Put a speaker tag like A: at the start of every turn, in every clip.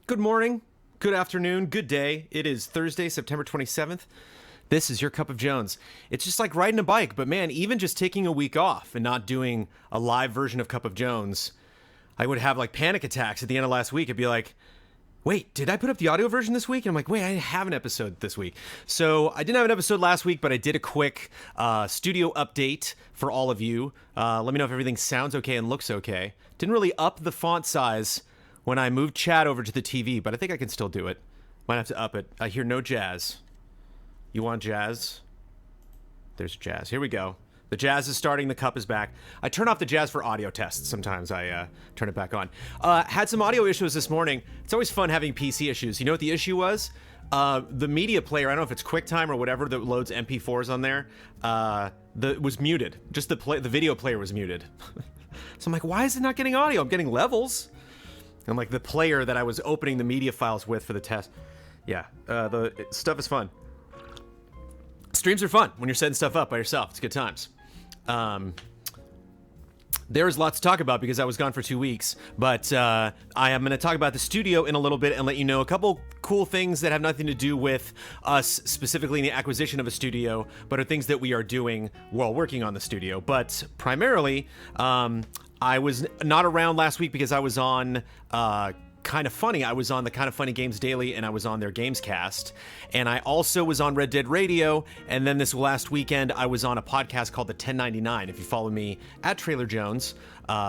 A: Good morning, good afternoon, good day. It is Thursday, September 27th. This is your Cup of Jones. It's just like riding a bike, but man, even just taking a week off and not doing a live version of Cup of Jones, I would have like panic attacks at the end of last week. It'd be like, wait, did I put up the audio version this week? And I'm like, wait, I didn't have an episode this week. So I didn't have an episode last week, but I did a quick studio update for all of you. Let me know if everything sounds okay and looks okay. Didn't really up the font size when I moved chat over to the TV, but I think I can still do it. Might have to up it. I hear no jazz. You want jazz? There's jazz. Here we go. The jazz is starting. The cup is back. I turn off the jazz for audio tests. Sometimes I turn it back on. Had some audio issues this morning. It's always fun having PC issues. You know what the issue was? The media player, I don't know if it's QuickTime or whatever that loads MP4s on there, was muted. Just the video player was muted. So I'm like, why is it not getting audio? I'm getting levels. And like the player that I was opening the media files with for the test. Yeah, the stuff is fun. Streams are fun when you're setting stuff up by yourself. It's good times. There's lots to talk about because I was gone for 2 weeks, but I am going to talk about the studio in a little bit and let you know a couple cool things that have nothing to do with us specifically in the acquisition of a studio, but are things that we are doing while working on the studio. But primarily, I was not around last week because I was on Kind of Funny. I was on the Kind of Funny Games Daily, and I was on their Gamescast. And I also was on Red Dead Radio, and then this last weekend, I was on a podcast called The 1099. If you follow me at Trailer Jones,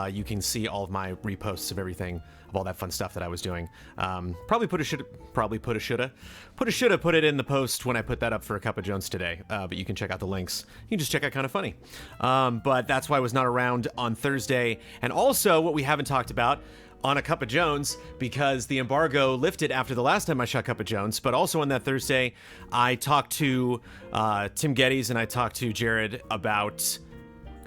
A: you can see all of my reposts of everything, of all that fun stuff that I was doing. Probably put a shoulda put it in the post when I put that up for a Cup of Jones today, but you can check out the links. You can just check out Kind of Funny. But that's why I was not around on Thursday. And also, what we haven't talked about on a Cup of Jones, because the embargo lifted after the last time I shot Cup of Jones, but also on that Thursday, I talked to Tim Geddes and I talked to Jared about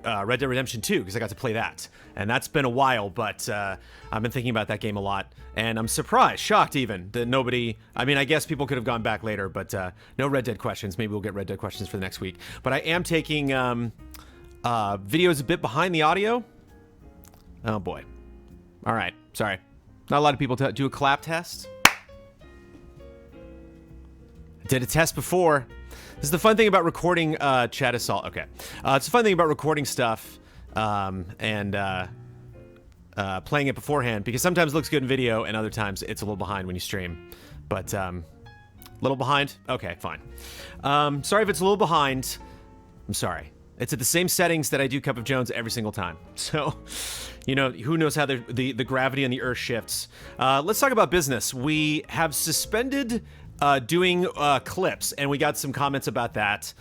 A: Red Dead Redemption 2, because I got to play that. And that's been a while, but I've been thinking about that game a lot. And I'm surprised, shocked even, that nobody... I mean, I guess people could have gone back later, but no Red Dead questions. Maybe we'll get Red Dead questions for the next week. But I am taking videos a bit behind the audio. Oh, boy. All right, sorry. Not a lot of people do a clap test. I did a test before. This is the fun thing about recording Chat Assault. Okay. It's the fun thing about recording stuff and playing it beforehand, because sometimes it looks good in video and other times it's a little behind when you stream. But little behind? Okay, fine. Sorry if it's a little behind. I'm sorry. It's at the same settings that I do Cup of Jones every single time. So, you know, who knows how the gravity on the Earth shifts. Let's talk about business. We have suspended doing clips, and we got some comments about that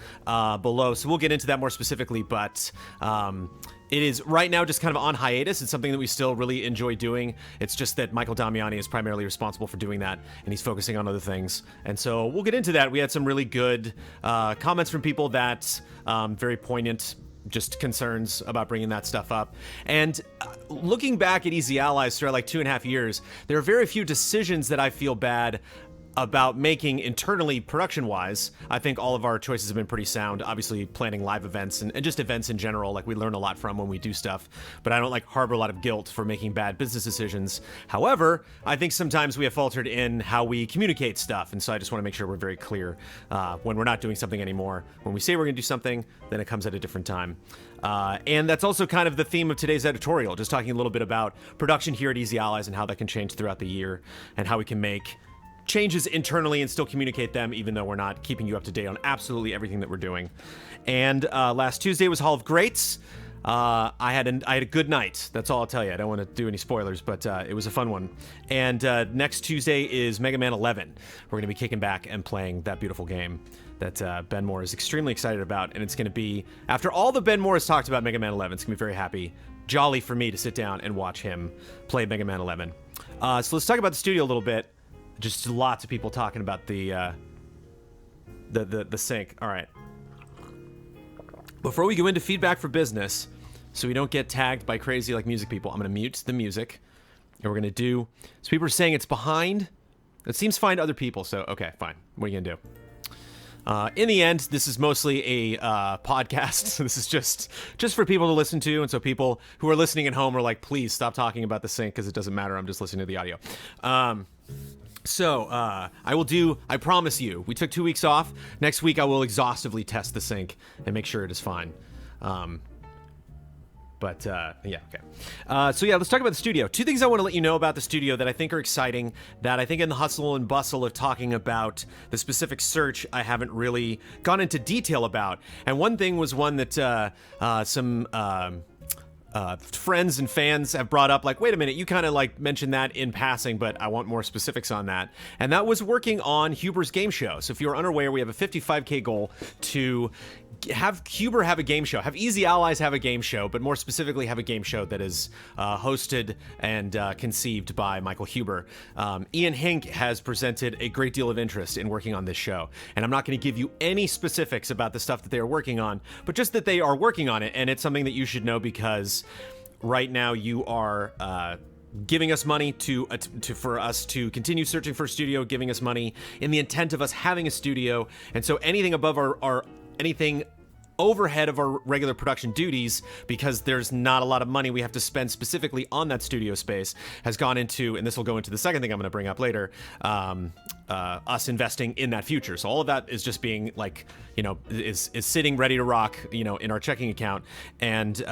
A: below. So we'll get into that more specifically, but it is right now just kind of on hiatus. It's something that we still really enjoy doing. It's just that Michael Damiani is primarily responsible for doing that, and he's focusing on other things. And so we'll get into that. We had some really good comments from people that very poignant, just concerns about bringing that stuff up. And looking back at Easy Allies throughout like 2.5 years, there are very few decisions that I feel bad about making internally production-wise. I think all of our choices have been pretty sound. Obviously, planning live events and just events in general, like we learn a lot from when we do stuff, but I don't like harbor a lot of guilt for making bad business decisions. However, I think sometimes we have faltered in how we communicate stuff, and so I just want to make sure we're very clear when we're not doing something anymore. When we say we're going to do something, then it comes at a different time. And that's also kind of the theme of today's editorial, just talking a little bit about production here at Easy Allies and how that can change throughout the year, and how we can make changes internally and still communicate them, even though we're not keeping you up to date on absolutely everything that we're doing. And last Tuesday was Hall of Greats. I had a good night. That's all I'll tell you. I don't want to do any spoilers, but it was a fun one. And next Tuesday is Mega Man 11. We're going to be kicking back and playing that beautiful game that Ben Moore is extremely excited about. And it's going to be, after all that Ben Moore has talked about Mega Man 11, it's going to be very happy, jolly for me to sit down and watch him play Mega Man 11. So let's talk about the studio a little bit. Just lots of people talking about the sync. All right. Before we go into feedback for business, so we don't get tagged by crazy like music people, I'm going to mute the music, and we're going to do. So people are saying it's behind. It seems fine to other people. So okay, fine. What are you going to do? In the end, this is mostly a podcast. So this is just for people to listen to, and so people who are listening at home are like, please stop talking about the sync because it doesn't matter. I'm just listening to the audio. So, I promise you, we took 2 weeks off. Next week, I will exhaustively test the sync and make sure it is fine. Yeah, okay. So yeah, let's talk about the studio. Two things I want to let you know about the studio that I think are exciting, that I think in the hustle and bustle of talking about the specific search, I haven't really gone into detail about. And one thing was one that some friends and fans have brought up, like, wait a minute, you kind of like mentioned that in passing, but I want more specifics on that. And that was working on Huber's game show. So if you're unaware, we have a 55K goal to have Huber have a game show, have Easy Allies have a game show, but more specifically have a game show that is hosted and conceived by Michael Huber. Ian Hink has presented a great deal of interest in working on this show, and I'm not going to give you any specifics about the stuff that they are working on, but just that they are working on it, and it's something that you should know because right now you are giving us money for us to continue searching for a studio, giving us money in the intent of us having a studio, and so anything above our anything overhead of our regular production duties, because there's not a lot of money we have to spend specifically on that studio space, has gone into, and this will go into the second thing I'm going to bring up later, us investing in that future. So all of that is just being like, is sitting ready to rock, in our checking account. And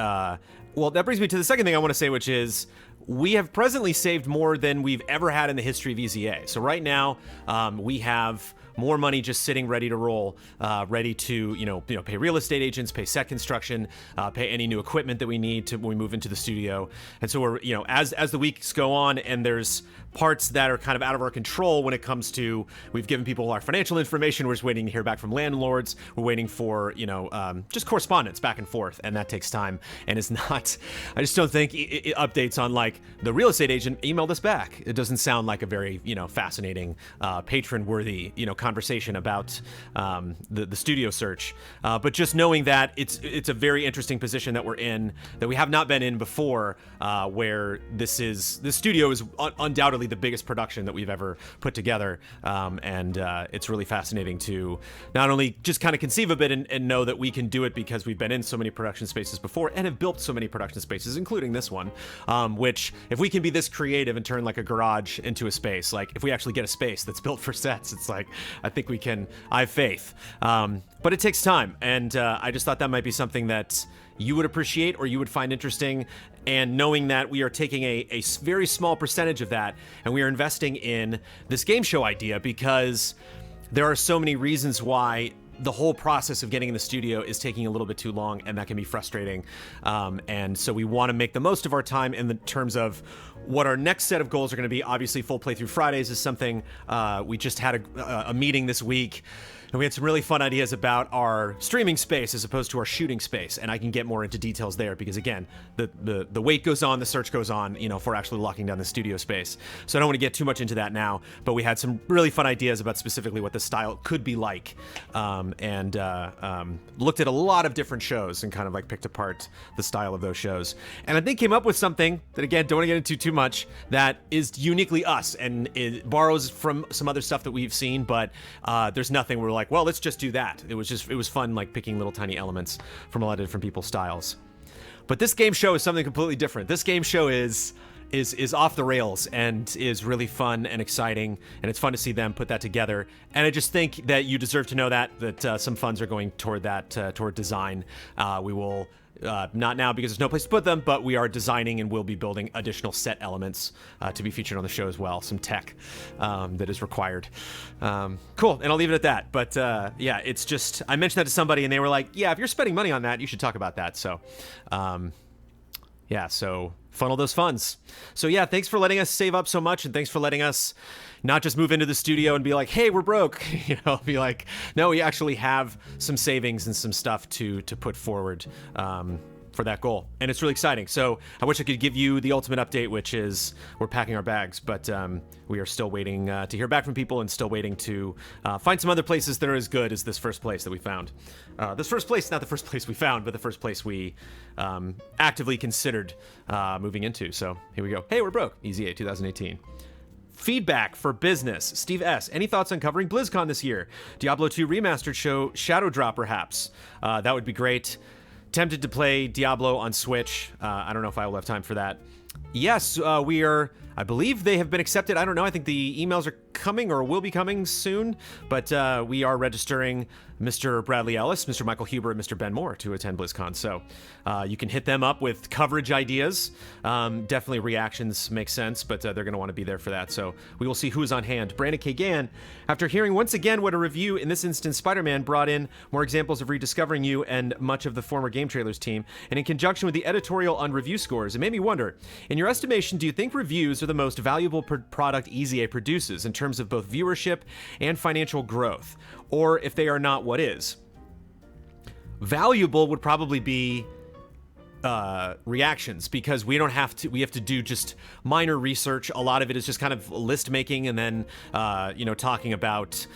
A: well, that brings me to the second thing I want to say, which is we have presently saved more than we've ever had in the history of EZA. So right now, we have more money just sitting ready to roll, ready to pay real estate agents, pay set construction, pay any new equipment that we need when we move into the studio. And so we're as the weeks go on and there's parts that are kind of out of our control when it comes to, we've given people our financial information, we're just waiting to hear back from landlords, we're waiting for just correspondence back and forth, and that takes time and is not, I just don't think updates on like the real estate agent emailed us back. It doesn't sound like a very fascinating patron worthy conversation about the studio search, but just knowing that it's a very interesting position that we're in, that we have not been in before, where this studio is undoubtedly the biggest production that we've ever put together, and it's really fascinating to not only just kind of conceive of it and know that we can do it because we've been in so many production spaces before and have built so many production spaces, including this one, which if we can be this creative and turn like a garage into a space, like if we actually get a space that's built for sets, it's like, I think we can. I have faith, but it takes time, and I just thought that might be something that you would appreciate or you would find interesting, and knowing that we are taking a very small percentage of that and we are investing in this game show idea because there are so many reasons why the whole process of getting in the studio is taking a little bit too long, and that can be frustrating. And so we want to make the most of our time in the terms of what our next set of goals are going to be. Obviously, full playthrough Fridays is something we just had a meeting this week, and we had some really fun ideas about our streaming space as opposed to our shooting space, and I can get more into details there because again, the wait goes on, the search goes on, for actually locking down the studio space. So I don't want to get too much into that now, but we had some really fun ideas about specifically what the style could be like, and looked at a lot of different shows and kind of like picked apart the style of those shows, and I think came up with something that, again, don't want to get into too much, that is uniquely us, and it borrows from some other stuff that we've seen, but there's nothing we're like, well, let's just do that. It was fun, like picking little tiny elements from a lot of different people's styles. But this game show is something completely different. This game show is off the rails and is really fun and exciting, and it's fun to see them put that together. And I just think that you deserve to know that some funds are going toward that, toward design. We will not now because there's no place to put them, but we are designing and will be building additional set elements to be featured on the show as well. Some tech that is required. Cool, and I'll leave it at that. But yeah, it's just, I mentioned that to somebody and they were like, yeah, if you're spending money on that, you should talk about that. So yeah, so funnel those funds. So yeah, thanks for letting us save up so much, and thanks for letting us not just move into the studio and be like, hey, we're broke, be like, no, we actually have some savings and some stuff to put forward for that goal. And it's really exciting. So I wish I could give you the ultimate update, which is we're packing our bags, but we are still waiting to hear back from people and still waiting to find some other places that are as good as this first place that we found. This first place, not the first place we found, but the first place we actively considered moving into. So here we go. Hey, we're broke. EZA 2018. Feedback for business. Steve S. Any thoughts on covering BlizzCon this year? Diablo 2 remastered show Shadow Drop, perhaps. That would be great. Tempted to play Diablo on Switch. I don't know if I will have time for that. Yes, we are. I believe they have been accepted. I don't know. I think the emails are coming or will be coming soon, but we are registering Mr. Bradley Ellis, Mr. Michael Huber, and Mr. Ben Moore to attend BlizzCon. So you can hit them up with coverage ideas. Definitely reactions make sense, but they're going to want to be there for that. So we will see who's on hand. Brandon K. Gann, after hearing once again what a review, in this instance Spider-Man, brought in more examples of rediscovering you and much of the former Game Trailers team, and in conjunction with the editorial on review scores, it made me wonder, in your estimation, do you think reviews are the most valuable product EZA produces in terms of both viewership and financial growth? Or if they are not, what is? Valuable would probably be reactions, because we have to do just minor research. A lot of it is just kind of list making, and then talking about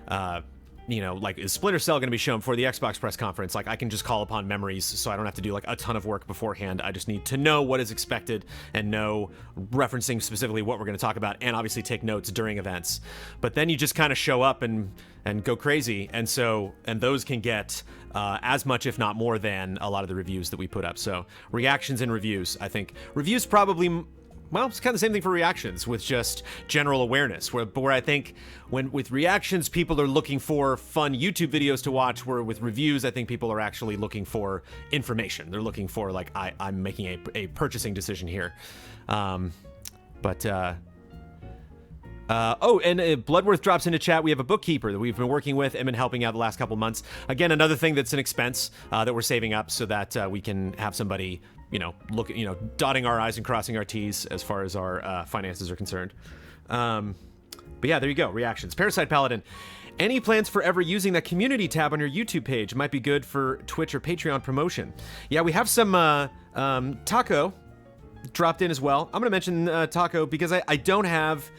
A: like, is Splinter Cell going to be shown before the Xbox press conference? Like, I can just call upon memories, so I don't have to do like a ton of work beforehand. I just need to know what is expected and know, referencing specifically what we're going to talk about, and obviously take notes during events. But then you just kind of show up and go crazy, and those can get as much, if not more, than a lot of the reviews that we put up. So reactions and reviews, I think reviews probably. Well, it's kind of the same thing for reactions, with just general awareness, where I think with reactions, people are looking for fun YouTube videos to watch, where with reviews, I think people are actually looking for information. They're looking for, like, I'm making a purchasing decision here. Bloodworth drops into chat. We have a bookkeeper that we've been working with and been helping out the last couple months. Again, another thing that's an expense that we're saving up so that we can have somebody, dotting our I's and crossing our T's as far as our finances are concerned. But yeah, there you go. Reactions. Parasite Paladin. Any plans for ever using that community tab on your YouTube page? Might be good for Twitch or Patreon promotion. Yeah, we have some Taco dropped in as well. I'm going to mention Taco because I don't have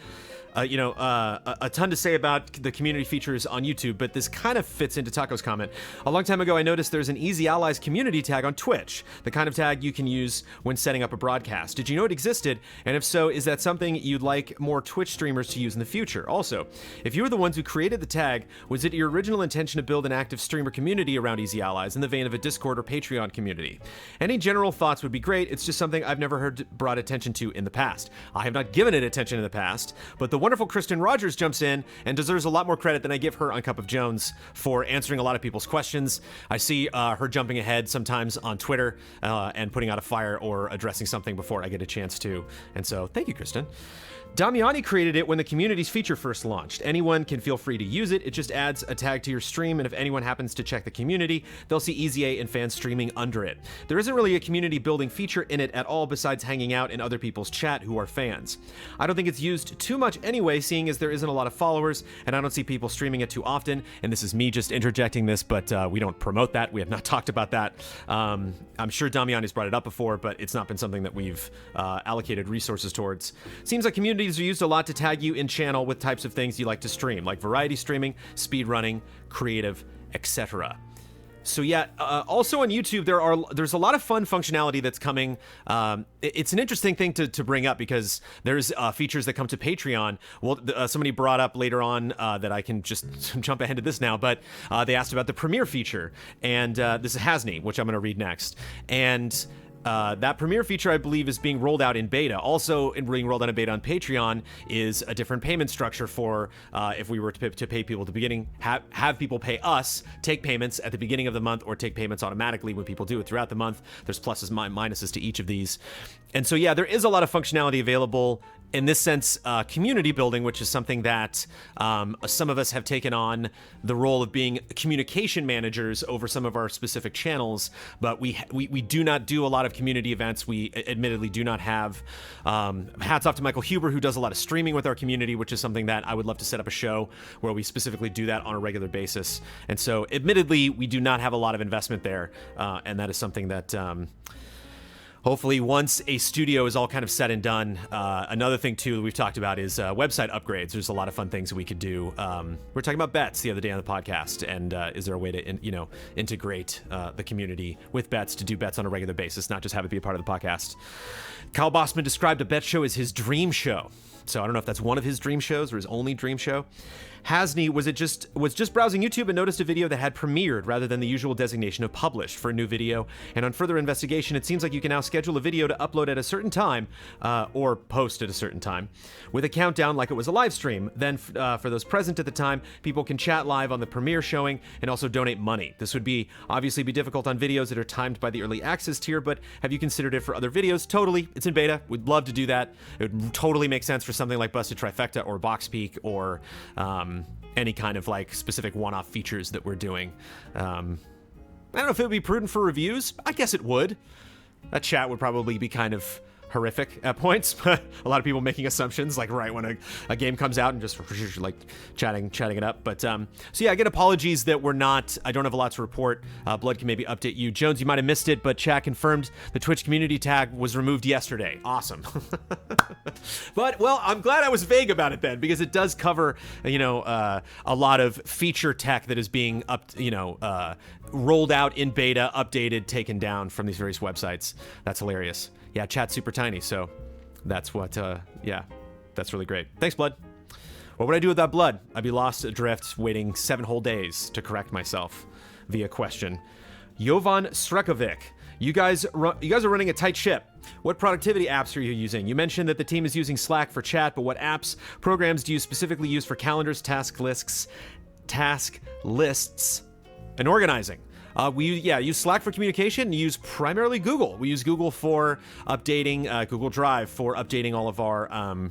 A: a ton to say about the community features on YouTube, but this kind of fits into Taco's comment. A long time ago, I noticed there's an Easy Allies community tag on Twitch, the kind of tag you can use when setting up a broadcast. Did you know it existed? And if so, is that something you'd like more Twitch streamers to use in the future? Also, if you were the ones who created the tag, was it your original intention to build an active streamer community around Easy Allies in the vein of a Discord or Patreon community? Any general thoughts would be great. It's just something I've never heard brought attention to in the past. I have not given it attention in the past, but the wonderful Kristen Rogers jumps in and deserves a lot more credit than I give her on Cup of Jones for answering a lot of people's questions. I see her jumping ahead sometimes on Twitter and putting out a fire or addressing something before I get a chance to. And so thank you, Kristen. Damiani created it when the community's feature first launched. Anyone can feel free to use it. It just adds a tag to your stream, and if anyone happens to check the community, they'll see EZA and fans streaming under it. There isn't really a community building feature in it at all besides hanging out in other people's chat who are fans. I don't think it's used too much anyway, seeing as there isn't a lot of followers, and I don't see people streaming it too often, and this is me just interjecting this, but we don't promote that. We have not talked about that. I'm sure Damiani's brought it up before, but it's not been something that we've allocated resources towards. Seems like communities are used a lot to tag you in channel with types of things you like to stream, like variety streaming, speed running, creative, etc. So yeah, also on YouTube, there's a lot of fun functionality that's coming. It's an interesting thing to bring up because there's features that come to Patreon. Well, somebody brought up later on that I can just jump ahead to this now, but they asked about the Premiere feature, and this is Hasni, which I'm going to read next. And that Premiere feature, I believe, is being rolled out in beta. Also, being rolled out in beta on Patreon is a different payment structure for if we were to pay people at the beginning, have people pay us, take payments at the beginning of the month, or take payments automatically when people do it throughout the month. There's pluses and minuses to each of these. And so, yeah, there is a lot of functionality available. In this sense, community building, which is something that some of us have taken on the role of being communication managers over some of our specific channels, but we do not do a lot of community events. We admittedly do not have. Hats off to Michael Huber, who does a lot of streaming with our community, which is something that I would love to set up a show where we specifically do that on a regular basis. And so, admittedly, we do not have a lot of investment there, and that is something that... hopefully, once a studio is all kind of said and done, another thing too that we've talked about is website upgrades. There's a lot of fun things that we could do. We were talking about bets the other day on the podcast, and is there a way to integrate the community with bets to do bets on a regular basis, not just have it be a part of the podcast? Kyle Bossman described a bet show as his dream show. So I don't know if that's one of his dream shows or his only dream show. Hasney was just browsing YouTube and noticed a video that had premiered rather than the usual designation of published for a new video. And on further investigation, it seems like you can now schedule a video to upload at a certain time or post at a certain time with a countdown like it was a live stream. Then for those present at the time, people can chat live on the premiere showing and also donate money. This would obviously be difficult on videos that are timed by the early access tier, but have you considered it for other videos? Totally. It's in beta. We'd love to do that. It would totally make sense for something like Busted Trifecta or Box Peak or any kind of like specific one-off features that we're doing. I don't know if it would be prudent for reviews. I guess it would. That chat would probably be kind of horrific at points, but a lot of people making assumptions like right when a game comes out and just like chatting it up. But so yeah, again, apologies that I don't have a lot to report. Blood can maybe update you. Jones, you might have missed it, but chat confirmed the Twitch community tag was removed yesterday. Awesome. But well, I'm glad I was vague about it then, because it does cover, a lot of feature tech that is being rolled out in beta, updated, taken down from these various websites. That's hilarious. Yeah, chat's super tiny, so that's what, that's really great. Thanks, Blood. What would I do without Blood? I'd be lost adrift, waiting 7 whole days to correct myself via question. Jovan Srekovic. You guys are running a tight ship. What productivity apps are you using? You mentioned that the team is using Slack for chat, but what apps, programs do you specifically use for calendars, task lists, and organizing? We use Slack for communication. Use primarily Google. We use Google for updating, Google Drive for updating all of our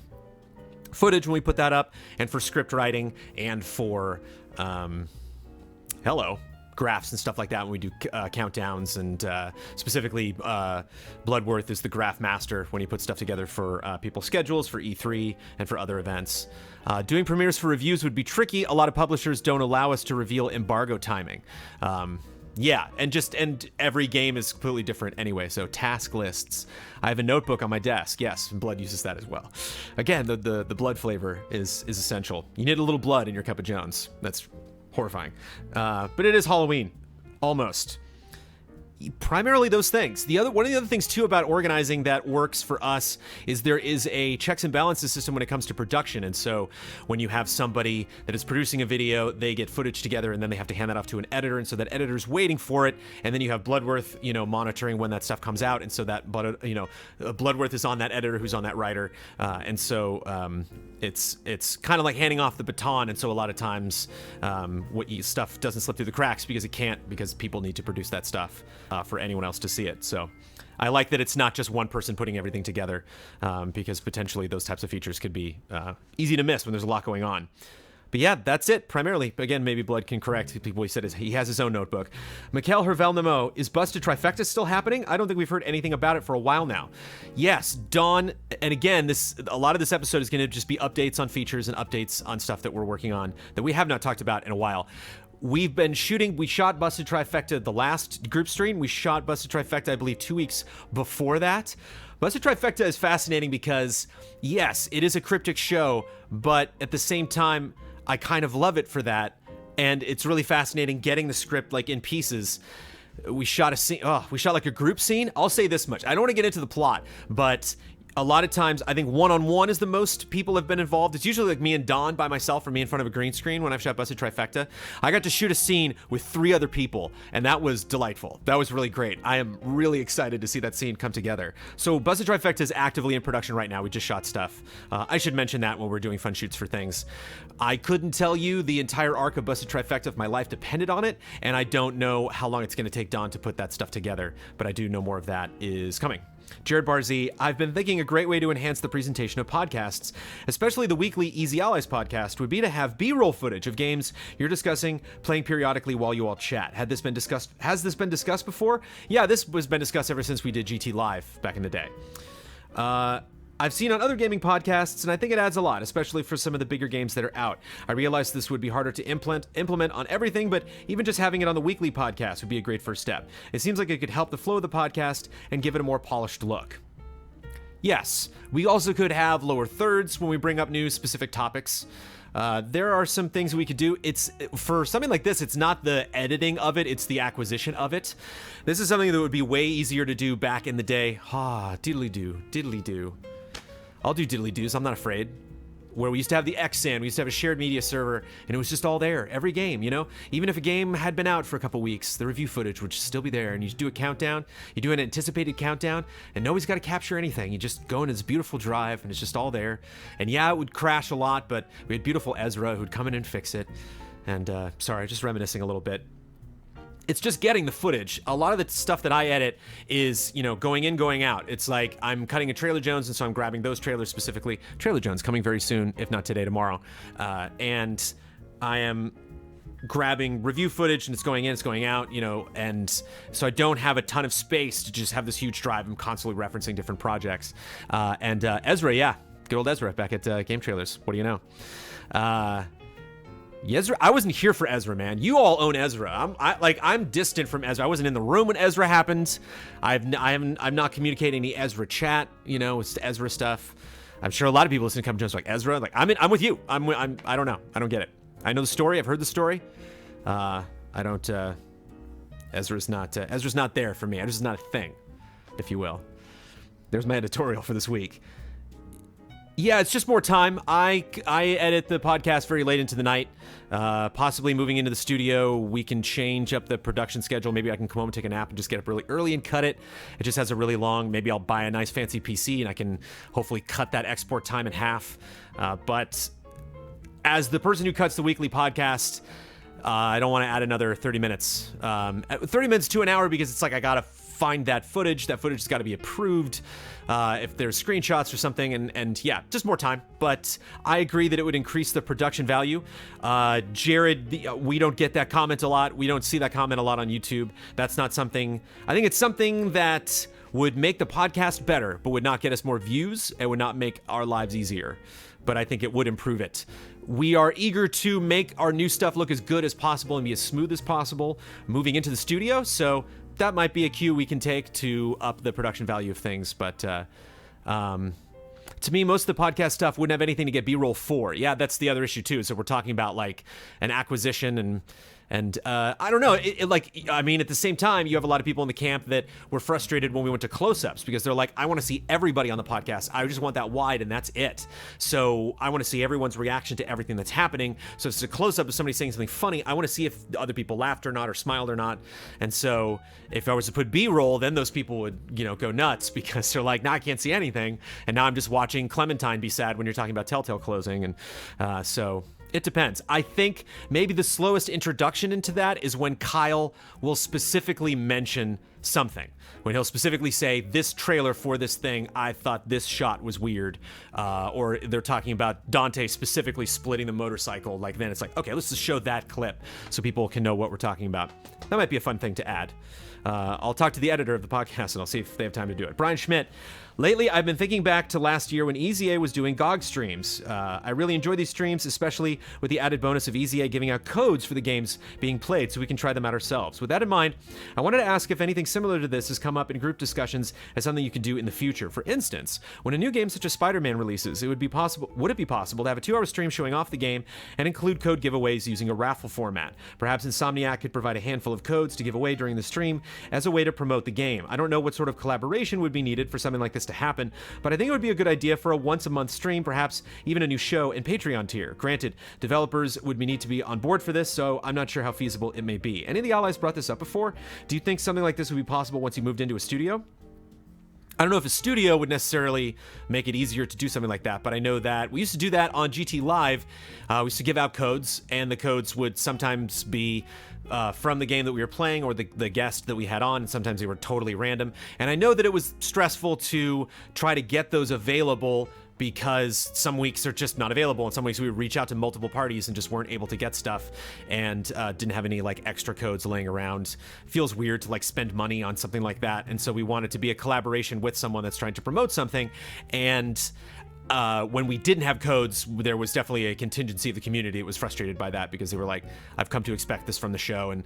A: footage when we put that up, and for script writing, and for graphs and stuff like that when we do countdowns, and specifically Bloodworth is the graph master when he puts stuff together for people's schedules, for E3, and for other events. Doing premieres for reviews would be tricky. A lot of publishers don't allow us to reveal embargo timing. Yeah, and every game is completely different anyway, so task lists. I have a notebook on my desk. Yes, and Blood uses that as well. Again, the blood flavor is essential. You need a little blood in your cup of Jones. That's horrifying. But it is Halloween. Almost. Primarily those things. One of the other things too about organizing that works for us is there is a checks and balances system when it comes to production. And so when you have somebody that is producing a video, they get footage together and then they have to hand that off to an editor, and so that editor's waiting for it, and then you have Bloodworth, monitoring when that stuff comes out, and so that Bloodworth is on that editor who's on that writer, and so it's kind of like handing off the baton, and so a lot of times stuff doesn't slip through the cracks because people need to produce that stuff for anyone else to see it. So I like that it's not just one person putting everything together, because potentially those types of features could be easy to miss when there's a lot going on. But yeah, that's it, primarily. Again, maybe Blood can correct people. He said he has his own notebook. Mikhail Hervel-Nemo, is Busted Trifecta still happening? I don't think we've heard anything about it for a while now. Yes, Dawn, and again, a lot of this episode is going to just be updates on features and updates on stuff that we're working on that we have not talked about in a while. We shot Busted Trifecta the last group stream. We shot Busted Trifecta, I believe, 2 weeks before that. Busted Trifecta is fascinating because, yes, it is a cryptic show, but at the same time, I kind of love it for that. And it's really fascinating getting the script like in pieces. We shot a scene. We shot like a group scene. I'll say this much. I don't want to get into the plot, but a lot of times, I think one-on-one is the most people have been involved. It's usually like me and Don by myself, or me in front of a green screen when I've shot Busted Trifecta. I got to shoot a scene with 3 other people, and that was delightful. That was really great. I am really excited to see that scene come together. So Busted Trifecta is actively in production right now. We just shot stuff. I should mention that when we're doing fun shoots for things. I couldn't tell you the entire arc of Busted Trifecta if my life depended on it, and I don't know how long it's going to take Don to put that stuff together, but I do know more of that is coming. Jared Barzy, I've been thinking a great way to enhance the presentation of podcasts, especially the weekly Easy Allies podcast, would be to have B-roll footage of games you're discussing, playing periodically while you all chat. Has this been discussed before? Yeah, this has been discussed ever since we did GT Live back in the day. I've seen on other gaming podcasts, and I think it adds a lot, especially for some of the bigger games that are out. I realize this would be harder to implement on everything, but even just having it on the weekly podcast would be a great first step. It seems like it could help the flow of the podcast and give it a more polished look. Yes, we also could have lower thirds when we bring up new specific topics. There are some things we could do. It's for something like this, it's not the editing of it, it's the acquisition of it. This is something that would be way easier to do back in the day. Diddly-doo, diddly-doo. I'll do diddly-doos, I'm not afraid. where we used to have the XSAN, we used to have a shared media server, and it was just all there, every game, you know? Even if a game had been out for a couple weeks, the review footage would still be there, and you do a countdown, you do an anticipated countdown, and nobody's got to capture anything. You just go into this beautiful drive, and it's just all there. And yeah, it would crash a lot, but we had beautiful Ezra who'd come in and fix it. And sorry, just reminiscing a little bit. It's just getting the footage. A lot of the stuff that I edit is, you know, going in, going out. It's like I'm cutting a Trailer Jones, and so I'm grabbing those trailers specifically. Trailer Jones coming very soon, if not today, tomorrow. And I am grabbing review footage, and it's going in, it's going out, you know, and so I don't have a ton of space to just have this huge drive. I'm constantly referencing different projects. And Ezra, yeah, good old Ezra back at Game Trailers. What do you know? Ezra, I wasn't here for Ezra, man. You all own Ezra. I'm distant from Ezra. I wasn't in the room when Ezra happened. I'm not communicating the Ezra chat. You know, it's Ezra stuff. I'm sure a lot of people listen to Come Jones like Ezra. Like I'm with you. I don't know. I don't get it. I know the story. I've heard the story. I don't. Ezra's not there for me. Ezra's not a thing, if you will. There's my editorial for this week. Yeah, it's just more time. I edit the podcast very late into the night. Possibly moving into the studio, we can change up the production schedule. Maybe I can come home and take a nap and just get up really early and cut it. It just has a really long, maybe I'll buy a nice fancy PC and I can hopefully cut that export time in half. But as the person who cuts the weekly podcast, I don't want to add another 30 minutes. 30 minutes to an hour because it's like I gotta find that footage. That footage has got to be approved if there's screenshots or something, and yeah, just more time. But I agree that it would increase the production value. Jared, we don't get that comment a lot. We don't see that comment a lot on YouTube. That's not something, I think it's something that would make the podcast better, but would not get us more views and would not make our lives easier. But I think it would improve it. We are eager to make our new stuff look as good as possible and be as smooth as possible moving into the studio, so that might be a cue we can take to up the production value of things. But to me, most of the podcast stuff wouldn't have anything to get B-roll for. Yeah, that's the other issue too. So we're talking about like an acquisition and I don't know, I mean, at the same time, you have a lot of people in the camp that were frustrated when we went to close-ups because they're like, I want to see everybody on the podcast. I just want that wide and that's it. So I want to see everyone's reaction to everything that's happening. So if it's a close-up of somebody saying something funny, I want to see if other people laughed or not or smiled or not. And so if I was to put B-roll, then those people would, you know, go nuts because they're like, now I can't see anything. And now I'm just watching Clementine be sad when you're talking about Telltale closing. And so it depends. I think maybe the slowest introduction into that is when Kyle will specifically mention something. When he'll specifically say, this trailer for this thing, I thought this shot was weird. Or they're talking about Dante specifically splitting the motorcycle. Like, then it's like, okay, let's just show that clip so people can know what we're talking about. That might be a fun thing to add. I'll talk to the editor of the podcast and I'll see if they have time to do it. Brian Schmidt. Lately, I've been thinking back to last year when EZA was doing GOG streams. I really enjoy these streams, especially with the added bonus of EZA giving out codes for the games being played so we can try them out ourselves. With that in mind, I wanted to ask if anything similar to this has come up in group discussions as something you can do in the future. For instance, when a new game such as Spider-Man releases, would it be possible to have a 2-hour stream showing off the game and include code giveaways using a raffle format? Perhaps Insomniac could provide a handful of codes to give away during the stream as a way to promote the game. I don't know what sort of collaboration would be needed for something like this to happen, but I think it would be a good idea for a once-a-month stream, perhaps even a new show and Patreon tier. Granted, developers would need to be on board for this, so I'm not sure how feasible it may be. Any of the allies brought this up before? Do you think something like this would be possible once you moved into a studio? I don't know if a studio would necessarily make it easier to do something like that, but I know that we used to do that on GT Live. We used to give out codes, and the codes would sometimes be from the game that we were playing or the guest that we had on, and sometimes they were totally random. And I know that it was stressful to try to get those available because some weeks are just not available, and some weeks we would reach out to multiple parties and just weren't able to get stuff and didn't have any like extra codes laying around. Feels weird to like spend money on something like that, and so we wanted to be a collaboration with someone that's trying to promote something. And when we didn't have codes, there was definitely a contingency of the community that was frustrated by that because they were like, I've come to expect this from the show, and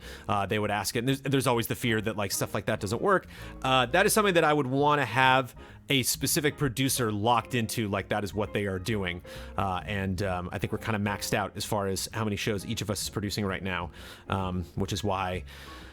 A: they would ask it. And there's always the fear that like stuff like that doesn't work. That is something that I would want to have a specific producer locked into like that is what they are doing, and I think we're kind of maxed out as far as how many shows each of us is producing right now, which is why,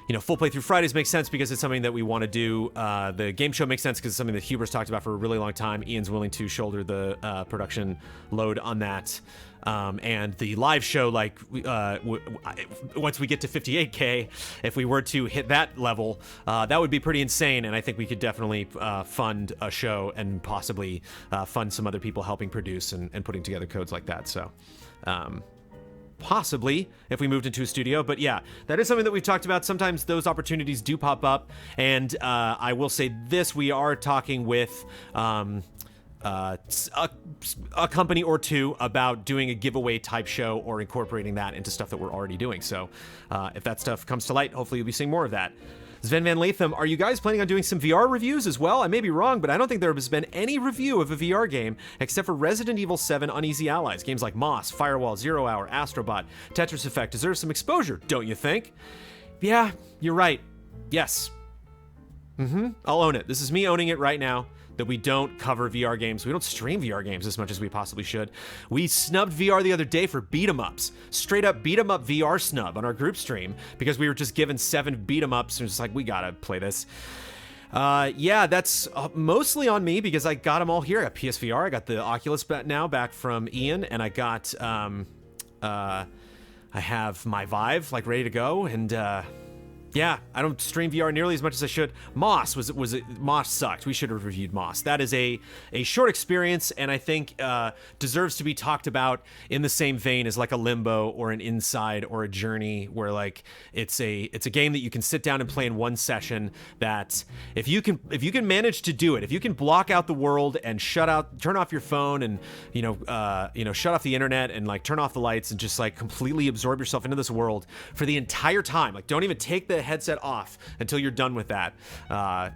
A: you know, Full Playthrough Fridays makes sense because it's something that we want to do. The game show makes sense because it's something that Huber's talked about for a really long time. Ian's willing to shoulder the production load on that. And the live show, like, once we get to 58K, if we were to hit that level, that would be pretty insane. And I think we could definitely fund a show and possibly fund some other people helping produce and putting together codes like that. So, possibly if we moved into a studio. But yeah, that is something that we've talked about. Sometimes those opportunities do pop up, and I will say this: we are talking with a company or two about doing a giveaway type show or incorporating that into stuff that we're already doing. So if that stuff comes to light, hopefully you'll be seeing more of that. Sven Van Latham, are you guys planning on doing some VR reviews as well? I may be wrong, but I don't think there has been any review of a VR game except for Resident Evil 7 Uneasy Allies. Games like Moss, Firewall, Zero Hour, Astrobot, Tetris Effect deserve some exposure, don't you think? Yeah, you're right. Yes. I'll own it. This is me owning it right now, that we don't cover VR games. We don't stream VR games as much as we possibly should. We snubbed VR the other day for beat-em-ups. Straight up beat-em-up VR snub on our group stream because we were just given 7 beat-em-ups and just like, we gotta play this. Yeah, that's mostly on me because I got them all here. I got PSVR, I got the Oculus now back from Ian, and I got, I have my Vive like ready to go, and yeah, I don't stream VR nearly as much as I should. Moss Moss sucked. We should have reviewed Moss. That is a short experience, and I think deserves to be talked about in the same vein as like a Limbo or an Inside or a Journey, where like it's a game that you can sit down and play in one session. That if you can manage to do it, if you can block out the world and turn off your phone, and shut off the internet and like turn off the lights and just like completely absorb yourself into this world for the entire time. Like, don't even take the headset off until you're done with that.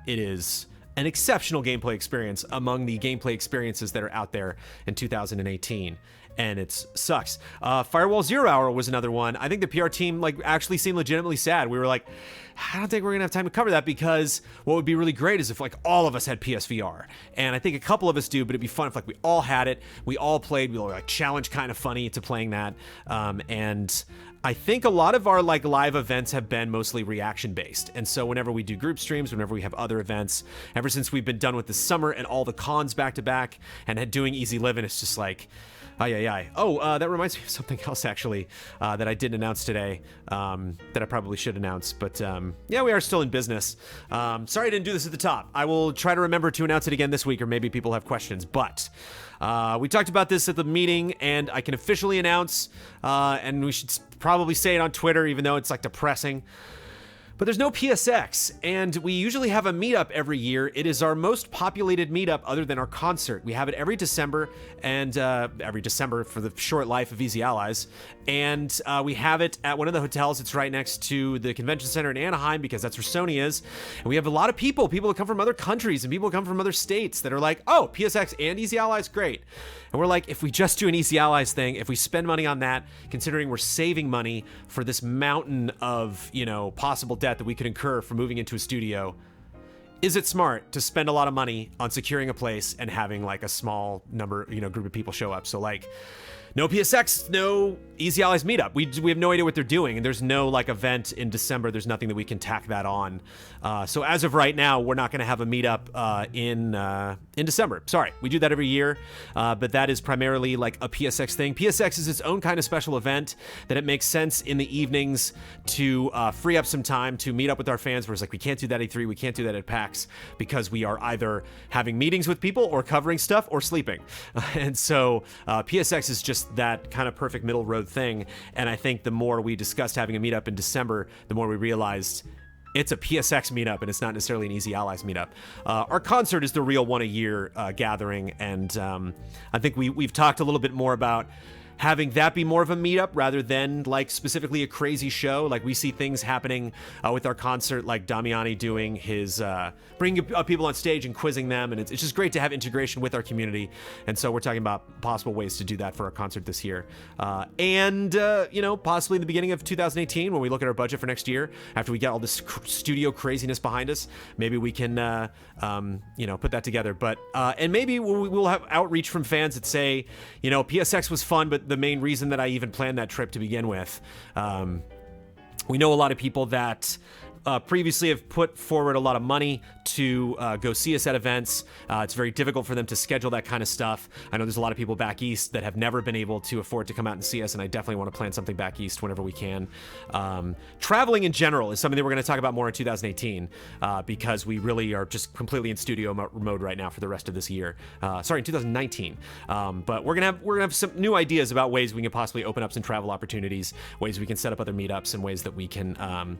A: It is an exceptional gameplay experience among the gameplay experiences that are out there in 2018, and it sucks. Firewall Zero Hour was another one. I think the PR team like actually seemed legitimately sad. We were like, I don't think we're gonna have time to cover that, because what would be really great is if like all of us had PSVR, and I think a couple of us do, but it'd be fun if like we all had it, we all played, we were like challenge kind of funny to playing that, and I think a lot of our like live events have been mostly reaction based. And so whenever we do group streams, whenever we have other events, ever since we've been done with the summer and all the cons back to back and doing Easy Living, it's just like, Oh, that reminds me of something else actually that I didn't announce today that I probably should announce. But yeah, we are still in business. Sorry I didn't do this at the top. I will try to remember to announce it again this week, or maybe people have questions. But we talked about this at the meeting, and I can officially announce, and we should probably say it on Twitter, even though it's like depressing. But there's no PSX, and we usually have a meetup every year. It is our most populated meetup other than our concert. We have it every December, and every December for the short life of Easy Allies. And we have it at one of the hotels. It's right next to the convention center in Anaheim, because that's where Sony is. And we have a lot of people that come from other countries and people come from other states that are like, oh, PSX and Easy Allies, great. And we're like, if we just do an Easy Allies thing, if we spend money on that, considering we're saving money for this mountain of, possible debt that we could incur for moving into a studio, is it smart to spend a lot of money on securing a place and having like a small number, group of people show up? So like, no PSX, no Easy Allies meetup. We have no idea what they're doing, and there's no like event in December. There's nothing that we can tack that on. So as of right now, we're not going to have a meetup in December. Sorry, we do that every year, but that is primarily like a PSX thing. PSX is its own kind of special event that it makes sense in the evenings to free up some time to meet up with our fans. Whereas like we can't do that at E3, we can't do that at PAX, because we are either having meetings with people or covering stuff or sleeping. And so PSX is just that kind of perfect middle road thing. And I think the more we discussed having a meetup in December, the more we realized it's a PSX meetup and it's not necessarily an Easy Allies meetup. Our concert is the real one a year gathering, and I think we've talked a little bit more about having that be more of a meetup rather than like specifically a crazy show. Like we see things happening with our concert, like Damiani doing his bringing up people on stage and quizzing them, and it's just great to have integration with our community. And so we're talking about possible ways to do that for our concert this year, and you know, possibly in the beginning of 2018 when we look at our budget for next year, after we get all this studio craziness behind us, maybe we can you know, put that together. But and maybe we'll have outreach from fans that say, you know, PSX was fun, but the main reason that I even planned that trip to begin with, we know a lot of people that previously have put forward a lot of money to go see us at events. It's very difficult for them to schedule that kind of stuff. I know there's a lot of people back east that have never been able to afford to come out and see us, and I definitely want to plan something back east whenever we can. Traveling in general is something that we're going to talk about more in 2018 because we really are just completely in studio mode right now for the rest of this year. Sorry, in 2019. But we're gonna have some new ideas about ways we can possibly open up some travel opportunities, ways we can set up other meetups, and ways that we can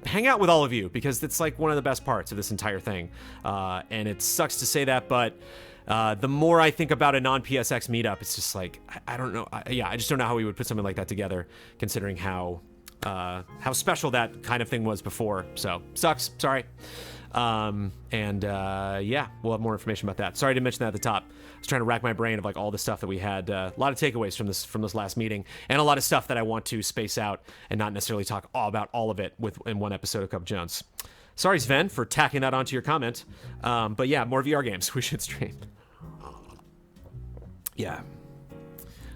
A: hang out with all of you, because it's like one of the best parts of this entire thing. And it sucks to say that, but the more I think about a non-PSX meetup, it's just like, I don't know. I just don't know how we would put something like that together, considering how special that kind of thing was before. So sucks. Sorry. Yeah, we'll have more information about that. Sorry to mention that at the top. I was trying to rack my brain of like all the stuff that we had, a lot of takeaways from this last meeting, and a lot of stuff that I want to space out and not necessarily talk all about all of it in one episode of Cup Jones. Sorry, Sven, for tacking that onto your comment. But yeah, more VR games we should stream. Yeah.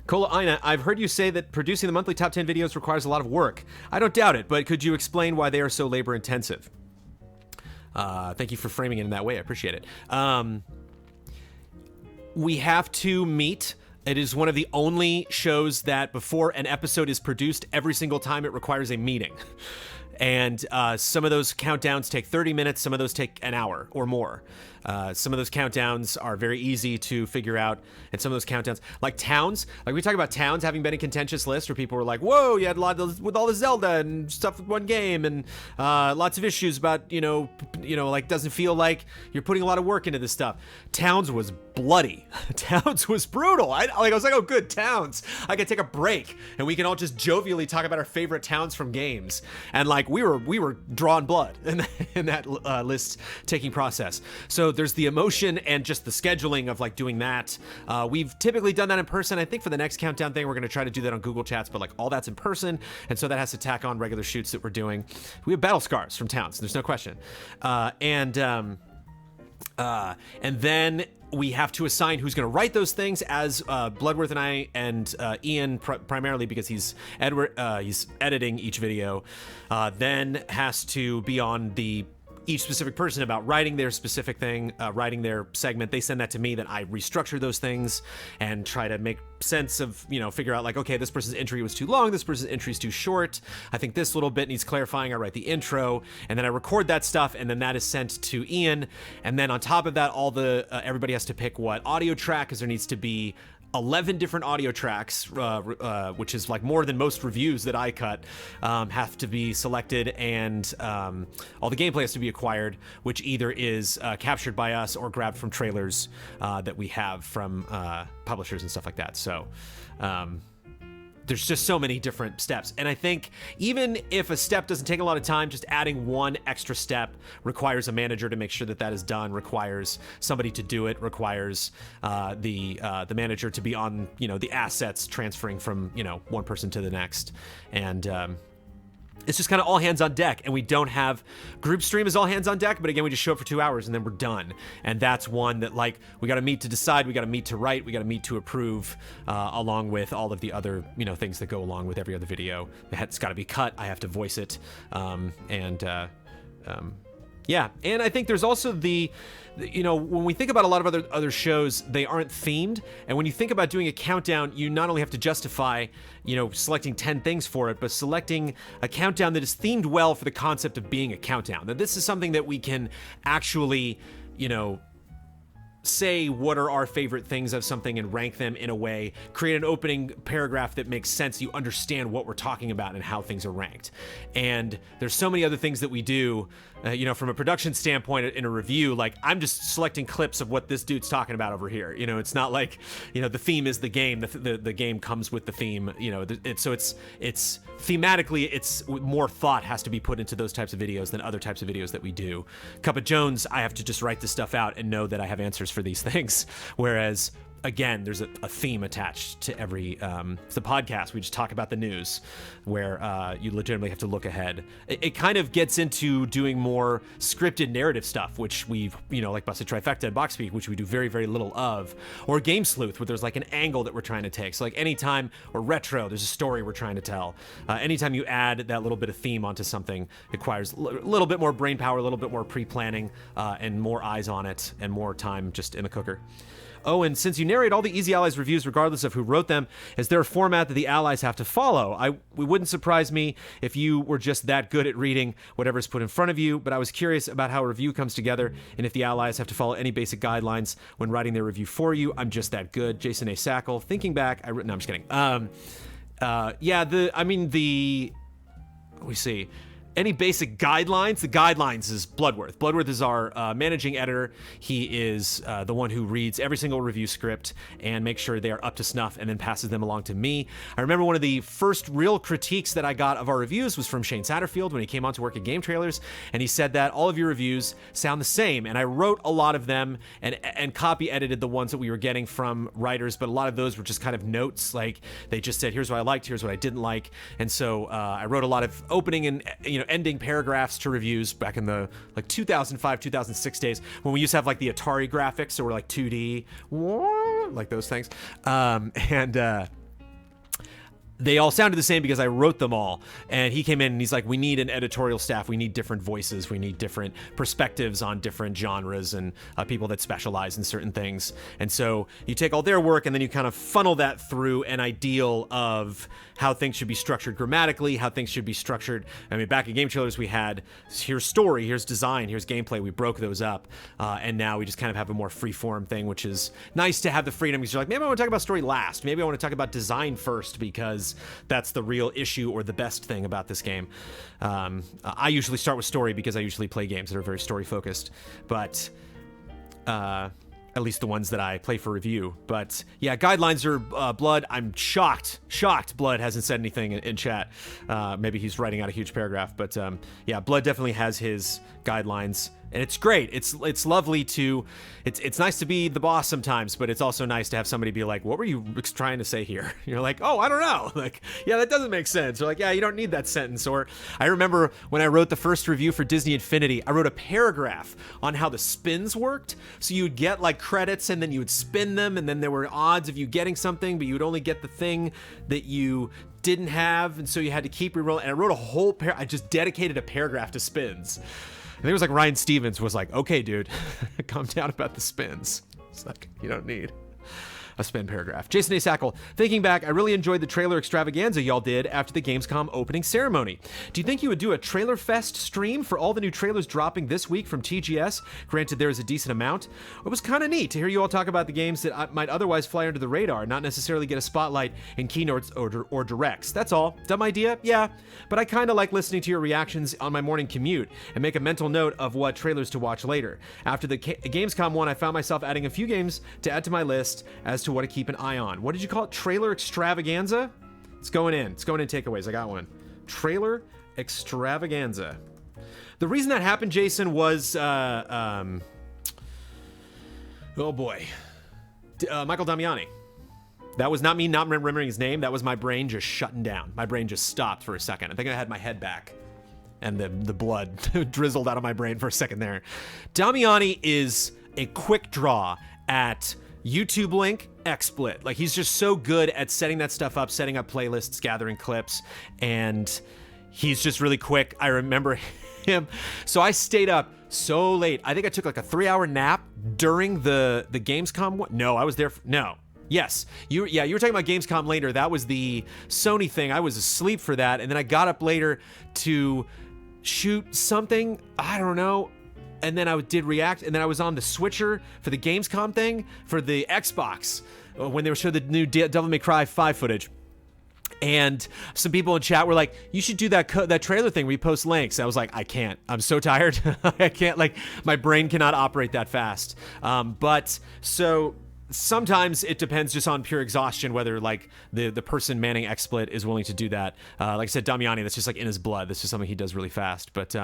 A: Cola Ina, I've heard you say that producing the monthly top 10 videos requires a lot of work. I don't doubt it, but could you explain why they are so labor intensive? Thank you for framing it in that way. I appreciate it. We have to meet. It is one of the only shows that before an episode is produced, every single time it requires a meeting. And some of those countdowns take 30 minutes. Some of those take an hour or more. Some of those countdowns are very easy to figure out. And some of those countdowns, like towns, like we talk about towns having been a contentious list where people were like, whoa, you had a lot with all the Zelda and stuff with one game, and lots of issues about, you know, like doesn't feel like you're putting a lot of work into this stuff. Towns was bloody. Towns was brutal. I was like, oh, good, Towns. I can take a break and we can all just jovially talk about our favorite towns from games. And like we were drawing blood in that list taking process. So there's the emotion and just the scheduling of like doing that. We've typically done that in person. I think for the next countdown thing, we're going to try to do that on Google Chats, but like all that's in person. And so that has to tack on regular shoots that we're doing. We have battle scars from Towns. There's no question. And then we have to assign who's going to write those things, as Bloodworth and I and Ian primarily, because he's editing each video, then has to be on each specific person about writing their specific thing, writing their segment. They send that to me, then I restructure those things and try to make sense of, figure out like, okay, this person's entry was too long, this person's entry is too short, I think this little bit needs clarifying. I write the intro, and then I record that stuff, and then that is sent to Ian. And then on top of that, everybody has to pick what audio track, because there needs to be 11 different audio tracks, which is like more than most reviews that I cut, have to be selected, and all the gameplay has to be acquired, which either is captured by us or grabbed from trailers that we have from publishers and stuff like that. So there's just so many different steps. And I think even if a step doesn't take a lot of time, just adding one extra step requires a manager to make sure that that is done, requires somebody to do it, requires the manager to be on, the assets transferring from, one person to the next. And it's just kind of all hands on deck, and we don't have group stream is all hands on deck, but again, we just show up for 2 hours and then we're done. And that's one that like we got to meet to decide, we got to meet to write, we got to meet to approve, along with all of the other things that go along with every other video. It's got to be cut. I have to voice it, yeah. And I think there's also when we think about a lot of other shows, they aren't themed. And when you think about doing a countdown, you not only have to justify, selecting 10 things for it, but selecting a countdown that is themed well for the concept of being a countdown. That this is something that we can actually, say what are our favorite things of something and rank them in a way, create an opening paragraph that makes sense, you understand what we're talking about and how things are ranked. And there's so many other things that we do from a production standpoint in a review, like I'm just selecting clips of what this dude's talking about over here. It's not like, the theme is the game. The game comes with the theme. So it's thematically, it's more thought has to be put into those types of videos than other types of videos that we do. Cup of Jones, I have to just write this stuff out and know that I have answers for these things. Whereas, again, there's a theme attached to every it's the podcast. We just talk about the news, where you legitimately have to look ahead. It kind of gets into doing more scripted narrative stuff, which we've, like Busted Trifecta and Box Speak, which we do very, very little of, or Game Sleuth, where there's like an angle that we're trying to take. So like anytime, or Retro, there's a story we're trying to tell. Anytime you add that little bit of theme onto something, it requires a little bit more brain power, a little bit more pre-planning, and more eyes on it, and more time just in the cooker. Oh, and since you narrate all the Easy Allies reviews regardless of who wrote them, is there a format that the allies have to follow? It wouldn't surprise me if you were just that good at reading whatever's put in front of you, but I was curious about how a review comes together and if the allies have to follow any basic guidelines when writing their review for you. I'm just that good. Jason A. Sackle. Thinking back, no, I'm just kidding. We see. Any basic guidelines? The guidelines is Bloodworth. Bloodworth is our managing editor. He is the one who reads every single review script and makes sure they are up to snuff and then passes them along to me. I remember one of the first real critiques that I got of our reviews was from Shane Satterfield when he came on to work at Game Trailers, and he said that all of your reviews sound the same, and I wrote a lot of them and copy edited the ones that we were getting from writers, but a lot of those were just kind of notes, like they just said, here's what I liked, here's what I didn't like, and so I wrote a lot of opening and ending paragraphs to reviews back in the 2005, 2006 days when we used to have like the Atari graphics, so we're like 2D, like those things, and they all sounded the same because I wrote them all. And he came in and he's like, we need an editorial staff. We need different voices. We need different perspectives on different genres and people that specialize in certain things. And so you take all their work and then you kind of funnel that through an ideal of how things should be structured grammatically, how things should be structured. I mean, back at Game Trailers, we had here's story, here's design, here's gameplay. We broke those up. And now we just kind of have a more free form thing, which is nice to have the freedom because you're like, maybe I want to talk about story last. Maybe I want to talk about design first because that's the real issue or the best thing about this game. I usually start with story because I usually play games that are very story focused, but at least the ones that I play for review. But yeah, guidelines are Blood. I'm shocked Blood hasn't said anything in chat. Maybe he's writing out a huge paragraph, but yeah, Blood definitely has his guidelines. And it's great. It's lovely to, it's nice to be the boss sometimes, but it's also nice to have somebody be like, what were you trying to say here? You're like, oh, I don't know. Like, yeah, that doesn't make sense. Or like, yeah, you don't need that sentence. Or I remember when I wrote the first review for Disney Infinity, I wrote a paragraph on how the spins worked. So you would get like credits and then you would spin them. And then there were odds of you getting something, but you would only get the thing that you didn't have. And so you had to keep rerolling. And I wrote a whole I just dedicated a paragraph to spins. I think it was like Ryan Stevens was like, okay, dude, calm down about the spins. It's like, you don't need a spin paragraph. Jason A. Sackle, thinking back, I really enjoyed the trailer extravaganza y'all did after the Gamescom opening ceremony. Do you think you would do a Trailer Fest stream for all the new trailers dropping this week from TGS? Granted, there is a decent amount. It was kind of neat to hear you all talk about the games that might otherwise fly under the radar, not necessarily get a spotlight in keynotes or directs. That's all. Dumb idea? Yeah. But I kind of like listening to your reactions on my morning commute and make a mental note of what trailers to watch later. After the Gamescom one, I found myself adding a few games to add to my list as to what to keep an eye on. What did you call it? Trailer extravaganza? It's going in takeaways. I got one. Trailer extravaganza. The reason that happened, Jason, was oh boy, Michael Damiani. That was not me not remembering his name. That was my brain just shutting down. My brain just stopped for a second. I think I had my head back and the blood drizzled out of my brain for a second there. Damiani is a quick draw at YouTube link, XSplit. Like, he's just so good at setting that stuff up, setting up playlists, gathering clips, and he's just really quick. I remember him. So I stayed up so late. I think I took like a 3-hour nap during the Gamescom one. No, I was there. No. Yes. You were talking about Gamescom later. That was the Sony thing. I was asleep for that. And then I got up later to shoot something. I don't know. And then I did React, and then I was on the switcher for the Gamescom thing for the Xbox when they were showing the new Devil May Cry 5 footage. And some people in chat were like, you should do that trailer thing where you post links. I was like, I can't. I'm so tired. I can't, like, my brain cannot operate that fast. But so sometimes it depends just on pure exhaustion whether, like, the person manning XSplit is willing to do that. Like I said, Damiani, that's just like in his blood. That's just something he does really fast. But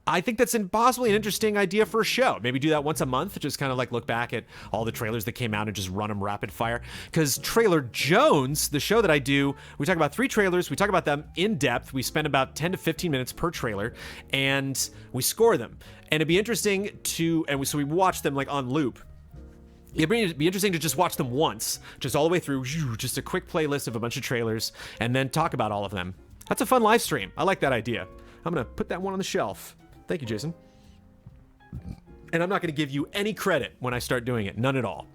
A: I think that's possibly an interesting idea for a show. Maybe do that once a month, just kind of like look back at all the trailers that came out and just run them rapid fire. Because Trailer Jones, the show that I do, we talk about 3 trailers. We talk about them in depth. We spend about 10 to 15 minutes per trailer, and we score them. And it'd be interesting so we watch them like on loop. It'd be interesting to just watch them once, just all the way through, just a quick playlist of a bunch of trailers, and then talk about all of them. That's a fun live stream. I like that idea. I'm going to put that one on the shelf. Thank you, Jason. And I'm not going to give you any credit when I start doing it. None at all.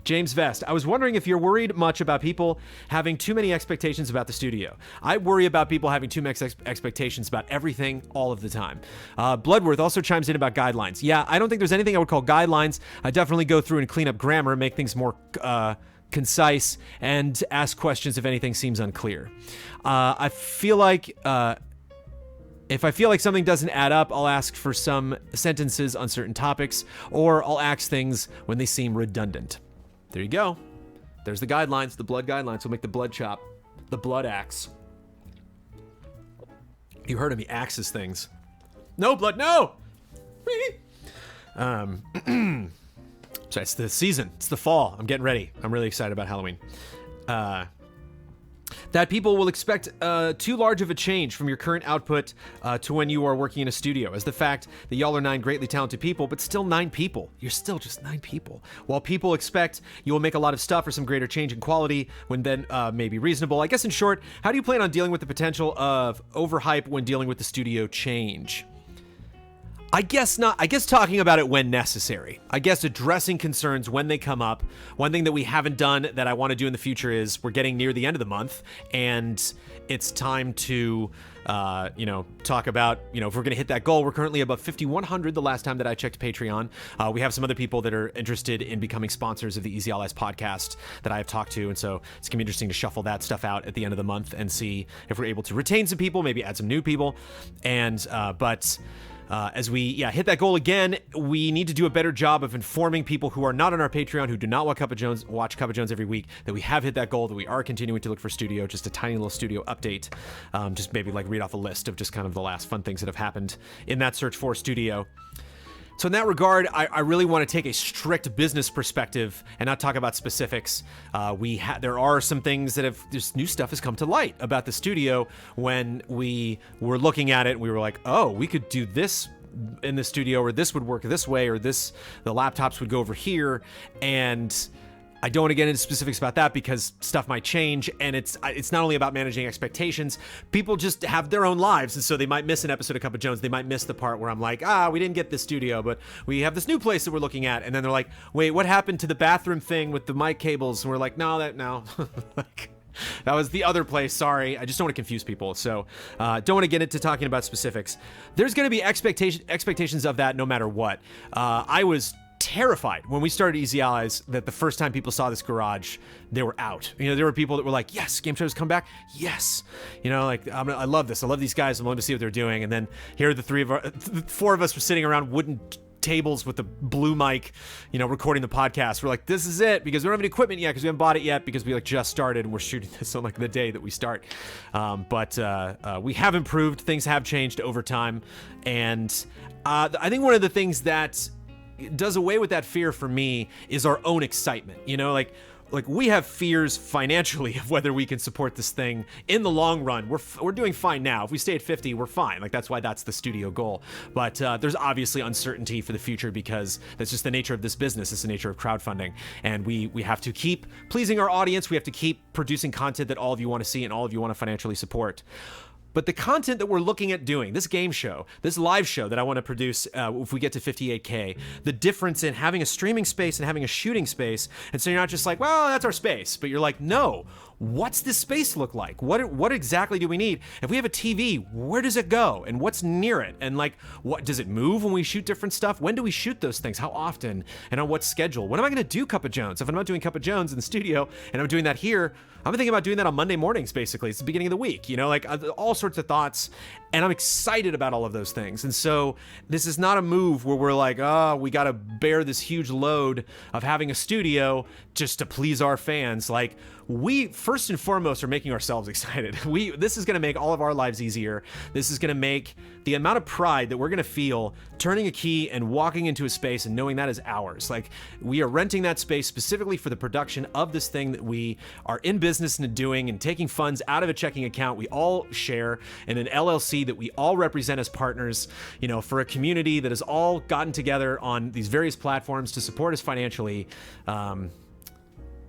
A: James Vest, I was wondering if you're worried much about people having too many expectations about the studio. I worry about people having too many expectations about everything all of the time. Bloodworth also chimes in about guidelines. Yeah, I don't think there's anything I would call guidelines. I definitely go through and clean up grammar, make things more concise, and ask questions if anything seems unclear. I feel like... If I feel like something doesn't add up, I'll ask for some sentences on certain topics, or I'll axe things when they seem redundant. There you go. There's the guidelines, the blood guidelines. We'll make the blood chop, the blood axe. You heard him, he axes things. No blood, no! So it's the season, it's the fall. I'm getting ready. I'm really excited about Halloween. That people will expect too large of a change from your current output to when you are working in a studio, as the fact that y'all are 9 greatly talented people, but still 9 people. You're still just 9 people. While people expect you will make a lot of stuff or some greater change in quality when then may be reasonable. I guess in short, how do you plan on dealing with the potential of overhype when dealing with the studio change? I guess not. I guess talking about it when necessary. I guess addressing concerns when they come up. One thing that we haven't done that I want to do in the future is we're getting near the end of the month, and it's time to, talk about, if we're going to hit that goal. We're currently above 5,100 the last time that I checked Patreon. We have some other people that are interested in becoming sponsors of the Easy Allies podcast that I have talked to, and so it's going to be interesting to shuffle that stuff out at the end of the month and see if we're able to retain some people, maybe add some new people, and as we hit that goal again, we need to do a better job of informing people who are not on our Patreon, who do not watch Cup of Jones every week, that we have hit that goal, that we are continuing to look for studio, just a tiny little studio update. Just maybe like read off a list of just kind of the last fun things that have happened in that search for studio. So in that regard, I really want to take a strict business perspective and not talk about specifics. There are some things that this new stuff has come to light about the studio when we were looking at it and we were like, oh, we could do this in the studio, or this would work this way, or the laptops would go over here. And I don't want to get into specifics about that because stuff might change, and it's not only about managing expectations. People just have their own lives, and so they might miss an episode of Cup of Jones. They might miss the part where I'm like, we didn't get this studio, but we have this new place that we're looking at. And then they're like, wait, what happened to the bathroom thing with the mic cables? And we're like, no. Like, that was the other place. Sorry. I just don't want to confuse people. So don't want to get into talking about specifics. There's going to be expectations of that no matter what. I was terrified when we started Easy Allies that the first time people saw this garage, they were out. There were people that were like, yes, game shows come back. Yes. I love this. I love these guys. I'm willing to see what they're doing. And then here are the 4 of us were sitting around wooden tables with the blue mic, recording the podcast. We're like, this is it, because we don't have any equipment yet, because we haven't bought it yet, because we just started and we're shooting this on the day that we start. But we have improved. Things have changed over time. And I think one of the things that does away with that fear for me is our own excitement. Like we have fears financially of whether we can support this thing in the long run. We're doing fine now. If we stay at 50, we're fine. Like that's why that's the studio goal. But there's obviously uncertainty for the future because that's just the nature of this business. It's the nature of crowdfunding, and we have to keep pleasing our audience. We have to keep producing content that all of you want to see and all of you want to financially support. But the content that we're looking at doing, this game show, this live show that I want to produce if we get to 58K, the difference in having a streaming space and having a shooting space, and so you're not just like, well, that's our space, but you're like, no, what's this space look like? What exactly do we need? If we have a TV, where does it go? And what's near it? And like, what does it move when we shoot different stuff? When do we shoot those things? How often? And on what schedule? When am I going to do Cup of Jones? If I'm not doing Cup of Jones in the studio and I'm doing that here, I'm thinking about doing that on Monday mornings, basically. It's the beginning of the week, you know, like all sorts of thoughts. And I'm excited about all of those things. And so this is not a move where we're like, oh, we got to bear this huge load of having a studio just to please our fans. Like, we first and foremost are making ourselves excited. This is going to make all of our lives easier. This is going to make the amount of pride that we're going to feel turning a key and walking into a space and knowing that is ours. Like, we are renting that space specifically for the production of this thing that we are in business and doing, and taking funds out of a checking account we all share, and an LLC that we all represent as partners, you know, for a community that has all gotten together on these various platforms to support us financially.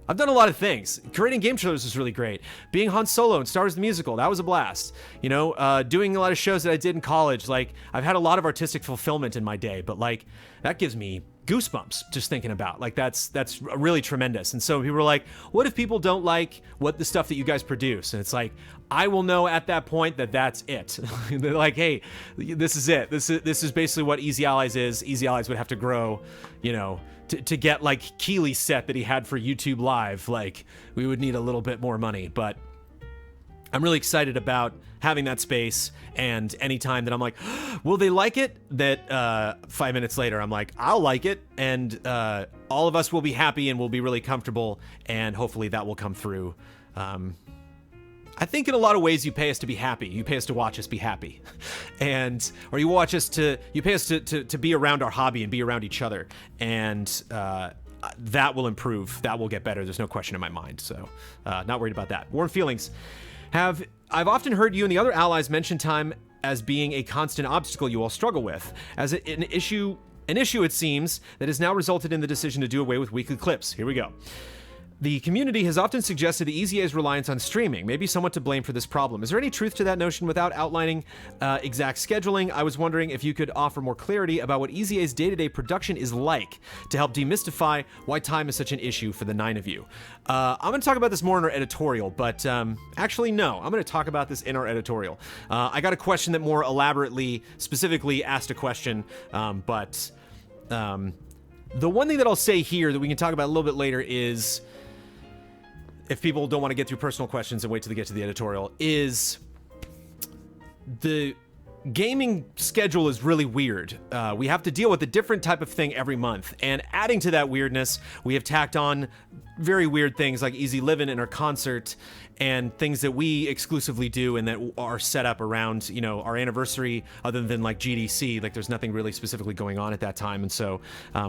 A: I've done a lot of things. Creating game trailers was really great. Being Han Solo in Star Wars the Musical, that was a blast. You know, doing a lot of shows that I did in college. Like, I've had a lot of artistic fulfillment in my day, but like, that gives me goosebumps just thinking about. Like, that's really tremendous. And so people were like, what if people don't like what the stuff that you guys produce? And it's like, I will know at that point that that's it. They're like, hey, this is it. This is basically what Easy Allies is. Easy Allies would have to grow, you know, to get like Keeley's set that he had for YouTube Live. Like, we would need a little bit more money, but I'm really excited about having that space. And anytime that I'm like, will they like it? That 5 minutes later, I'm like, I'll like it. And all of us will be happy and we'll be really comfortable. And hopefully that will come through. I think in a lot of ways you pay us to be happy. You pay us to watch us be happy. Or you pay us to be around our hobby and be around each other. And that will improve. That will get better. There's no question in my mind. So not worried about that. Warm feelings. I've often heard you and the other allies mention time as being a constant obstacle you all struggle with. As an issue, it seems, that has now resulted in the decision to do away with weekly clips. Here we go. The community has often suggested the EZA's reliance on streaming may be somewhat to blame for this problem. Is there any truth to that notion without outlining exact scheduling? I was wondering if you could offer more clarity about what EZA's day-to-day production is like to help demystify why time is such an issue for the 9 of you. I'm going to talk about this more in our editorial, but actually, no. I'm going to talk about this in our editorial. I got a question that more elaborately, specifically asked a question, but the one thing that I'll say here that we can talk about a little bit later is, if people don't want to get through personal questions and wait till they get to the editorial, is the gaming schedule is really weird. We have to deal with a different type of thing every month. And adding to that weirdness, we have tacked on very weird things like Easy Livin' and our concert, and things that we exclusively do and that are set up around, you know, our anniversary, other than like GDC. Like, there's nothing really specifically going on at that time. And so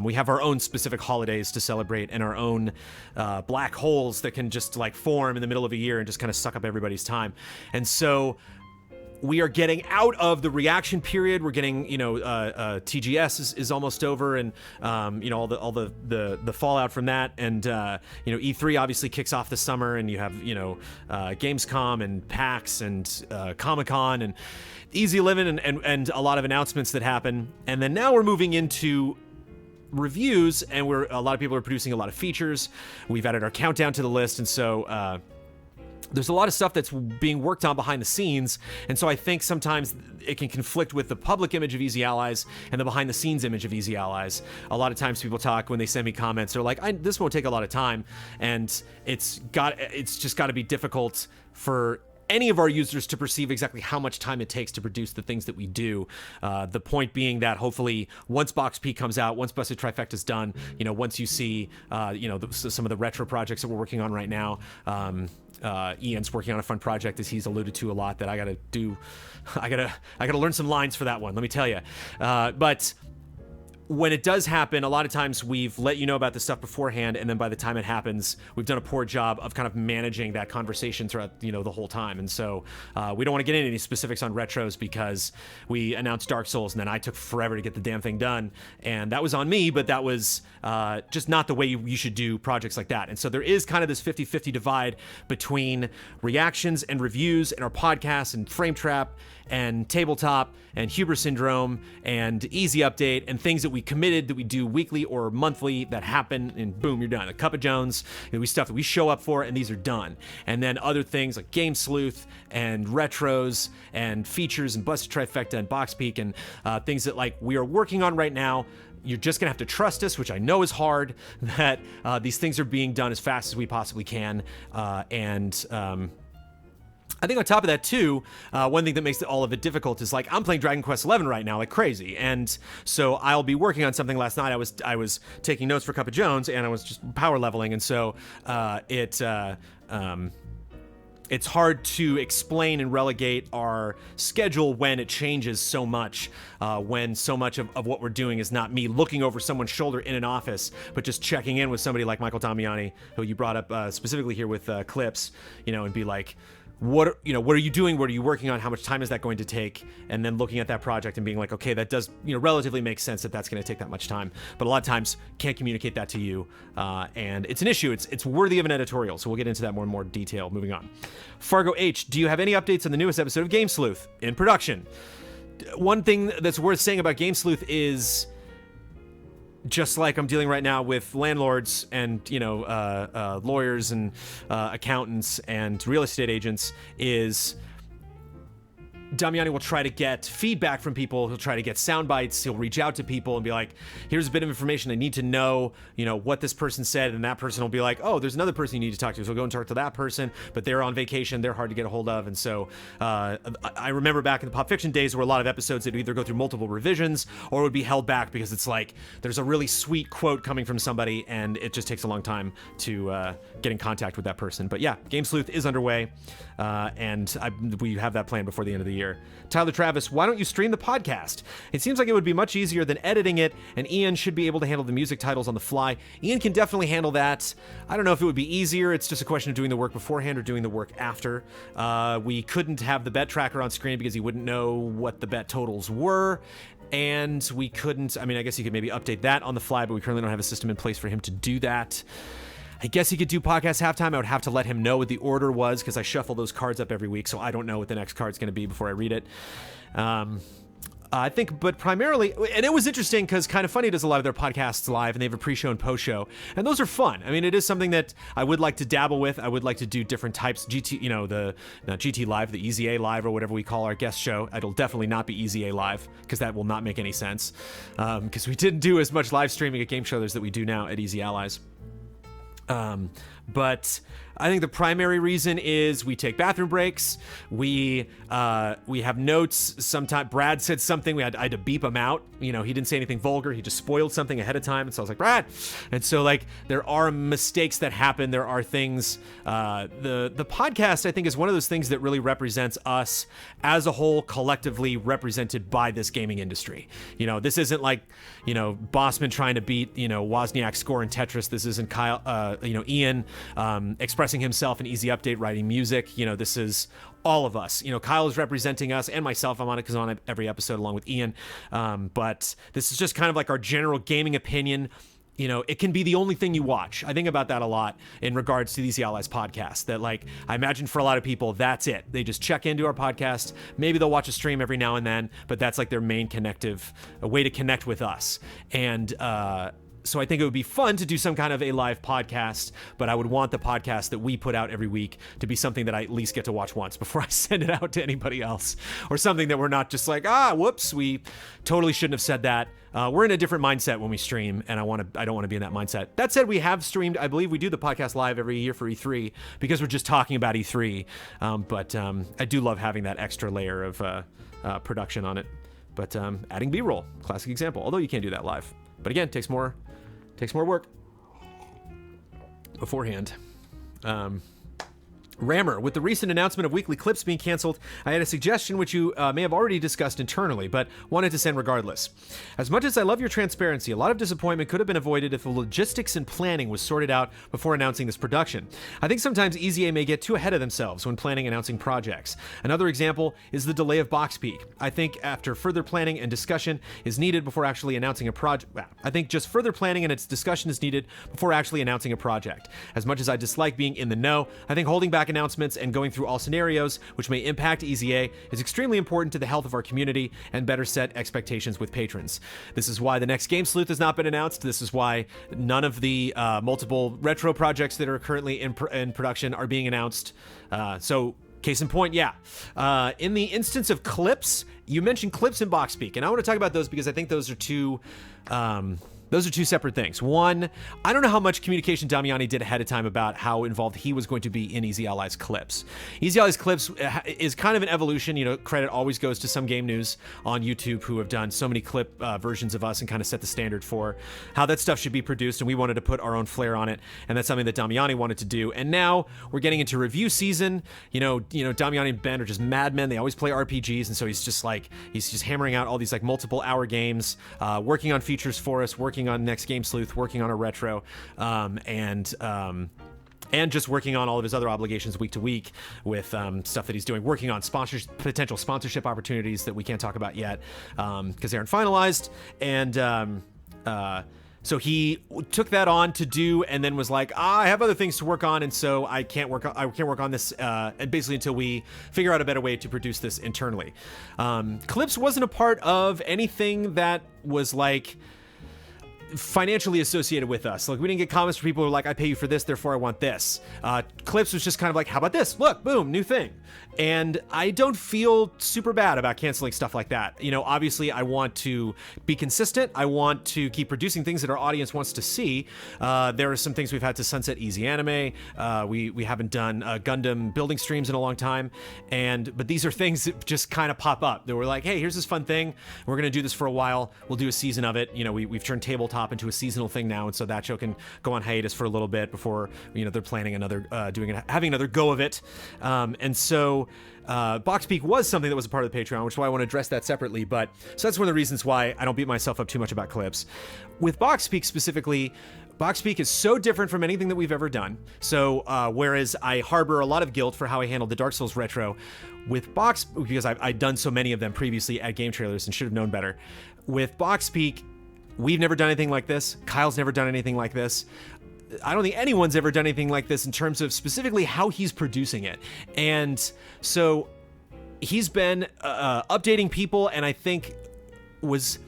A: we have our own specific holidays to celebrate, and our own black holes that can just like form in the middle of a year and just kind of suck up everybody's time. And so we are getting out of the reaction period. We're getting, you know, TGS is almost over, and you know, all the fallout from that, and you know, E3 obviously kicks off the summer, and you have, you know, Gamescom and PAX and Comic-Con and Easy Livin' and a lot of announcements that happen. And then now we're moving into reviews, and a lot of people are producing a lot of features. We've added our countdown to the list, and so there's a lot of stuff that's being worked on behind the scenes, and so I think sometimes it can conflict with the public image of Easy Allies and the behind the scenes image of Easy Allies. A lot of times people talk, when they send me comments, they're like, this won't take a lot of time, and it's just got to be difficult for any of our users to perceive exactly how much time it takes to produce the things that we do. The point being that hopefully once Box P comes out, once Busted Trifecta's done, you know, once you see, you know, some of the retro projects that we're working on right now, Ian's working on a fun project, as he's alluded to a lot, that I gotta do. I gotta learn some lines for that one, let me tell you. But when it does happen, a lot of times we've let you know about this stuff beforehand, and then by the time it happens, we've done a poor job of kind of managing that conversation throughout, you know, the whole time. And so we don't want to get into any specifics on retros, because we announced Dark Souls, and then I took forever to get the damn thing done, and that was on me, but that was just not the way you should do projects like that. And so there is kind of this 50-50 divide between reactions and reviews and our podcasts and Frame Trap and Tabletop and Hubris Syndrome and Easy Update and things that we committed that we do weekly or monthly that happen, and boom, you're done. The Cup of Jones, stuff that we show up for, and these are done. And then other things like Game Sleuth and retros and features and Busted Trifecta and Box Peak and things that like we are working on right now. You're just gonna have to trust us, which I know is hard, that these things are being done as fast as we possibly can. I think on top of that too, one thing that makes all of it difficult is like I'm playing Dragon Quest XI right now like crazy, and so I'll be working on something. Last night I was taking notes for Cup of Jones, and I was just power leveling, and so it's hard to explain and relegate our schedule when it changes so much, when so much of what we're doing is not me looking over someone's shoulder in an office, but just checking in with somebody like Michael Damiani, who you brought up specifically here with Clips, and be like, what are you doing? What are you working on? How much time is that going to take? And then looking at that project and being like, okay, that does, relatively make sense that that's going to take that much time. But a lot of times can't communicate that to you. And it's an issue. It's worthy of an editorial. So we'll get into that more and more detail. Moving on. Fargo H, do you have any updates on the newest episode of Game Sleuth in production? One thing that's worth saying about Game Sleuth is, just like I'm dealing right now with landlords and lawyers and accountants and real estate agents, is Damiani will try to get feedback from people. He'll try to get sound bites. He'll reach out to people and be like, here's a bit of information I need to know, what this person said. And that person will be like, oh, there's another person you need to talk to. So go and talk to that person, but they're on vacation. They're hard to get a hold of. And so I remember back in the Pop Fiction days where a lot of episodes that would either go through multiple revisions or would be held back because it's like, there's a really sweet quote coming from somebody and it just takes a long time to get in contact with that person. But yeah, Game Sleuth is underway. We have that planned before the end of the year. Tyler Travis, why don't you stream the podcast? It seems like it would be much easier than editing it, and Ian should be able to handle the music titles on the fly. Ian can definitely handle that. I don't know if it would be easier. It's just a question of doing the work beforehand or doing the work after. We couldn't have the bet tracker on screen because he wouldn't know what the bet totals were. And we couldn't, I guess he could maybe update that on the fly, but we currently don't have a system in place for him to do that. I guess he could do podcast halftime. I would have to let him know what the order was because I shuffle those cards up every week, so I don't know what the next card's going to be before I read it. I think, but primarily, and it was interesting because Kind of Funny does a lot of their podcasts live, and they have a pre-show and post-show, and those are fun. It is something that I would like to dabble with. I would like to do different types, not GT Live, the Easy A Live, or whatever we call our guest show. It'll definitely not be Easy A Live because that will not make any sense because we didn't do as much live streaming at Game Shows that we do now at Easy Allies. But I think the primary reason is we take bathroom breaks. We have notes. Sometimes Brad said something. I had to beep him out. He didn't say anything vulgar. He just spoiled something ahead of time. And so I was like, Brad. And so there are mistakes that happen. There are things. The podcast, I think, is one of those things that really represents us as a whole, collectively represented by this gaming industry. This isn't like, Bossman trying to beat, Wozniak's score in Tetris. This isn't Kyle, Ian expressing himself in Easy Update, writing music. This is all of us. Kyle is representing us, and myself. I'm on it because I'm on every episode along with Ian. But this is just kind of like our general gaming opinion. It can be the only thing you watch. I think about that a lot in regards to the Easy Allies podcast, that I imagine for a lot of people, that's it. They just check into our podcast. Maybe they'll watch a stream every now and then, but that's like their main a way to connect with us. And, so I think it would be fun to do some kind of a live podcast, but I would want the podcast that we put out every week to be something that I at least get to watch once before I send it out to anybody else, or something that we're not just like, whoops, we totally shouldn't have said that. We're in a different mindset when we stream, and I don't want to be in that mindset. That said, we have streamed, I believe we do the podcast live every year for E3 because we're just talking about E3. But I do love having that extra layer of production on it. But adding B-roll, classic example, although you can't do that live. But again, takes more work beforehand. Rammer, with the recent announcement of weekly clips being canceled, I had a suggestion which you may have already discussed internally, but wanted to send regardless. As much as I love your transparency, a lot of disappointment could have been avoided if the logistics and planning was sorted out before announcing this production. I think sometimes Easy A may get too ahead of themselves when planning and announcing projects. Another example is the delay of Box Peak. I think after further planning and discussion is needed before actually announcing a project. I think just further planning and its discussion is needed before actually announcing a project. As much as I dislike being in the know, I think holding back pack announcements and going through all scenarios which may impact EZA is extremely important to the health of our community and better set expectations with patrons. This is why the next Game Sleuth has not been announced. This is why none of the multiple retro projects that are currently in production are being announced. So case in point, yeah. In the instance of clips, you mentioned clips and BoxSpeak, and I want to talk about those because I think those are two separate things. One, I don't know how much communication Damiani did ahead of time about how involved he was going to be in Easy Allies Clips. Easy Allies Clips is kind of an evolution. You know, credit always goes to Some Game News on YouTube, who have done so many clip versions of us and kind of set the standard for how that stuff should be produced, and we wanted to put our own flair on it, and that's something that Damiani wanted to do. And now we're getting into review season. You know, Damiani and Ben are just madmen. They always play RPGs, and so he's just hammering out all these like multiple hour games, working on features for us, working on next Game Sleuth, working on a retro, and just working on all of his other obligations week to week with stuff that he's doing, working on potential sponsorship opportunities that we can't talk about yet because they aren't finalized. And so he took that on to do, and then was like, I have other things to work on, and so I can't work on this, and basically until we figure out a better way to produce this internally. Clips wasn't a part of anything that was like financially associated with us. Like, we didn't get comments from people who were like, I pay you for this, therefore I want this. Clips was just kind of like, how about this? Look, boom, new thing. And I don't feel super bad about canceling stuff like that. You know, obviously I want to be consistent. I want to keep producing things that our audience wants to see. There are some things we've had to sunset Easy Anime. We haven't done Gundam building streams in a long time. But these are things that just kind of pop up. That we're like, hey, here's this fun thing. We're going to do this for a while. We'll do a season of it. You know, we've turned tabletop into a seasonal thing now. And so that show can go on hiatus for a little bit before, you know, they're planning having another go of it. And so BoxSpeak was something that was a part of the Patreon, which is why I want to address that separately. But so that's one of the reasons why I don't beat myself up too much about clips. With BoxSpeak specifically, BoxSpeak is so different from anything that we've ever done. So whereas I harbor a lot of guilt for how I handled the Dark Souls retro, with because I've done so many of them previously at Game Trailers and should have known better. With BoxSpeak, we've never done anything like this. Kyle's never done anything like this. I don't think anyone's ever done anything like this in terms of specifically how he's producing it. And so he's been updating people, and I think was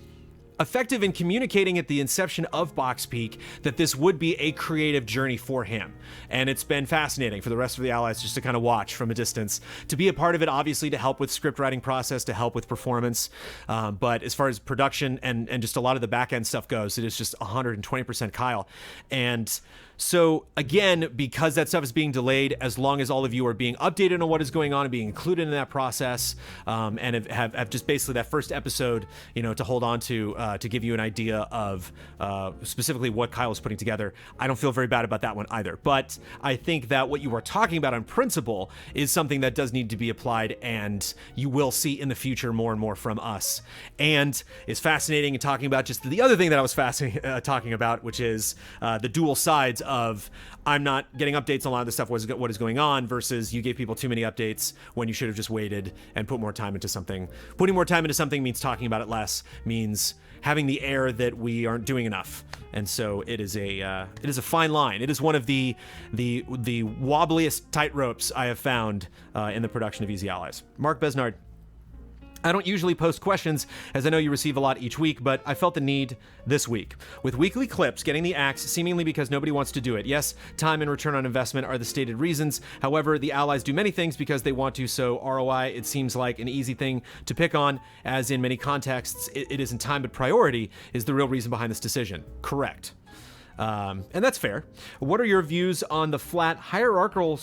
A: effective in communicating at the inception of BoxSpeak that this would be a creative journey for him. And it's been fascinating for the rest of the allies just to kind of watch from a distance, to be a part of it, obviously to help with script writing process, to help with performance. But as far as production and just a lot of the back end stuff goes, it is just 120% Kyle. And so again, because that stuff is being delayed, as long as all of you are being updated on what is going on and being included in that process, and have just basically that first episode, you know, to hold on to give you an idea of specifically what Kyle is putting together, I don't feel very bad about that one either. But I think that what you are talking about on principle is something that does need to be applied, and you will see in the future more and more from us. And it's fascinating in talking about just the other thing that I was talking about, which is the dual sides of I'm not getting updates on a lot of the stuff, what is going on, versus you gave people too many updates when you should have just waited and put more time into something. Putting more time into something means talking about it less, means having the air that we aren't doing enough. And so it is a fine line. It is one of the wobbliest tightropes I have found in the production of Easy Allies. Mark Besnard. I don't usually post questions, as I know you receive a lot each week, but I felt the need this week. With weekly clips getting the axe, seemingly because nobody wants to do it. Yes, time and return on investment are the stated reasons. However, the allies do many things because they want to, so ROI, it seems like an easy thing to pick on, as in many contexts, it isn't time, but priority is the real reason behind this decision. Correct. And that's fair. What are your views on the flat hierarchical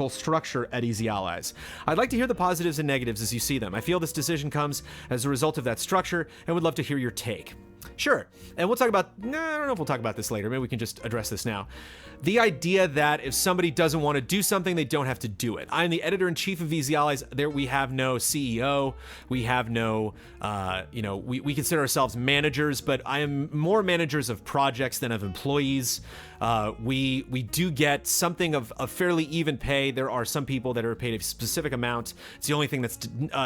A: structure at Easy Allies? I'd like to hear the positives and negatives as you see them. I feel this decision comes as a result of that structure and would love to hear your take. Sure. And we'll talk about, I don't know if we'll talk about this later. Maybe we can just address this now. The idea that if somebody doesn't want to do something, they don't have to do it. I'm the editor-in-chief of Easy Allies. There we have no CEO. We have no, we consider ourselves managers, but I am more managers of projects than of employees. We do get something of a fairly even pay. There are some people that are paid a specific amount. It's the only thing that's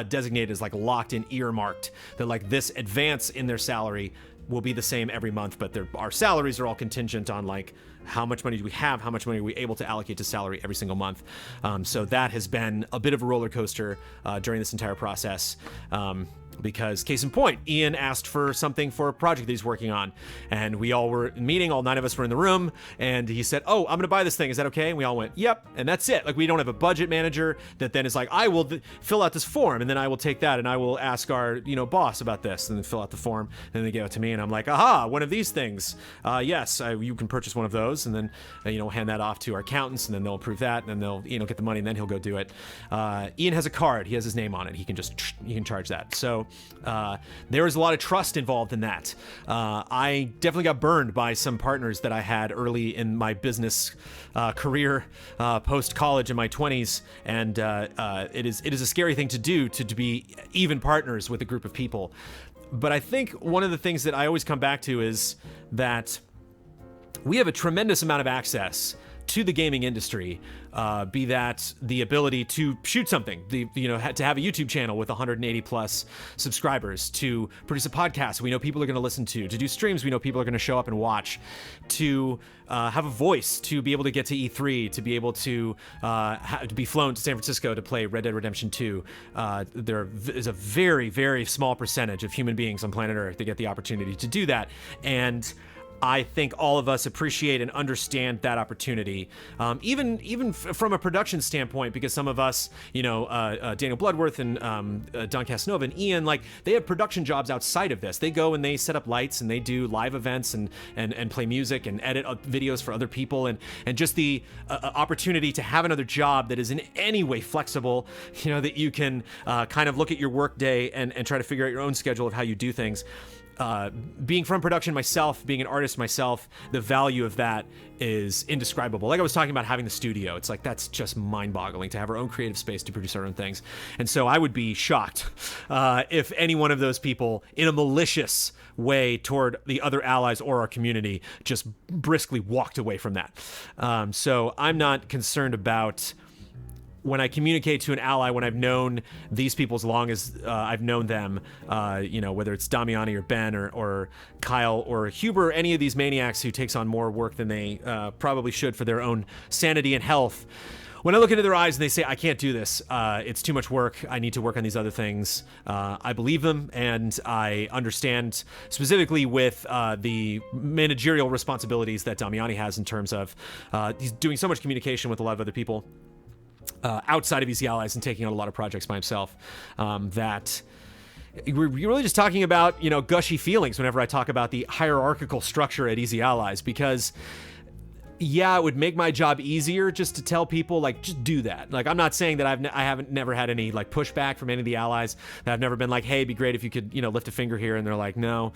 A: designated as like locked in, earmarked, that like this advance in their salary will be the same every month, but our salaries are all contingent on like how much money do we have, how much money are we able to allocate to salary every single month. So that has been a bit of a roller coaster during this entire process. Because case in point, Ian asked for something for a project that he's working on, and we all were meeting, all 9 of us were in the room, and he said, oh, I'm gonna buy this thing, is that okay? And we all went, yep, and that's it. Like, we don't have a budget manager that then is like, I will fill out this form, and then I will take that and I will ask our boss about this, and then fill out the form, and then they give it to me, and I'm like, aha, one of these things. Yes, you can purchase one of those, and then hand that off to our accountants, and then they'll approve that, and then they'll get the money, and then he'll go do it. Ian has a card, he has his name on it, he can charge that. So there was a lot of trust involved in that. I definitely got burned by some partners that I had early in my business career, post college in my 20s, and it is a scary thing to do, to be even partners with a group of people. But I think one of the things that I always come back to is that we have a tremendous amount of access to the gaming industry, be that the ability to shoot something, to have a YouTube channel with 180 plus subscribers, to produce a podcast we know people are going to listen to do streams we know people are going to show up and watch, to have a voice, to be able to get to E3, to be able to be flown to San Francisco to play Red Dead Redemption 2. There is a very, very small percentage of human beings on planet Earth that get the opportunity to do that, and I think all of us appreciate and understand that opportunity, even from a production standpoint, because some of us, Daniel Bloodworth and Don Casanova and Ian, like, they have production jobs outside of this. They go and they set up lights and they do live events and play music and edit videos for other people, and just the opportunity to have another job that is in any way flexible, that you can kind of look at your work day and try to figure out your own schedule of how you do things. Being from production myself, being an artist myself, the value of that is indescribable. Like I was talking about having the studio, it's like, that's just mind-boggling to have our own creative space to produce our own things. And so I would be shocked if any one of those people, in a malicious way toward the other allies or our community, just briskly walked away from that. So I'm not concerned about when I communicate to an ally, when I've known these people as long as I've known them, whether it's Damiani or Ben or Kyle or Huber, any of these maniacs who takes on more work than they probably should for their own sanity and health. When I look into their eyes and they say, I can't do this, it's too much work, I need to work on these other things, I believe them, and I understand specifically with the managerial responsibilities that Damiani has in terms of he's doing so much communication with a lot of other people outside of Easy Allies and taking on a lot of projects by himself, that we're really just talking about, gushy feelings whenever I talk about the hierarchical structure at Easy Allies, because yeah, it would make my job easier just to tell people, like, just do that. Like, I'm not saying that I haven't never had any like pushback from any of the allies, that I've never been like, hey, it'd be great if you could, lift a finger here, and they're like, no.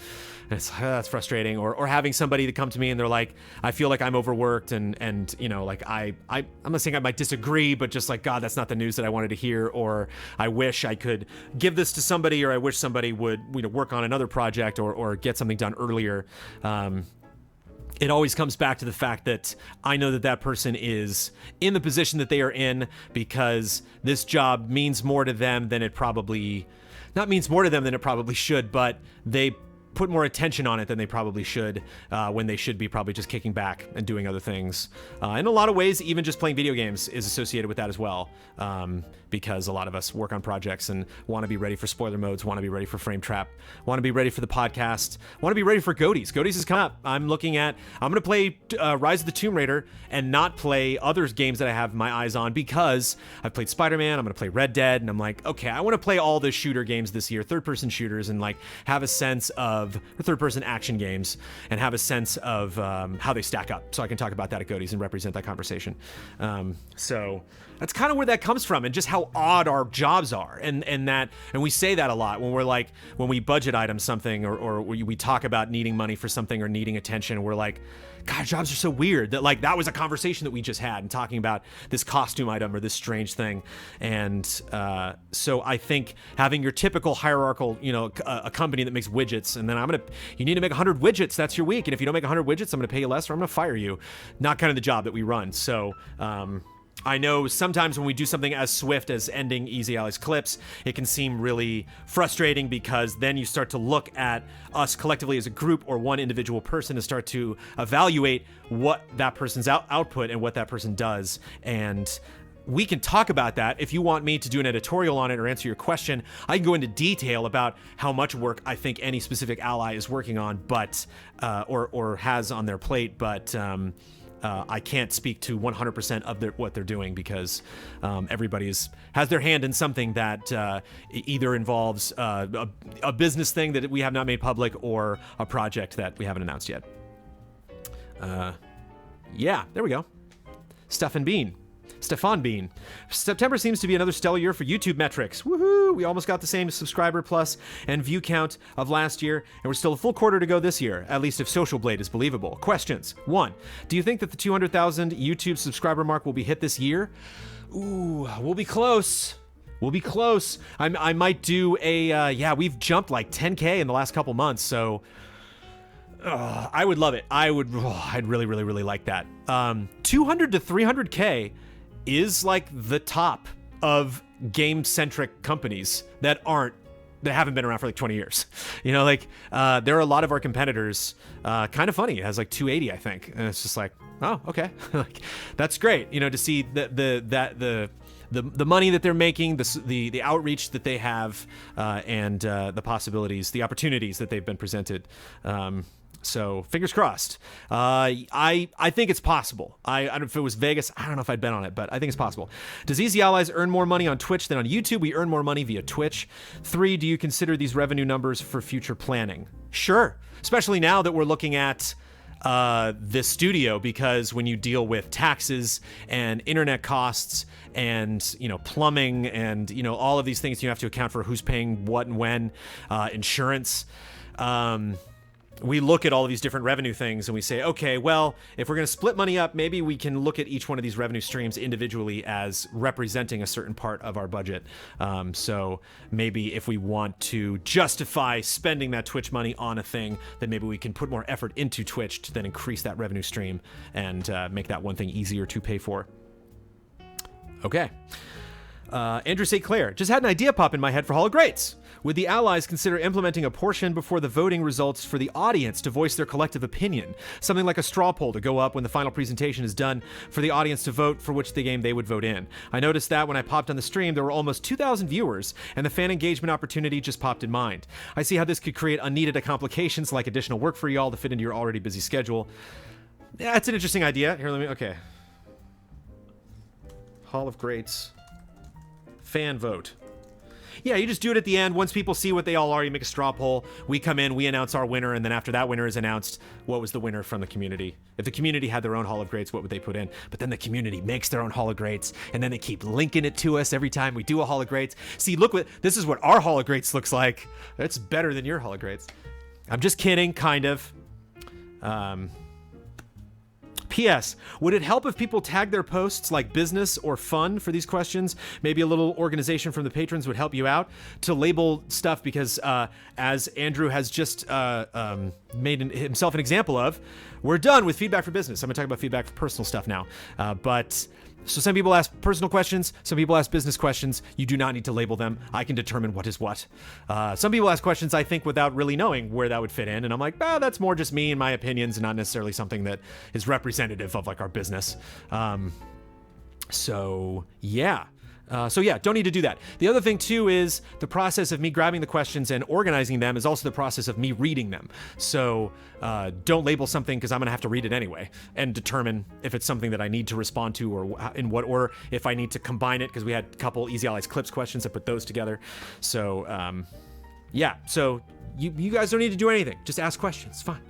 A: And it's that's frustrating. Or having somebody to come to me and they're like, I feel like I'm overworked, and like I'm not saying I might disagree, but just like, God, that's not the news that I wanted to hear, or I wish I could give this to somebody, or I wish somebody would work on another project or get something done earlier. It always comes back to the fact that I know that person is in the position that they are in because this job means more to them than it probably, not means more to them than it probably should, but they put more attention on it than they probably should, when they should be probably just kicking back and doing other things. In a lot of ways, even just playing video games is associated with that as well, because a lot of us work on projects and want to be ready for spoiler modes, want to be ready for Frame Trap, want to be ready for the podcast, want to be ready for Goaties. Goaties is coming up. I'm going to play Rise of the Tomb Raider and not play other games that I have my eyes on, because I've played Spider-Man, I'm going to play Red Dead, and I'm like, okay, I want to play all the shooter games this year, third-person shooters, and like have a sense of third-person action games and have a sense of how they stack up, so I can talk about that at Goaties and represent that conversation. So that's kind of where that comes from, and just how odd our jobs are, and we say that a lot when we budget item something, or we talk about needing money for something or needing attention. We're like, God, jobs are so weird. That was a conversation that we just had, and talking about this costume item or this strange thing. And so I think having your typical hierarchical, a company that makes widgets, and then you need to make 100 widgets, that's your week. And if you don't make 100 widgets, I'm going to pay you less, or I'm going to fire you. Not kind of the job that we run. So I know sometimes when we do something as swift as ending Easy Allies clips, it can seem really frustrating because then you start to look at us collectively as a group or one individual person and start to evaluate what that person's output and what that person does. And we can talk about that. If you want me to do an editorial on it or answer your question, I can go into detail about how much work I think any specific ally is working on, but or has on their plate, but I can't speak to 100% of what they're doing because everybody has their hand in something that either involves a business thing that we have not made public or a project that we haven't announced yet. Yeah, there we go. Stefan Bean. September seems to be another stellar year for YouTube metrics. Woohoo! We almost got the same subscriber plus and view count of last year, and we're still a full quarter to go this year, at least if Social Blade is believable. Questions. 1. Do you think that the 200,000 YouTube subscriber mark will be hit this year? Ooh, we'll be close. I might do a, we've jumped like 10K in the last couple months, so I would love it. I'd really, really, really like that. 200 to 300K is like the top of game-centric companies that haven't been around for like 20 years. You know, like there are a lot of our competitors, kind of funny. It has like 280, I think. And it's just like, oh, okay. Like, that's great. You know, to see the money that they're making, the outreach that they have, and the possibilities, the opportunities that they've been presented. So fingers crossed. I think it's possible. I don't know if it was Vegas. I don't know if I'd bet on it, but I think it's possible. Does Easy Allies earn more money on Twitch than on YouTube? We earn more money via Twitch. 3, do you consider these revenue numbers for future planning? Sure. Especially now that we're looking at this studio, because when you deal with taxes and internet costs and, you know, plumbing and, you know, all of these things, you have to account for who's paying what and when, insurance, we look at all of these different revenue things and we say, okay, well, if we're going to split money up, maybe we can look at each one of these revenue streams individually as representing a certain part of our budget. So maybe if we want to justify spending that Twitch money on a thing, then maybe we can put more effort into Twitch to then increase that revenue stream and make that one thing easier to pay for. Okay. Andrew St. Clair, just had an idea pop in my head for Hall of Greats. Would the allies consider implementing a portion before the voting results for the audience to voice their collective opinion? Something like a straw poll to go up when the final presentation is done for the audience to vote for which the game they would vote in. I noticed that when I popped on the stream, there were almost 2,000 viewers, and the fan engagement opportunity just popped in mind. I see how this could create unneeded complications like additional work for y'all to fit into your already busy schedule. Yeah, it's an interesting idea. Here, okay. Hall of Greats. Fan vote. Yeah, you just do it at the end. Once people see what they all are, you make a straw poll. We come in, we announce our winner, and then after that winner is announced, what was the winner from the community? If the community had their own Hall of Greats, what would they put in? But then the community makes their own Hall of Greats, and then they keep linking it to us every time we do a Hall of Greats. See, look, this is what our Hall of Greats looks like. It's better than your Hall of Greats. I'm just kidding, kind of. P.S. Would it help if people tag their posts like business or fun for these questions? Maybe a little organization from the patrons would help you out to label stuff because, as Andrew has just made himself an example of, we're done with feedback for business. I'm going to talk about feedback for personal stuff now. So some people ask personal questions, some people ask business questions. You do not need to label them. I can determine what is what. Some people ask questions, I think, without really knowing where that would fit in. And I'm like, that's more just me and my opinions and not necessarily something that is representative of like our business. So yeah, don't need to do that. The other thing too is the process of me grabbing the questions and organizing them is also the process of me reading them. So don't label something because I'm gonna have to read it anyway and determine if it's something that I need to respond to or in what order, if I need to combine it, because we had a couple Easy Allies clips questions. I put those together. So so you guys don't need to do anything. Just ask questions, fine.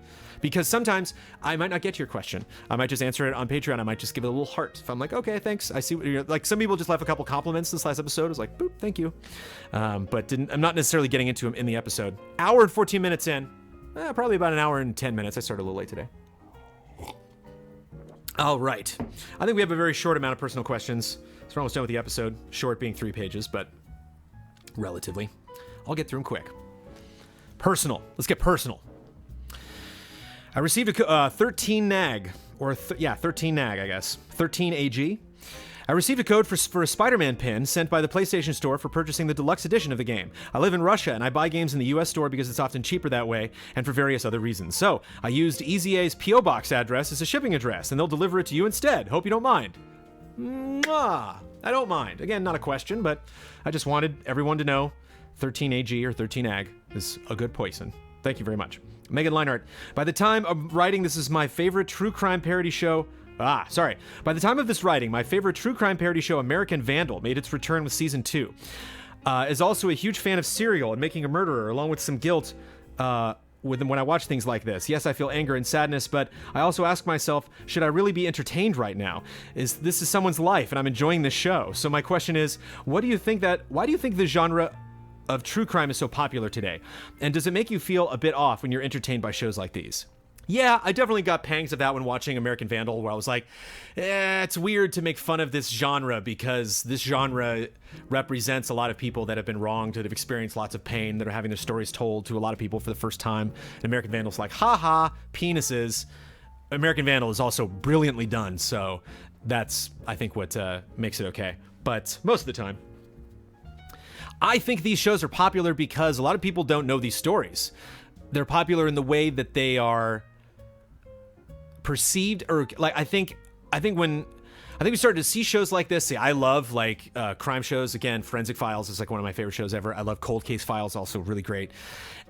A: Because sometimes I might not get to your question. I might just answer it on Patreon. I might just give it a little heart. If I'm like, okay, thanks. I see what you're like. Some people just left a couple compliments this last episode. I was like, boop, thank you. But I'm not necessarily getting into them in the episode. Hour and 14 minutes in. Probably about an hour and 10 minutes. I started a little late today. All right. I think we have a very short amount of personal questions. So we're almost done with the episode. Short being 3 pages, but relatively. I'll get through them quick. Personal. Let's get personal. I received a 13 NAG, or 13 NAG, I guess. 13 AG. I received a code for a Spider-Man pin sent by the PlayStation Store for purchasing the deluxe edition of the game. I live in Russia, and I buy games in the US store because it's often cheaper that way, and for various other reasons. So, I used EZA's P.O. Box address as a shipping address, and they'll deliver it to you instead. Hope you don't mind. Mwah! I don't mind. Again, not a question, but I just wanted everyone to know 13AG or 13AG is a good poison. Thank you very much. Megan Leinart. By the time of writing, this is my favorite true crime parody show. By the time of this writing, my favorite true crime parody show, American Vandal, made its return with season 2. Is also a huge fan of Serial and Making a Murderer, along with some guilt with them when I watch things like this. Yes, I feel anger and sadness, but I also ask myself, should I really be entertained right now? This is someone's life, and I'm enjoying this show. So my question is, why do you think the genre of true crime is so popular today? And does it make you feel a bit off when you're entertained by shows like these? Yeah, I definitely got pangs of that when watching American Vandal, where I was like, it's weird to make fun of this genre because this genre represents a lot of people that have been wronged, that have experienced lots of pain, that are having their stories told to a lot of people for the first time. And American Vandal's like, haha, penises. American Vandal is also brilliantly done, so that's, I think, what makes it okay. But most of the time, I think these shows are popular because a lot of people don't know these stories. They're popular in the way that they are perceived, or like I think we started to see shows like this. See, I love like crime shows. Again, Forensic Files is like one of my favorite shows ever. I love Cold Case Files, also really great.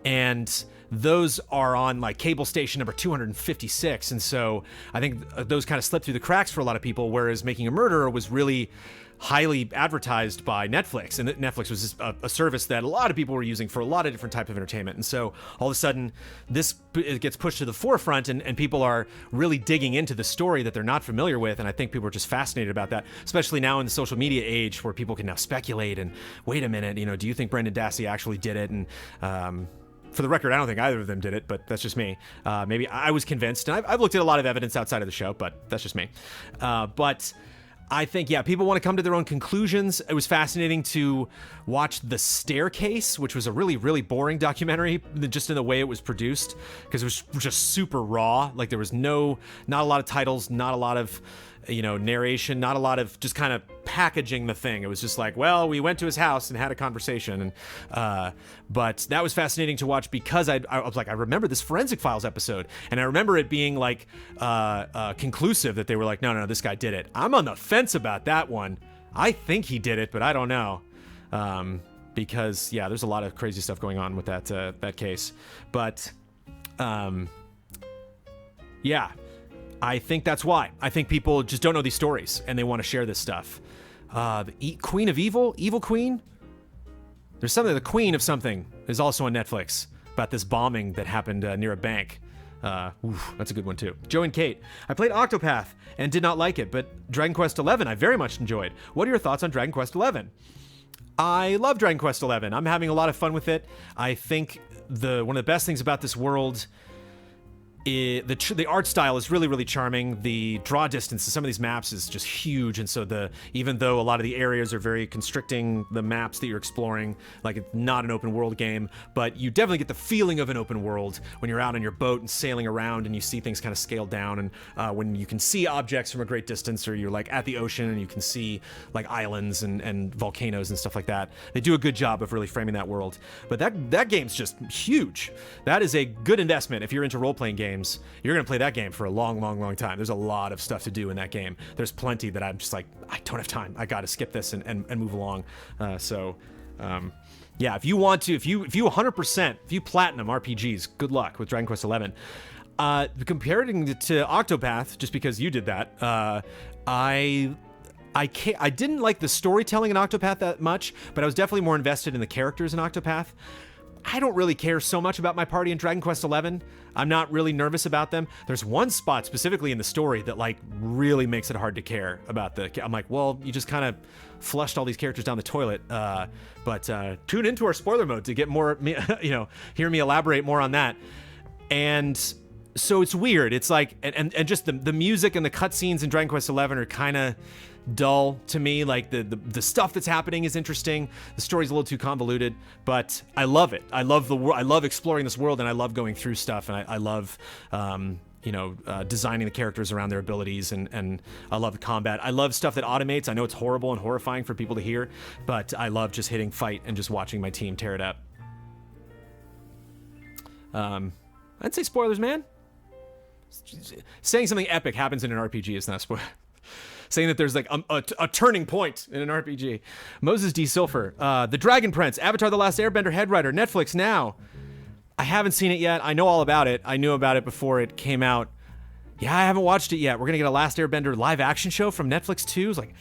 A: And those are on like cable station number 256, and so I think those kind of slipped through the cracks for a lot of people, whereas Making a Murderer was really highly advertised by Netflix, and Netflix was a service that a lot of people were using for a lot of different types of entertainment. And so all of a sudden it gets pushed to the forefront, and people are really digging into the story that they're not familiar with. And I think people are just fascinated about that, especially now in the social media age where people can now speculate and wait a minute, do you think Brendan Dassey actually did it? And for the record, I don't think either of them did it, but that's just me. Maybe I was convinced, and I've looked at a lot of evidence outside of the show, but that's just me. But I think, yeah, people want to come to their own conclusions. It was fascinating to watch The Staircase, which was a really, really boring documentary, just in the way it was produced, because it was just super raw. Like there was not a lot of titles, not a lot of, narration, not a lot of just kind of packaging the thing. It was just like, well, we went to his house and had a conversation. And but that was fascinating to watch because I was like, I remember this Forensic Files episode, and I remember it being like conclusive that they were like, no, this guy did it. I'm on the fence about that one. I think he did it, but I don't know. Because yeah, there's a lot of crazy stuff going on with that case. But yeah, I think that's why. I think people just don't know these stories and they want to share this stuff. The Queen of Evil, Evil Queen. There's something, the Queen of something is also on Netflix about this bombing that happened near a bank. That's a good one too. Joe and Kate. I played Octopath and did not like it, but Dragon Quest XI I very much enjoyed. What are your thoughts on Dragon Quest XI? I love Dragon Quest XI. I'm having a lot of fun with it. I think one of the best things about this world, the art style is really, really charming. The draw distance to some of these maps is just huge, and so even though a lot of the areas are very constricting, the maps that you're exploring, like it's not an open world game, but you definitely get the feeling of an open world when you're out on your boat and sailing around and you see things kind of scaled down, and when you can see objects from a great distance, or you're like at the ocean and you can see like islands and volcanoes and stuff like that. They do a good job of really framing that world. But that game's just huge. That is a good investment if you're into role-playing games. You're going to play that game for a long, long, long time. There's a lot of stuff to do in that game. There's plenty that I'm just like, I don't have time. I got to skip this and move along. Yeah, if you want to, if you 100%, if you platinum RPGs, good luck with Dragon Quest XI. Comparing it to Octopath, just because you did that, I didn't like the storytelling in Octopath that much, but I was definitely more invested in the characters in Octopath. I don't really care so much about my party in Dragon Quest XI. I'm not really nervous about them. There's one spot specifically in the story that like really makes it hard to care about I'm like, well, you just kind of flushed all these characters down the toilet. But tune into our spoiler mode to get more, hear me elaborate more on that. And so it's weird. It's like, and just the music and the cutscenes in Dragon Quest XI are kind of dull to me. Like the stuff that's happening is interesting. The story's a little too convoluted, but I love it. I love the world. I love exploring this world, and I love going through stuff, and I love designing the characters around their abilities, and I love the combat. I love stuff that automates. I know it's horrible and horrifying for people to hear, but I love just hitting fight and just watching my team tear it up. I'd say spoilers, man. Saying something epic happens in an RPG is not a spoiler. Saying that there's like a turning point in an RPG. Moses D. Silver, The Dragon Prince, Avatar: The Last Airbender, Head Writer, Netflix now. I haven't seen it yet. I know all about it. I knew about it before it came out. Yeah, I haven't watched it yet. We're gonna get a Last Airbender live action show from Netflix too. It's like,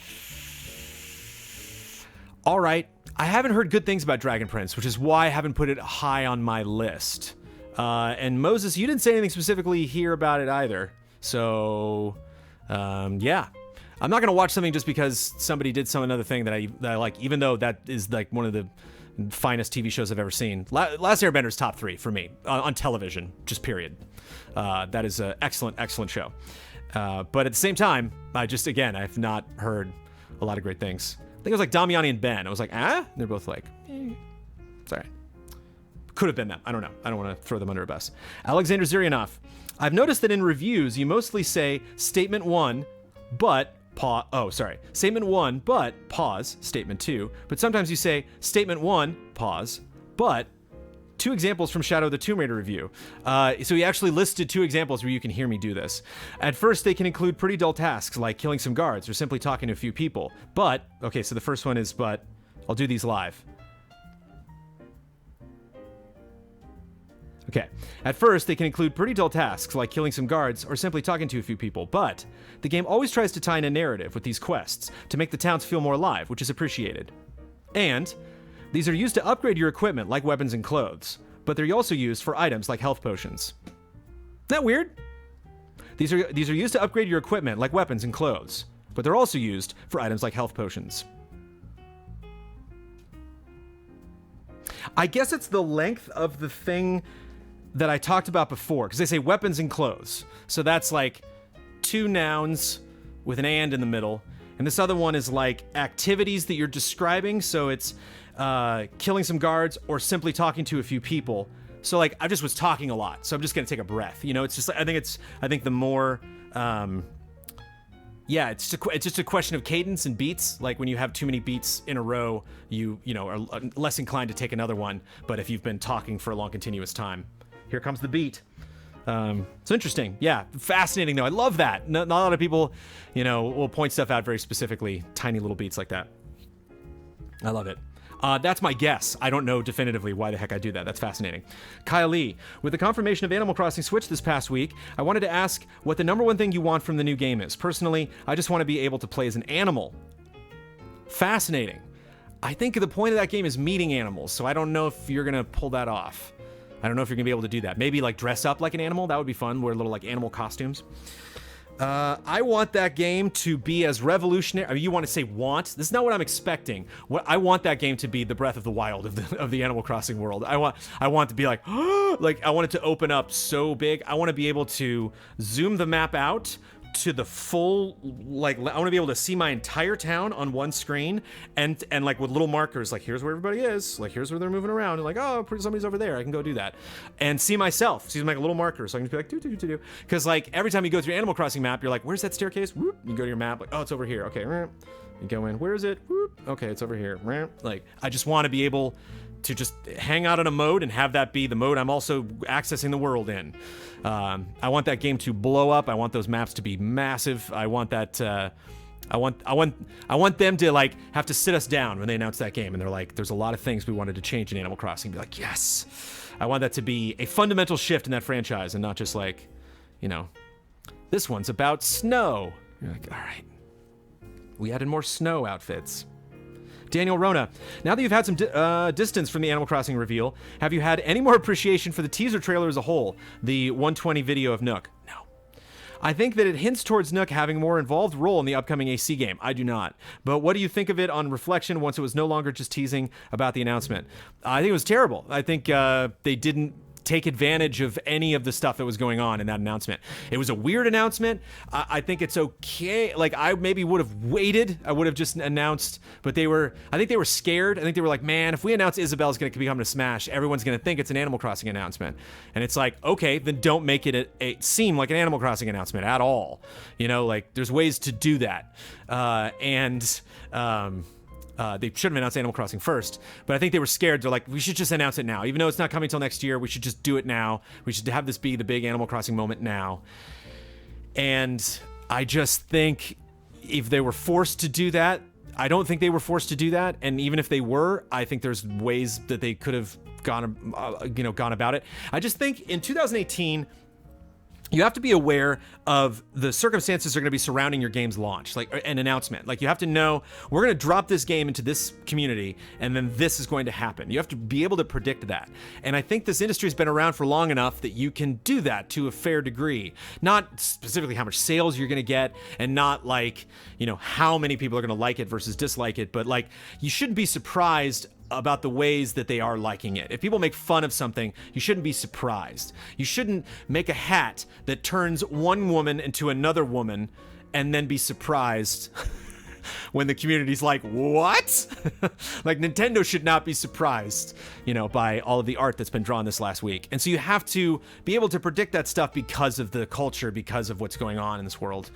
A: all right. I haven't heard good things about Dragon Prince, which is why I haven't put it high on my list. And Moses, you didn't say anything specifically here about it either. So, yeah. I'm not gonna watch something just because somebody did another thing that I like, even though that is like one of the finest TV shows I've ever seen. Last Airbender's top 3 for me on television, just period. That is an excellent, excellent show. But at the same time, I've not heard a lot of great things. I think it was like Damiani and Ben. I was like, ah? And they're both like, it's all right. Could have been them. I don't know. I don't want to throw them under a bus. Alexander Zurianov. I've noticed that in reviews, you mostly say statement 1, but statement 1, but pause, statement 2. But sometimes you say statement 1, pause, but 2 examples from Shadow of the Tomb Raider review. So he actually listed 2 examples where you can hear me do this. At first, they can include pretty dull tasks like killing some guards or simply talking to a few people. But, okay, so the first one is, but I'll do these live. Okay. At first, they can include pretty dull tasks like killing some guards or simply talking to a few people, but the game always tries to tie in a narrative with these quests to make the towns feel more alive, which is appreciated. And these are used to upgrade your equipment like weapons and clothes, but they're also used for items like health potions. Isn't that weird? These are used to upgrade your equipment like weapons and clothes, but they're also used for items like health potions. I guess it's the length of the thing that I talked about before, because they say weapons and clothes. So that's like 2 nouns with an and in the middle. And this other one is like activities that you're describing. So it's killing some guards or simply talking to a few people. So like I just was talking a lot. So I'm just going to take a breath. It's just, I think the more, it's just a question of cadence and beats. Like when you have too many beats in a row, you are less inclined to take another one. But if you've been talking for a long continuous time, here comes the beat. It's interesting. Yeah, fascinating though. I love that. Not a lot of people, will point stuff out very specifically. Tiny little beats like that. I love it. That's my guess. I don't know definitively why the heck I do that. That's fascinating. Kyle Lee, with the confirmation of Animal Crossing Switch this past week, I wanted to ask what the number one thing you want from the new game is. Personally, I just want to be able to play as an animal. Fascinating. I think the point of that game is meeting animals, so I don't know if you're going to pull that off. I don't know if you're going to be able to do that. Maybe like dress up like an animal. That would be fun. Wear little like animal costumes. I want that game to be as revolutionary. I mean, you want to say want? This is not what I'm expecting. I want that game to be the Breath of the Wild of the Animal Crossing world. I want to be like, like I want it to open up so big. I want to be able to zoom the map out to the full, like I want to be able to see my entire town on one screen and like with little markers, like here's where everybody is, like here's where they're moving around, and like, oh, somebody's over there, I can go do that, and see myself, see like a little marker, so I can just be like do, because like every time you go through Animal Crossing map, you're like, where's that staircase? Whoop, you go to your map, like, oh, it's over here, okay, you go in, where is it? Whoop, okay, it's over here, like I just want to be able to just hang out in a mode and have that be the mode I'm also accessing the world in. I want that game to blow up. I want those maps to be massive. I want that. I want them to like have to sit us down when they announce that game, and they're like, "There's a lot of things we wanted to change in Animal Crossing." Be like, "Yes." I want that to be a fundamental shift in that franchise, and not just like, this one's about snow. You're like, all right, we added more snow outfits. Daniel Rona, now that you've had some distance from the Animal Crossing reveal, have you had any more appreciation for the teaser trailer as a whole, the 120 video of Nook? No. I think that it hints towards Nook having a more involved role in the upcoming AC game. I do not. But what do you think of it on reflection once it was no longer just teasing about the announcement? I think it was terrible. I think they didn't take advantage of any of the stuff that was going on in that announcement. It was a weird announcement. I think it's okay. Like, I maybe would have waited. I would have just announced, but I think they were scared. I think they were like, man, if we announce Isabelle's going to become a Smash, everyone's going to think it's an Animal Crossing announcement. And it's like, okay, then don't make it seem like an Animal Crossing announcement at all. You know, like, there's ways to do that. They should have announced Animal Crossing first, but I think they were scared. They're like, we should just announce it now. Even though it's not coming till next year, we should just do it now. We should have this be the big Animal Crossing moment now. And I just think if they were forced to do that, I don't think they were forced to do that. And even if they were, I think there's ways that they could have gone about it. I just think in 2018, you have to be aware of the circumstances that are going to be surrounding your game's launch, like an announcement. Like, you have to know, we're going to drop this game into this community, and then this is going to happen. You have to be able to predict that. And I think this industry has been around for long enough that you can do that to a fair degree. Not specifically how much sales you're going to get, and not like, you know, how many people are going to like it versus dislike it, but like, you shouldn't be surprised about the ways that they are liking it. If people make fun of something, you shouldn't be surprised. You shouldn't make a hat that turns one woman into another woman and then be surprised when the community's like, what? Like, Nintendo should not be surprised, you know, by all of the art that's been drawn this last week. And so you have to be able to predict that stuff because of the culture, because of what's going on in this world.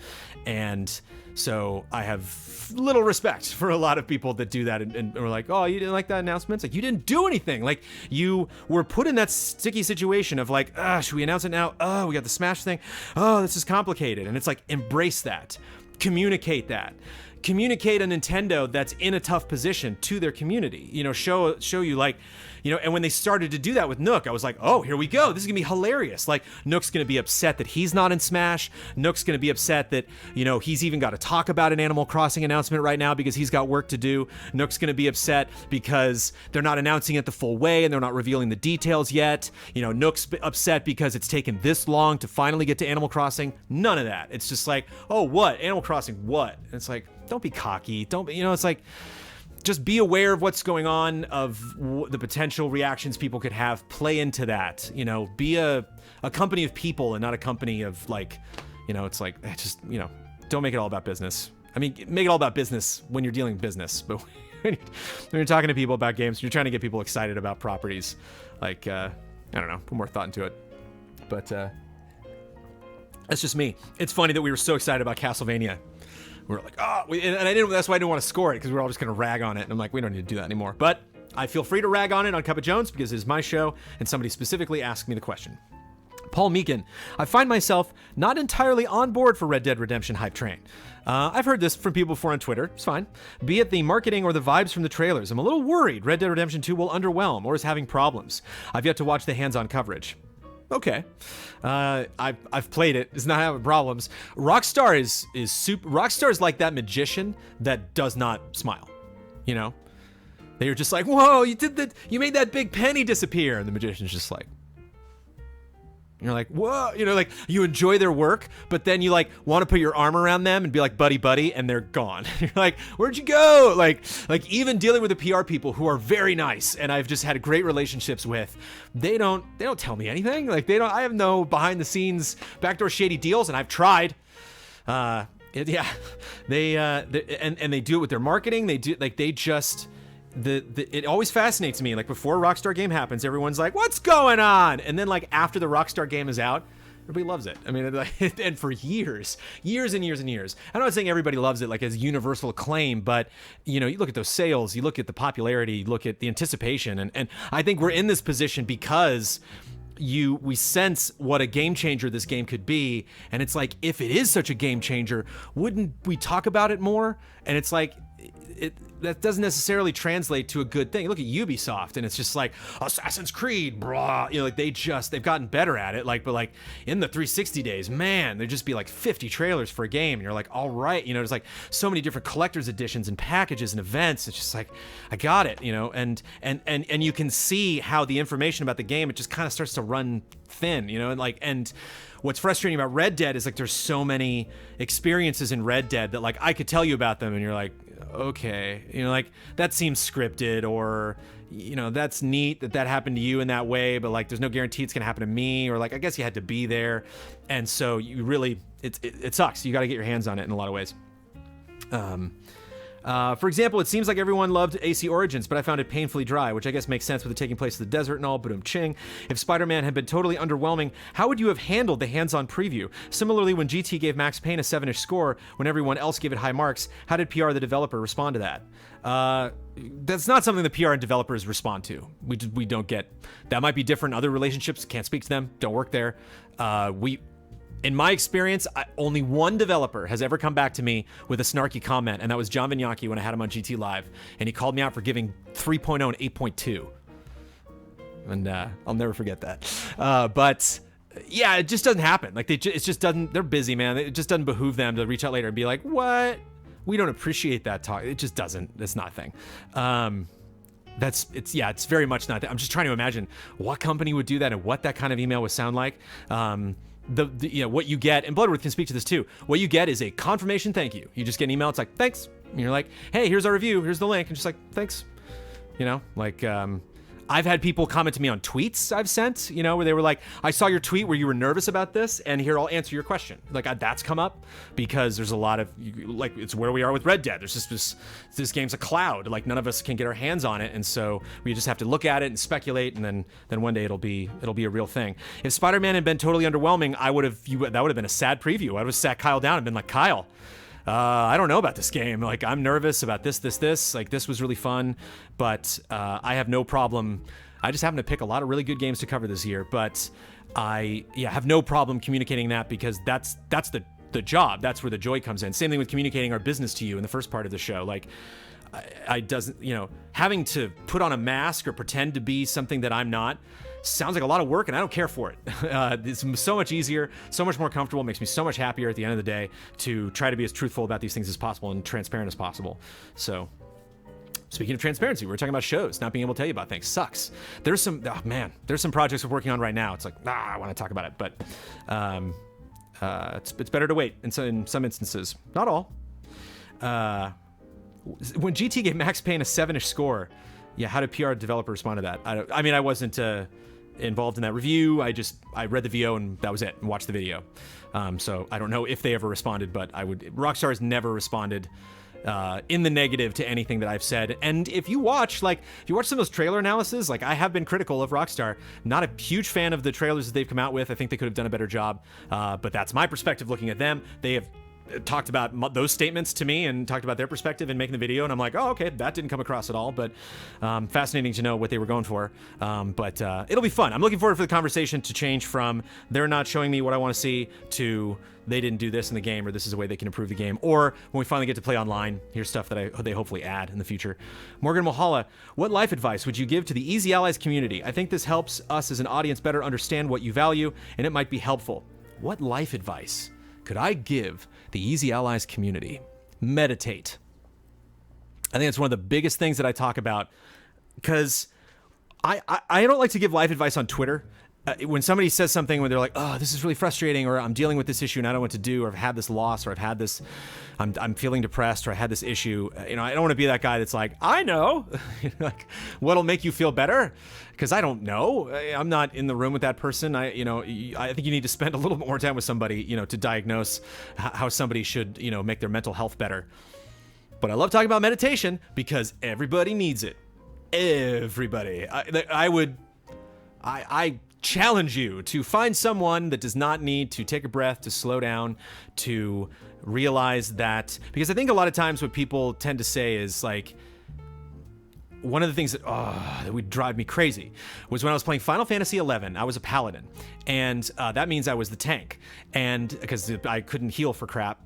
A: And so I have little respect for a lot of people that do that and are like, oh, you didn't like that announcement? It's like, you didn't do anything. Like, you were put in that sticky situation of like, should we announce it now? Oh, we got the Smash thing. Oh, this is complicated. And it's like, embrace that. Communicate that. Communicate a Nintendo that's in a tough position to their community. You know, show you, like, you know, and when they started to do that with Nook, I was like, oh, here we go. This is gonna be hilarious. Like, Nook's gonna be upset that he's not in Smash. Nook's gonna be upset that, you know, he's even got to talk about an Animal Crossing announcement right now because he's got work to do. Nook's gonna be upset because they're not announcing it the full way and they're not revealing the details yet. You know, Nook's upset because it's taken this long to finally get to Animal Crossing. None of that. It's just like, oh, what? Animal Crossing, what? And it's like, don't be cocky. Don't be, you know, it's like, just be aware of what's going on, of the potential reactions people could have. Play into that. You know, be a company of people and not a company of, like, you know, it's like, just, you know, don't make it all about business. I mean, make it all about business when you're dealing business, but when you're talking to people about games, you're trying to get people excited about properties. Like, I don't know, put more thought into it. But that's just me. It's funny that we were so excited about Castlevania. We were like, and I didn't. That's why I didn't want to score it, because we were all just going to rag on it. And I'm like, we don't need to do that anymore. But I feel free to rag on it on Cup of Jones because it's my show, and somebody specifically asked me the question. Paul Meekin, I find myself not entirely on board for Red Dead Redemption hype train. I've heard this from people before on Twitter. It's fine. Be it the marketing or the vibes from the trailers, I'm a little worried Red Dead Redemption 2 will underwhelm or is having problems. I've yet to watch the hands-on coverage. Okay, I've played it. It's not having problems. Rockstar is super. Rockstar is like that magician that does not smile. You know, they're just like, whoa, you made that big penny disappear, and the magician's just like. You're like, whoa, you know, like, you enjoy their work, but then you, like, want to put your arm around them and be like, buddy, and they're gone. You're like, where'd you go? Like even dealing with the PR people who are very nice and I've just had great relationships with, they don't tell me anything. Like, I have no behind the scenes backdoor shady deals, and I've tried. They do it with their marketing. They do, like, they just. It always fascinates me. Like, before a Rockstar game happens, everyone's like, what's going on? And then, like, after the Rockstar game is out, everybody loves it. I mean, and for years and years. I'm not saying everybody loves it like as universal acclaim, but, you know, you look at those sales, you look at the popularity, you look at the anticipation, and I think we're in this position because we sense what a game changer this game could be, and it's like, if it is such a game changer, wouldn't we talk about it more? And it's like, that doesn't necessarily translate to a good thing. Look at Ubisoft, and it's just like Assassin's Creed, blah. You know, like they've gotten better at it. Like, but like in the 360 days, man, there'd just be like 50 trailers for a game, and you're like, all right, you know, there's like so many different collector's editions and packages and events. It's just like, I got it, you know, and you can see how the information about the game, it just kind of starts to run thin, you know, and what's frustrating about Red Dead is like there's so many experiences in Red Dead that like I could tell you about them, and you're like, okay, you know, like that seems scripted, or, that's neat that happened to you in that way, but like there's no guarantee it's gonna happen to me, or like I guess you had to be there, and so you really it sucks. You got to get your hands on it in a lot of ways. For example, it seems like everyone loved AC Origins, but I found it painfully dry, which I guess makes sense with it taking place in the desert and all, but ching. If Spider-Man had been totally underwhelming, how would you have handled the hands-on preview? Similarly, when GT gave Max Payne a 7-ish score, when everyone else gave it high marks, how did PR, the developer, respond to that? That's not something the PR and developers respond to. We don't get... That might be different in other relationships, can't speak to them, don't work there. In my experience, only one developer has ever come back to me with a snarky comment, and that was John Vignacchi when I had him on GT Live, and he called me out for giving 3.0 and 8.2. And I'll never forget that. But yeah, it just doesn't happen. Like it just doesn't. They're busy, man. It just doesn't behoove them to reach out later and be like, "What? We don't appreciate that talk." It just doesn't. It's not a thing. It's very much not that. I'm just trying to imagine what company would do that and what that kind of email would sound like. What you get, and Bloodworth can speak to this too. What you get is a confirmation thank you. You just get an email. It's like, thanks. And you're like, hey, here's our review. Here's the link. And just like, thanks. I've had people comment to me on tweets I've sent, where they were like, I saw your tweet where you were nervous about this, and here, I'll answer your question. Like, that's come up because there's a lot of, like, it's where we are with Red Dead. There's just this game's a cloud. Like, none of us can get our hands on it, and so we just have to look at it and speculate, and then one day it'll be a real thing. If Spider-Man had been totally underwhelming, that would have been a sad preview. I would have sat Kyle down and been like, Kyle, I don't know about this game. Like, I'm nervous about this. Like, this was really fun, but I have no problem. I just happen to pick a lot of really good games to cover this year, but I have no problem communicating that because that's the job. That's where the joy comes in. Same thing with communicating our business to you in the first part of the show. Like, having to put on a mask or pretend to be something that I'm not sounds like a lot of work, and I don't care for it. It's so much easier, so much more comfortable, makes me so much happier at the end of the day to try to be as truthful about these things as possible and transparent as possible. So, speaking of transparency, we're talking about shows, not being able to tell you about things. Sucks. There's some projects we're working on right now. It's like, I want to talk about it, but it's better to wait in some instances. Not all. When GT gave Max Payne a 7-ish score, how did PR developer respond to that? I wasn't involved in that review. I read the VO and that was it, and watched the video. So I don't know if they ever responded, but Rockstar has never responded in the negative to anything that I've said. And if you watch some of those trailer analyses, like, I have been critical of Rockstar. Not a huge fan of the trailers that they've come out with. I think they could have done a better job. But that's my perspective looking at them. They have talked about those statements to me and talked about their perspective in making the video, and I'm like, oh, okay, that didn't come across at all, but fascinating to know what they were going for. But it'll be fun. I'm looking forward for the conversation to change from they're not showing me what I want to see to they didn't do this in the game, or this is a way they can improve the game, or when we finally get to play online, here's stuff that they hopefully add in the future. Morgan Mulhalla, what life advice would you give to the Easy Allies community? I think this helps us as an audience better understand what you value, and it might be helpful. What life advice could I give the Easy Allies community? Meditate. I think it's one of the biggest things that I talk about, because I don't like to give life advice on Twitter. When somebody says something when they're like, oh, this is really frustrating, or I'm dealing with this issue and I don't know what to do, or I've had this loss, or I've had this, I'm feeling depressed, or I had this issue. I don't want to be that guy that's like, I know, like, what'll make you feel better? Because I don't know. I'm not in the room with that person. I think you need to spend a little bit more time with somebody, to diagnose how somebody should, make their mental health better. But I love talking about meditation because everybody needs it. Everybody. I challenge you to find someone that does not need to take a breath, to slow down, to realize that, because I think a lot of times what people tend to say is like, one of the things that would drive me crazy was when I was playing Final Fantasy XI, I was a paladin, and that means I was the tank, and because I couldn't heal for crap,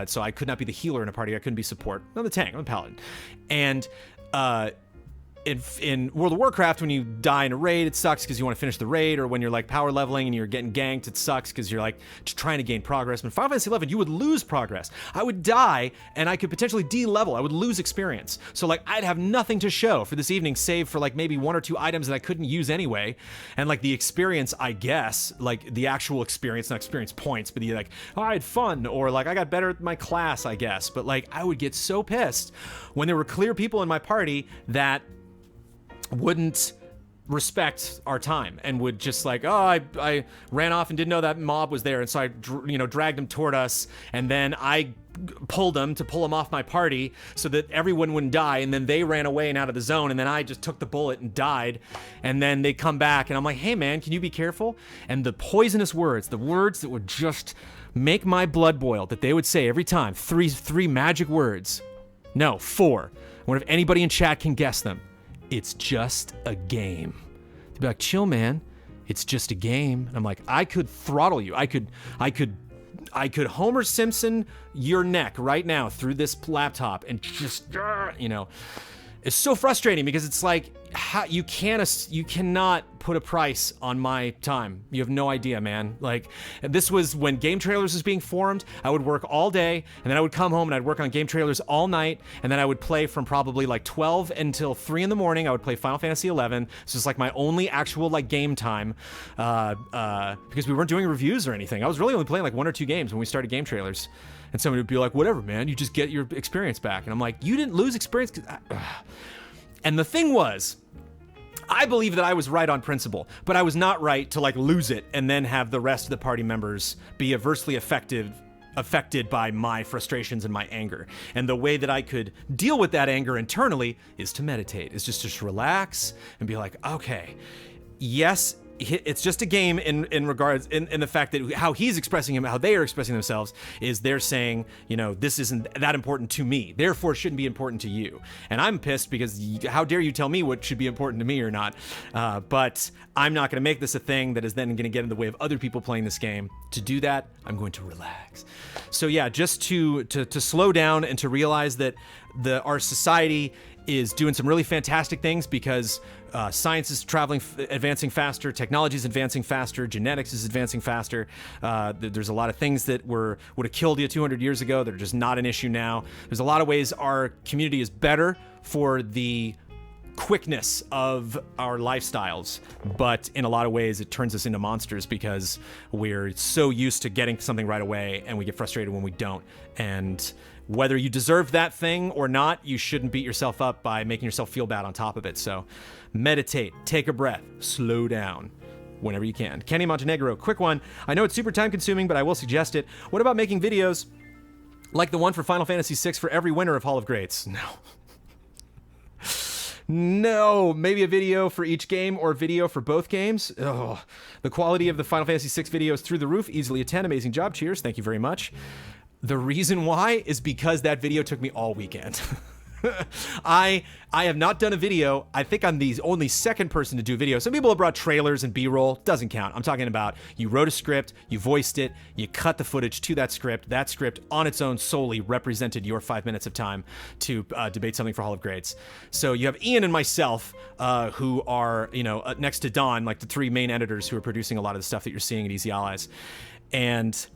A: so I could not be the healer in a party, I couldn't be support. I'm the tank, I'm a paladin. And in World of Warcraft, when you die in a raid, it sucks because you want to finish the raid, or when you're like power leveling and you're getting ganked, it sucks because you're like just trying to gain progress. But in Final Fantasy XI, you would lose progress. I would die and I could potentially de-level. I would lose experience. So like I'd have nothing to show for this evening save for like maybe 1 or 2 items that I couldn't use anyway. And like the experience, I guess, like the actual experience, not experience points, but the like, oh, I had fun, or like I got better at my class, I guess. But like I would get so pissed when there were clear people in my party that wouldn't respect our time and would just like, oh, I ran off and didn't know that mob was there, and so I dragged them toward us, and then I pulled them to pull them off my party so that everyone wouldn't die, and then they ran away and out of the zone, and then I just took the bullet and died, and then they come back and I'm like, hey man, can you be careful? And the poisonous words, the words that would just make my blood boil, that they would say every time, three magic words. No, 4. I wonder if anybody in chat can guess them. It's just a game. They'd be like, chill, man. It's just a game. And I'm like, I could throttle you. I could Homer Simpson your neck right now through this laptop and just, It's so frustrating because it's like, you cannot put a price on my time. You have no idea, man. Like, this was when Game Trailers was being formed. I would work all day, and then I would come home and I'd work on Game Trailers all night, and then I would play from probably like 12 until 3 in the morning. I would play Final Fantasy 11. It's just like my only actual like game time, because we weren't doing reviews or anything. I was really only playing like 1 or 2 games when we started Game Trailers. And somebody would be like, whatever, man, you just get your experience back. And I'm like, you didn't lose experience. And the thing was, I believe that I was right on principle, but I was not right to like lose it and then have the rest of the party members be adversely affected by my frustrations and my anger. And the way that I could deal with that anger internally is to meditate, is just relax and be like, okay, yes, it's just a game in regards in the fact that how he's expressing him, how they are expressing themselves is they're saying, this isn't that important to me, therefore it shouldn't be important to you. And I'm pissed because how dare you tell me what should be important to me or not? But I'm not going to make this a thing that is then going to get in the way of other people playing this game. To do that, I'm going to relax. So yeah, just to slow down and to realize that our society is doing some really fantastic things because science is advancing faster, technology is advancing faster, genetics is advancing faster. There's a lot of things that would have killed you 200 years ago that are just not an issue now. There's a lot of ways our community is better for the quickness of our lifestyles, but in a lot of ways it turns us into monsters because we're so used to getting something right away and we get frustrated when we don't. And whether you deserve that thing or not, you shouldn't beat yourself up by making yourself feel bad on top of it. So meditate, take a breath, slow down whenever you can. Kenny Montenegro, quick one. I know it's super time consuming, but I will suggest it. What about making videos like the one for Final Fantasy VI for every winner of Hall of Greats? No, maybe a video for each game or a video for both games. Oh, the quality of the Final Fantasy VI video is through the roof. Easily a 10. Amazing job. Cheers. Thank you very much. The reason why is because that video took me all weekend. I have not done a video. I think I'm the only second person to do video. Some people have brought trailers and B-roll. Doesn't count. I'm talking about you wrote a script, you voiced it, you cut the footage to that script. That script on its own solely represented your 5 minutes of time to debate something for Hall of Grades. So you have Ian and myself who are, next to Don, like the 3 main editors who are producing a lot of the stuff that you're seeing at Easy Allies. And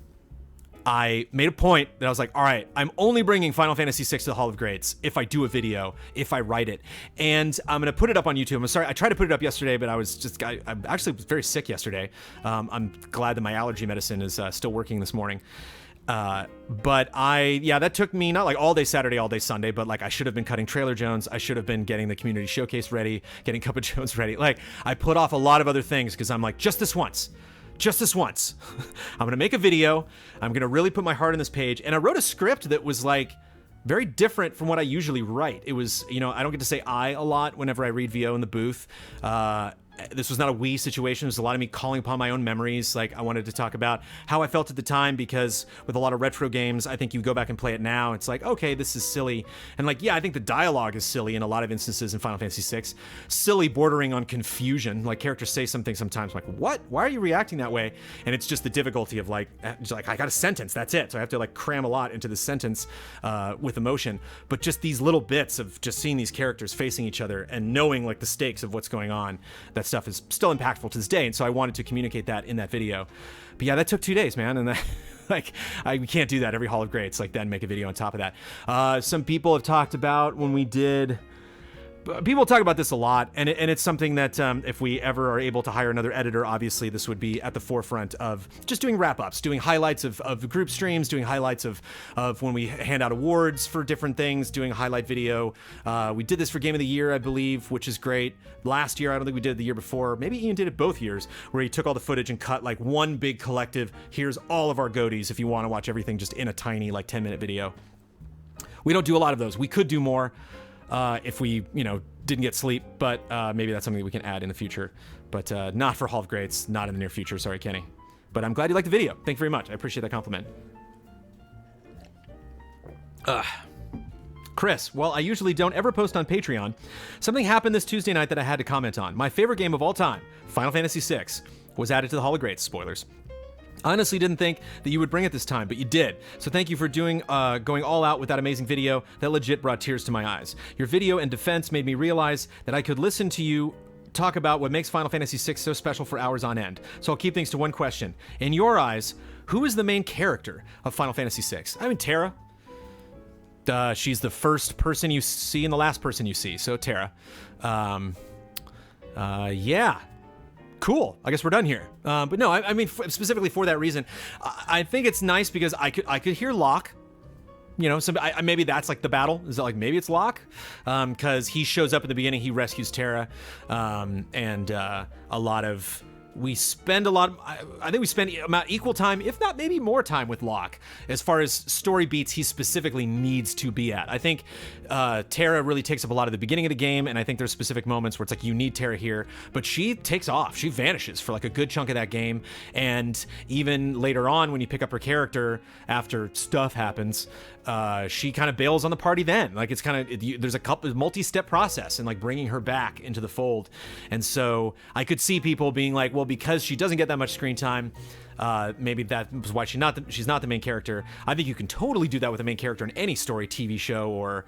A: I made a point that I was like, all right, I'm only bringing Final Fantasy VI to the Hall of Greats if I do a video, if I write it. And I'm going to put it up on YouTube. I'm sorry, I tried to put it up yesterday, but I actually was very sick yesterday. I'm glad that my allergy medicine is still working this morning. But that took me not like all day Saturday, all day Sunday, but like I should have been cutting Trailer Jones. I should have been getting the community showcase ready, getting Cup of Jones ready. Like I put off a lot of other things because I'm like, just this once. I'm going to make a video. I'm going to really put my heart on this page. And I wrote a script that was like very different from what I usually write. It was, I don't get to say I a lot whenever I read VO in the booth. This was not a we situation. It was a lot of me calling upon my own memories. Like I wanted to talk about how I felt at the time because with a lot of retro games, I think you go back and play it now. It's like, okay, this is silly. And like, yeah, I think the dialogue is silly in a lot of instances in Final Fantasy VI. Silly bordering on confusion. Like characters say something sometimes like, what? Why are you reacting that way? And it's just the difficulty of like I got a sentence. That's it. So I have to like cram a lot into the sentence with emotion. But just these little bits of just seeing these characters facing each other and knowing like the stakes of what's going on. That stuff is still impactful to this day, and so I wanted to communicate that in that video. But yeah, that took 2 days, man, and that, like we can't do that every Hall of Greats, like then make a video on top of that. Some people have talked about when we did people talk about this a lot, and it's something that if we ever are able to hire another editor, obviously this would be at the forefront of just doing wrap-ups, doing highlights of group streams, doing highlights of when we hand out awards for different things, doing a highlight video. We did this for Game of the Year, I believe, which is great. Last year, I don't think we did it the year before. Maybe Ian did it both years, where he took all the footage and cut like one big collective. Here's all of our goatees if you want to watch everything just in a tiny like 10-minute video. We don't do a lot of those. We could do more. If we, didn't get sleep, but maybe that's something that we can add in the future. But not for Hall of Greats, not in the near future. Sorry, Kenny. But I'm glad you liked the video. Thank you very much. I appreciate that compliment. Chris, well, I usually don't ever post on Patreon. Something happened this Tuesday night that I had to comment on. My favorite game of all time, Final Fantasy VI, was added to the Hall of Greats. Spoilers. I honestly didn't think that you would bring it this time, but you did. So thank you for going all out with that amazing video that legit brought tears to my eyes. Your video and defense made me realize that I could listen to you talk about what makes Final Fantasy VI so special for hours on end. So I'll keep things to one question. In your eyes, who is the main character of Final Fantasy VI? I mean, Terra. She's the first person you see and the last person you see, so Terra. Yeah. Cool. I guess we're done here. But no, I mean, specifically for that reason, I think it's nice because I could hear Locke. So maybe that's like the battle. Is that like maybe it's Locke? Because he shows up at the beginning, he rescues Terra, and a lot of. I think we spend about equal time, if not maybe more time with Locke, as far as story beats he specifically needs to be at. I think Terra really takes up a lot of the beginning of the game, and I think there's specific moments where it's like you need Terra here, but she takes off. She vanishes for like a good chunk of that game, and even later on when you pick up her character after stuff happens, she kind of bails on the party then. Like it's kind of, there's a multi-step process in like bringing her back into the fold. And so I could see people being like, well, because she doesn't get that much screen time, maybe that was why she's not the main character. I think you can totally do that with a main character in any story, TV show, or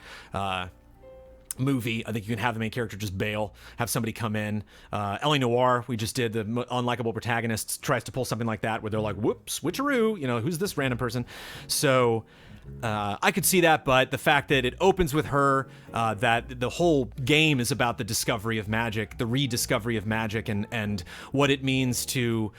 A: movie. I think you can have the main character just bail, have somebody come in. Ellie Noire, we just did, the unlikable protagonist tries to pull something like that where they're like, whoops, switcheroo, who's this random person? So I could see that, but the fact that it opens with her, that the whole game is about the discovery of magic, the rediscovery of magic, and what it means to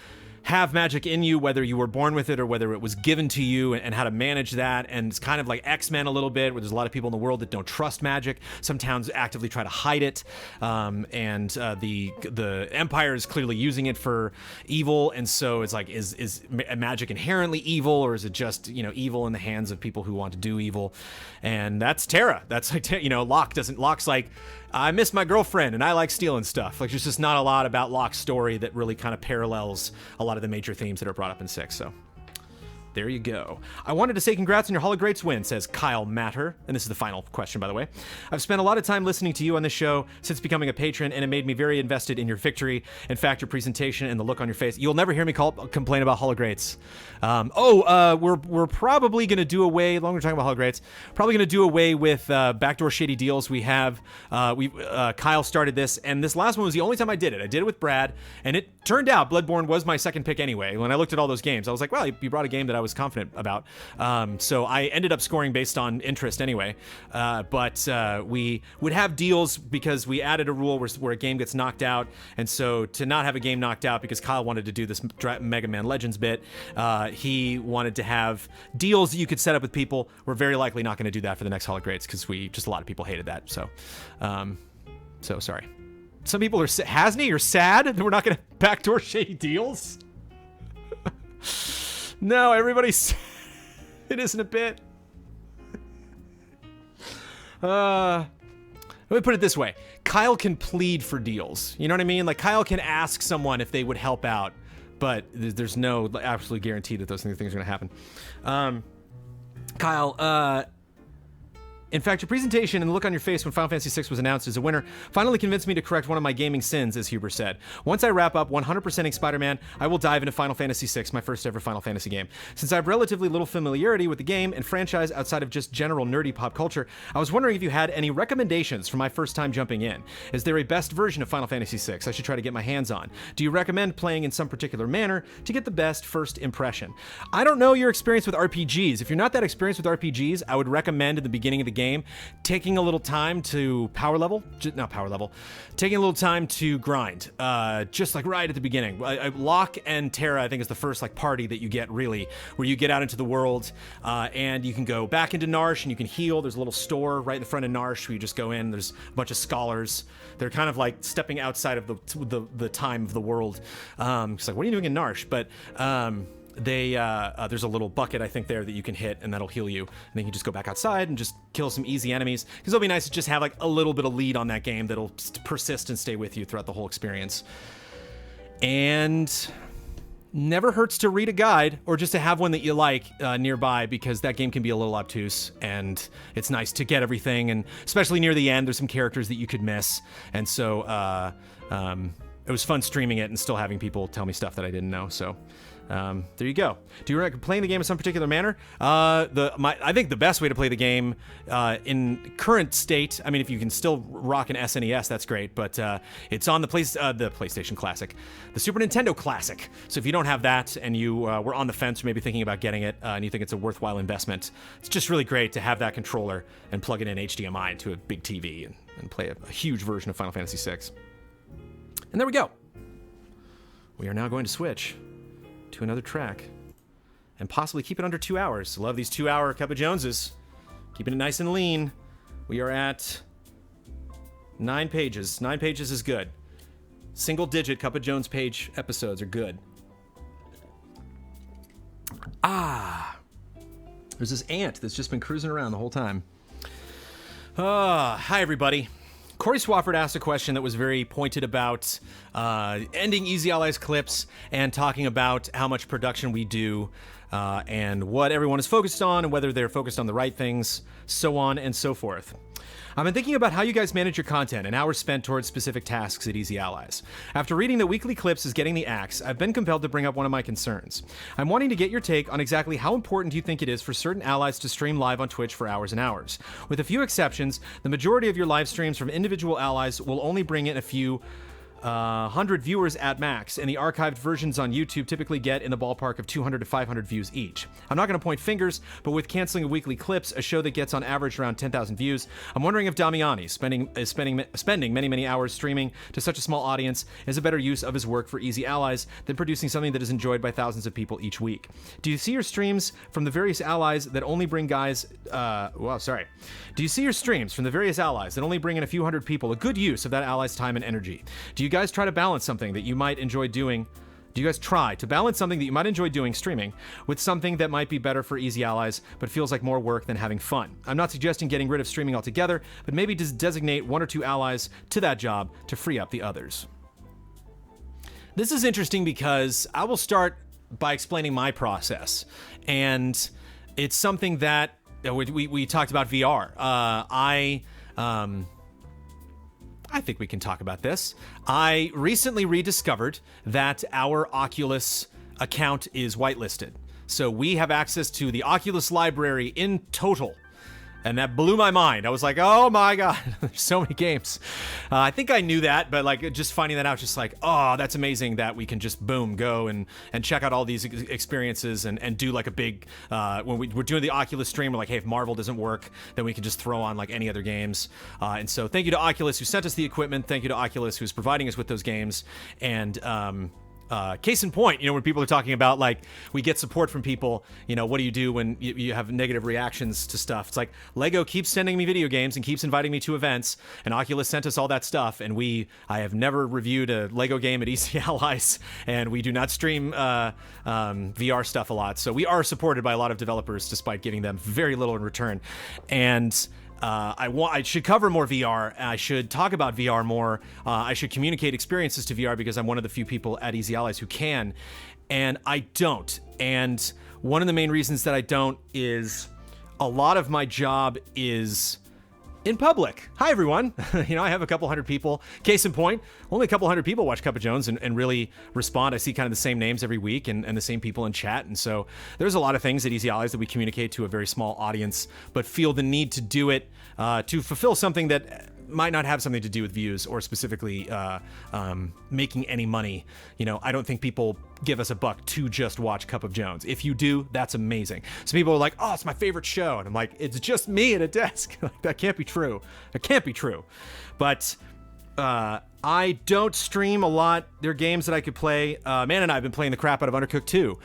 A: have magic in you, whether you were born with it or whether it was given to you, and how to manage that. And it's kind of like X-Men a little bit, where there's a lot of people in the world that don't trust magic. Some towns actively try to hide it, and the Empire is clearly using it for evil. And so it's like, is magic inherently evil, or is it just evil in the hands of people who want to do evil? And that's Terra. That's like Locke's like, I miss my girlfriend and I like stealing stuff. Like, there's just not a lot about Locke's story that really kind of parallels a lot of the major themes that are brought up in 6. So there you go. I wanted to say congrats on your Hall of Greats win, says Kyle Matter. And this is the final question, by the way. I've spent a lot of time listening to you on this show since becoming a patron, and it made me very invested in your victory. In fact, your presentation and the look on your face. You'll never hear me complain about Hall of Greats. We're probably going to do away, longer talking about Hall of Greats, probably going to do away with backdoor shady deals. We have, Kyle started this, and this last one was the only time I did it. I did it with Brad, and it turned out Bloodborne was my second pick anyway. When I looked at all those games, I was like, well, you brought a game that I was confident about. So I ended up scoring based on interest anyway. But we would have deals because we added a rule where a game gets knocked out. And so to not have a game knocked out, because Kyle wanted to do this Mega Man Legends bit, he wanted to have deals that you could set up with people. We're very likely not going to do that for the next Hall of Greats because a lot of people hated that. So sorry. Some people are Hasney, you're sad that we're not going to backdoor shady deals. No, everybody's. It isn't a bit. Let me put it this way. Kyle can plead for deals. You know what I mean? Like, Kyle can ask someone if they would help out, but there's no absolute guarantee that those things are going to happen. Kyle, in fact, your presentation and the look on your face when Final Fantasy VI was announced as a winner finally convinced me to correct one of my gaming sins, as Huber said. Once I wrap up 100%ing Spider-Man, I will dive into Final Fantasy VI, my first ever Final Fantasy game. Since I have relatively little familiarity with the game and franchise outside of just general nerdy pop culture, I was wondering if you had any recommendations for my first time jumping in. Is there a best version of Final Fantasy VI I should try to get my hands on? Do you recommend playing in some particular manner to get the best first impression? I don't know your experience with RPGs. If you're not that experienced with RPGs, I would recommend in the beginning of the game, taking a little time to taking a little time to grind, just like right at the beginning. Locke and Terra, I think, is the first like party that you get really, where you get out into the world, and you can go back into Narshe and you can heal. There's a little store right in the front of Narshe where you just go in. There's a bunch of scholars. They're kind of like stepping outside of the time of the world. It's like, what are you doing in Narshe? But there's a little bucket, I think, there that you can hit, and that'll heal you. And then you can just go back outside and just kill some easy enemies. Because it'll be nice to just have like a little bit of lead on that game that'll persist and stay with you throughout the whole experience. And never hurts to read a guide or just to have one that you like nearby, because that game can be a little obtuse, and it's nice to get everything. And especially near the end, there's some characters that you could miss. And so it was fun streaming it and still having people tell me stuff that I didn't know. So there you go. Do you recommend playing the game in some particular manner? I think the best way to play the game in current state, I mean, if you can still rock an SNES, that's great, but it's on the PlayStation Classic, the Super Nintendo Classic. So if you don't have that and you were on the fence or maybe thinking about getting it and you think it's a worthwhile investment, it's just really great to have that controller and plug it in HDMI into a big TV and play a huge version of Final Fantasy VI. And there we go. We are now going to switch to another track and possibly keep it under 2 hours. Love these 2 hour Cup of Joneses. Keeping it nice and lean. We are at 9 pages. 9 pages is good. Single digit Cup of Jones page episodes are good. There's this ant that's just been cruising around the whole time. Hi everybody. Corey Swafford asked a question that was very pointed about ending Easy Allies clips and talking about how much production we do and what everyone is focused on and whether they're focused on the right things, so on and so forth. I've been thinking about how you guys manage your content and hours spent towards specific tasks at Easy Allies. After reading that weekly clips is getting the axe, I've been compelled to bring up one of my concerns. I'm wanting to get your take on exactly how important you think it is for certain allies to stream live on Twitch for hours and hours. With a few exceptions, the majority of your live streams from individual allies will only bring in a few 100 viewers at max, and the archived versions on YouTube typically get in the ballpark of 200 to 500 views each. I'm not going to point fingers, but with canceling of weekly clips, a show that gets on average around 10,000 views, I'm wondering if Damiani is spending many hours streaming to such a small audience is a better use of his work for Easy Allies than producing something that is enjoyed by thousands of people each week. Do you see your streams from the various allies that only bring Do you see your streams from the various allies that only bring in a few hundred people a good use of that ally's time and energy? Do you guys try to balance something that you might enjoy doing? Do you guys try to balance something that you might enjoy doing, streaming, with something that might be better for Easy Allies, but feels like more work than having fun? I'm not suggesting getting rid of streaming altogether, but maybe just designate 1 or 2 allies to that job to free up the others. This is interesting because I will start by explaining my process, and it's something that we talked about VR. I think we can talk about this. I recently rediscovered that our Oculus account is whitelisted. So we have access to the Oculus library in total. And that blew my mind. I was like, oh my God, there's so many games. I think I knew that, but like just finding that out, just like, oh, that's amazing that we can just boom, go and check out all these experiences and do like a big, when we're doing the Oculus stream, we're like, hey, if Marvel doesn't work, then we can just throw on like any other games. And so thank you to Oculus who sent us the equipment. Thank you to Oculus who's providing us with those games. And, case in point, when people are talking about like we get support from people, what do you do when you have negative reactions to stuff? It's like Lego keeps sending me video games and keeps inviting me to events, and Oculus sent us all that stuff, and I have never reviewed a Lego game at Easy Allies, and we do not stream VR stuff a lot, so we are supported by a lot of developers despite giving them very little in return. And I should cover more VR. I should talk about VR more. I should communicate experiences to VR because I'm one of the few people at Easy Allies who can, and I don't. And one of the main reasons that I don't is a lot of my job is in public. Hi, everyone. I have a couple hundred people. Case in point, only a couple hundred people watch Cup of Jones and really respond. I see kind of the same names every week and the same people in chat. And so there's a lot of things at Easy Allies that we communicate to a very small audience, but feel the need to do it to fulfill something that might not have something to do with views or specifically making any money. You know, I don't think people give us $1 to just watch Cup of Jones. If you do, that's amazing. So people are like, oh, it's my favorite show. And I'm like, it's just me at a desk. That can't be true. That can't be true. But I don't stream a lot. There are games that I could play. Man and I have been playing the crap out of Undercooked 2.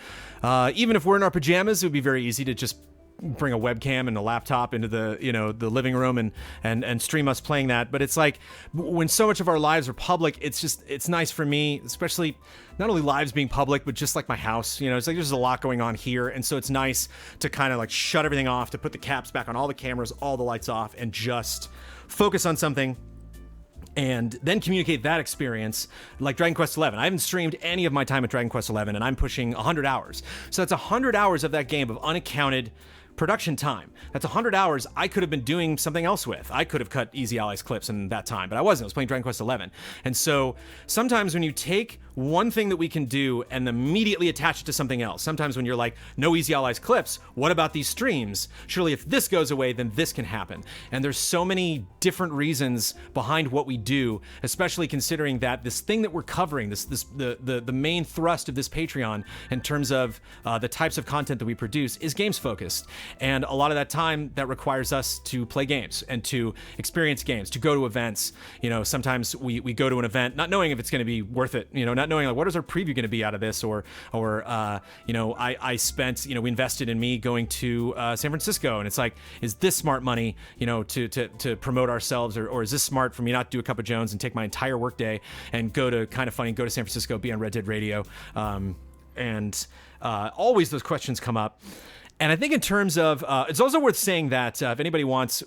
A: Even if we're in our pajamas, it would be very easy to just bring a webcam and a laptop into the, you know, the living room and stream us playing that. But it's like, when so much of our lives are public, it's nice for me, especially not only lives being public, but just like my house, you know, it's like there's a lot going on here. And so it's nice to kind of like shut everything off, to put the caps back on all the cameras, all the lights off, and just focus on something. And then communicate that experience like Dragon Quest XI. I haven't streamed any of my time at Dragon Quest XI, and I'm pushing 100 hours. So that's 100 hours of that game of unaccounted production time. That's 100 hours I could have been doing something else with. I could have cut Easy Allies clips in that time, but I wasn't. I was playing Dragon Quest XI. And so sometimes when you take one thing that we can do and immediately attach it to something else, sometimes when you're like, no Easy Allies clips, what about these streams? Surely if this goes away, then this can happen. And there's so many different reasons behind what we do, especially considering that this thing that we're covering, the main thrust of this Patreon in terms of the types of content that we produce is games focused. And a lot of that time that requires us to play games and to experience games, to go to events. You know, sometimes we go to an event not knowing if it's going to be worth it, you know, not knowing like what is our preview going to be out of this, or you know, I spent, you know, we invested in me going to San Francisco, and it's like, is this smart money, you know, to promote ourselves, or is this smart for me not to do a Cup of Jones and take my entire workday and go to Kind of Funny, go to San Francisco, be on Red Dead Radio, and always those questions come up. And I think in terms of, it's also worth saying that if anybody wants,